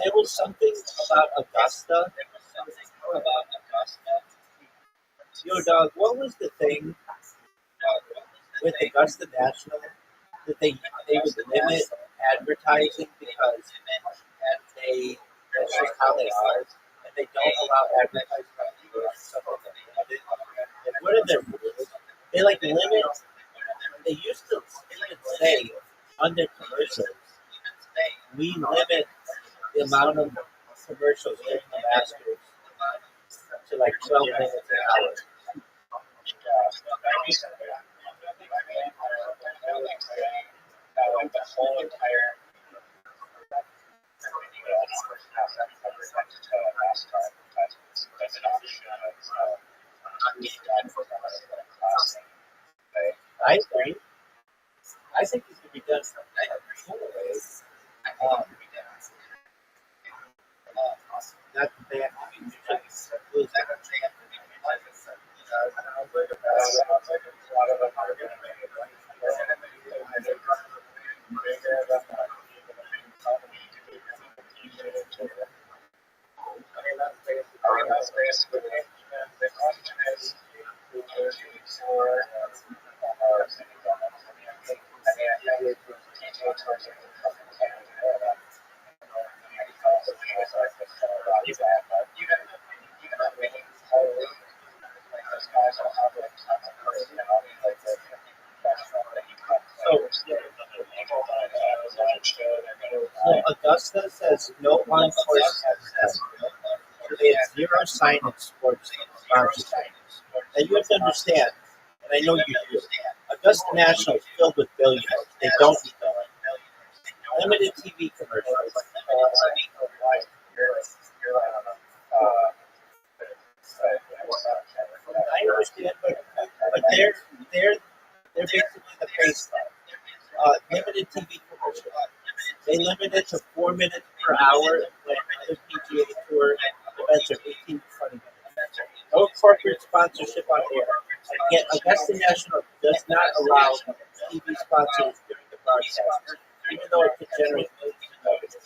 There was something about Augusta. Yo, dog, what was the thing with Augusta National that they would limit advertising because that's just how they are, and they don't allow advertising on TV and stuff like that. Like, what are their rules? They like limit. They used to even say under commercials, we limit the amount of commercials in the Masters to like 12 minutes an hour. I agree. I think it could be done in other ways. Not that they have to be mutually exclusive. So Augusta says no on-course advertising. So they have zero signage sports sponsorship. And you have to understand, and I know you do, Augusta National is filled with billionaires. They don't need them. Limited TV commercials. I understand, but they're basically the face limited TV commercials. They limit it to 4 minutes per hour when other PGA Tour events are 18 to 20 minutes. No corporate sponsorship on air. Yet Augusta National does not allow TV sponsors during the broadcast, even though it could generate millions in revenue. In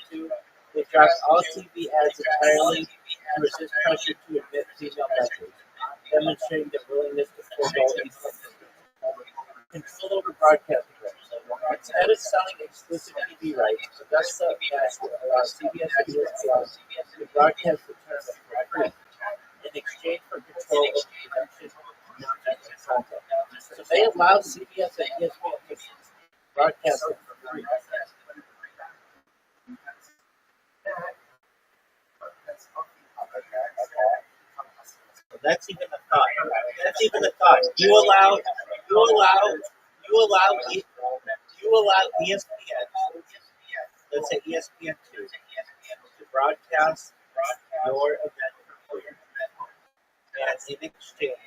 2002, they dropped all TV ads entirely to resist pressure to admit female mentors, demonstrating their willingness to forego income control over broadcasting rights. Instead of selling exclusive TV rights, Augusta National allowed CBS and ESPN to broadcast the tournament for free in exchange for control of the production and content. So they allowed CBS and ESPN to broadcast it for free. So that's even a thought. That's even a thought. You allow ESPN, let's say ESPN2, to broadcast your event for free. And in exchange,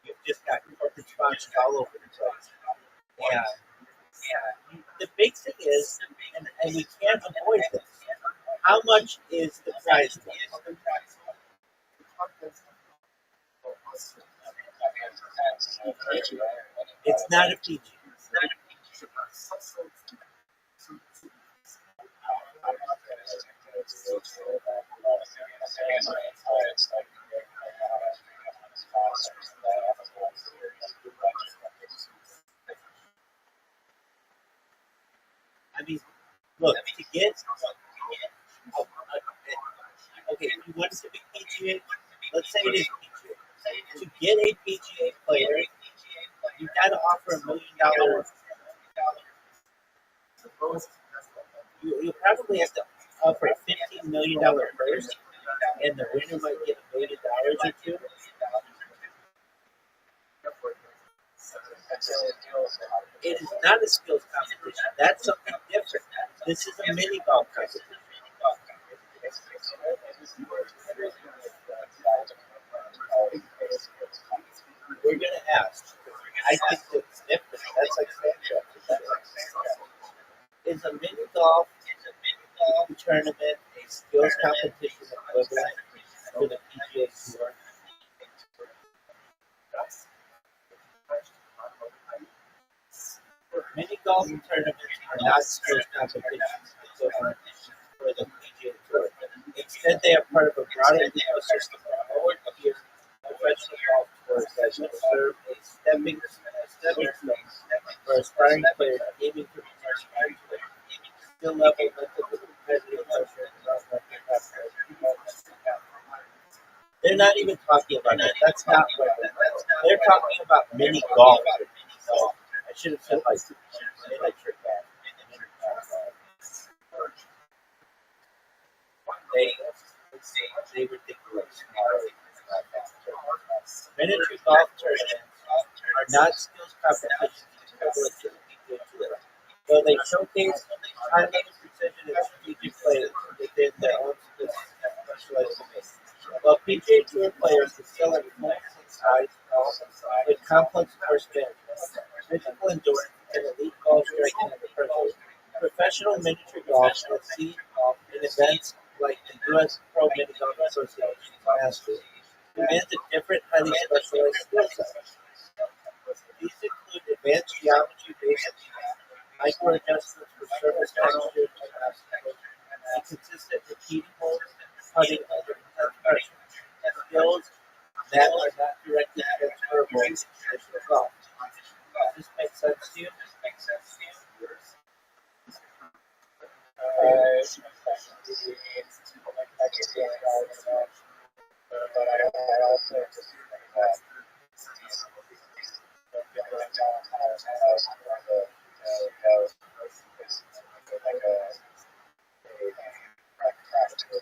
you've just got corporate sponsors all over the place. And the big thing is, and we can't avoid this, how much is the prize pool? It's not a PG. I mean, look, to get okay, you want it to be PGA? Let's say it is PGA. To get a PGA player, you got to offer $1 million. You probably have to offer a $15 million purse, and the winner might get $1 million or two. It is not a skills competition. That's something different. This is a mini golf competition. We're going to ask. I think it's different. That's like is a mini golf tournament a skills competition equivalent to the PGA Tour? Many golf tournaments are not skills competitions equivalent for the PGA Tour. Instead, they are part of a broader ecosystem of lower-tier professional golf tours that should serve a stepping stone for aspiring players aiming to reach skill level mental competitive pressure and they're not even talking about that. That's not what they're talking about. Mini golf. So I should have said like trick that. They ridiculous. Miniature golf tournaments are not skills competitions equivalent to the PGA Tour, though they showcase timing, precision, and strategic play within their own specialized domains. While PGA Tour players excel at size with complex course management, physical endurance, and elite golf striking under pressure, professional miniature golf will see in events like the U.S. Pro Mini Golf Association Masters demands a different, highly specialized skill set. These include advanced geometry-based micro adjustments for surface texture and obstacles, and consistent repeating holes, putting under intense pressure, skills that are not directly transferable to traditional golf. Does this make sense to you? But I also just practical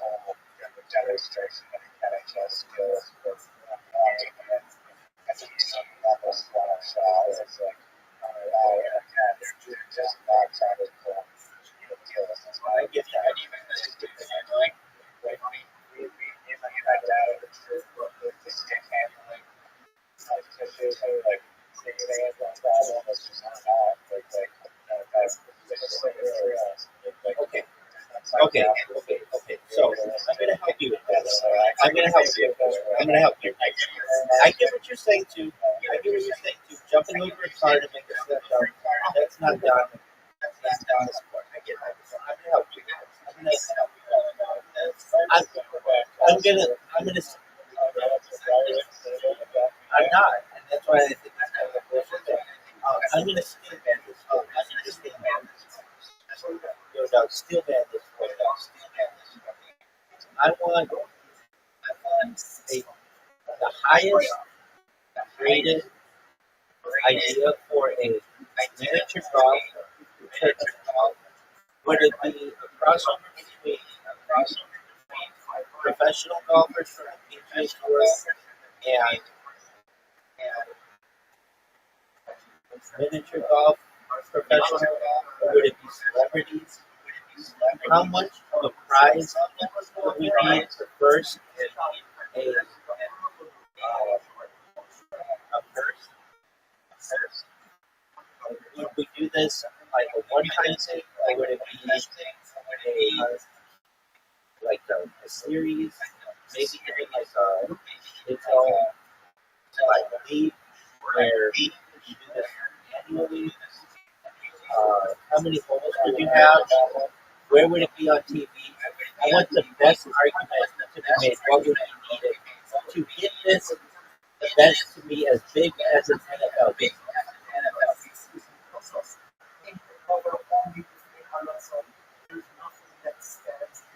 demonstration of NHL skills. I think that was one of it's like, they're just not trying to deal with this. I get that. Even like we had data the stick handling issues, like they had one problem, it's just not that. Okay. So I'm going to help you with this. I'm going to help you. I get what you're saying too. Jumping over a car to make a step down, that's not done. gonna, I'm not, and that's why I think it's kind of a bullshit thing. I'm gonna steel man this. I'm gonna steel man this. Yo, dog, steel man this. I want the highest rated idea for a miniature golf tournament. Would it be a crossover between professional golfers from the PGA Tour and miniature golf professional, or would it be celebrities? How much of a prize would we need for first and a purse? Would we do this like a one-time thing, or would it be a series? Maybe even like its own like league where you do this annually. How many holes would you have? Where would it be on TV? I want the best argument to be made. What would be needed to get this event to be as big as an NFL game?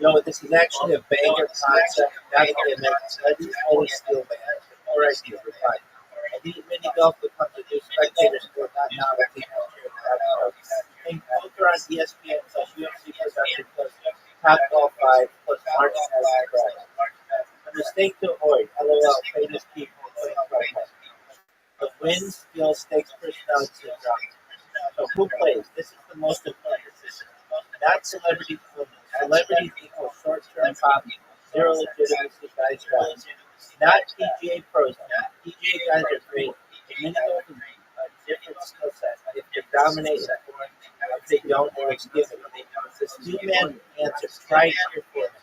No, this is actually a banger concept. That's what I meant. Let's totally steal man. Or I steal it. Fine. I think mini golf becomes a new spectator sport, not novelty. And poker on ESPN plus UFC production plus Top Golf 5 plus March Madness. A mistake to avoid. LOL. Famous people. The win, skill, stakes, personality syndrome. So who plays? This is the most important decision. Not celebrity performance. Celebrities equal short-term pop, zero legitimacy, guys guys. Not PGA pros. PGA guys are great. The minute of a different skill set. If they dominate, if they don't, it's given. This two-man answer. Try your format.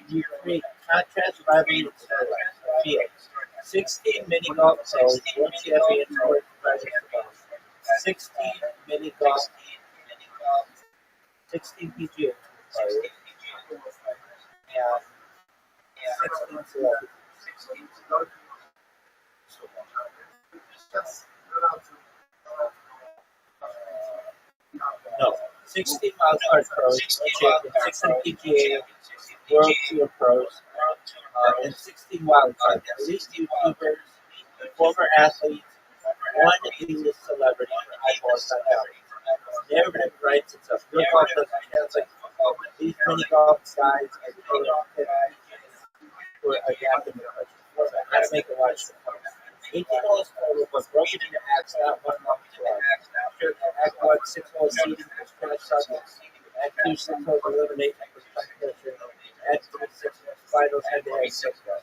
You create contrast, rivalry, and field. 16 mini golf pros, world champions, world presidents. 16 mini golf, 16 PGA players, and 16 celebrities. No, 16 wildcard pros, world champions, 16 PGA World Tour pros, and 16 wildcards. Elite YouTubers, former athletes, one A-list celebrity for eyeballs on average. Narrative writes itself. Real golf doesn't translate. These mini golf guides are tailored for adapting the question. How to make a watch. 18 holes total, but broken into acts, not one long slog. Act 1, 6 holes seating for crash subjects. Act 2, 6 holes elimination for time pressure. Act 3, 6 holes finals head-to-head 6 holes.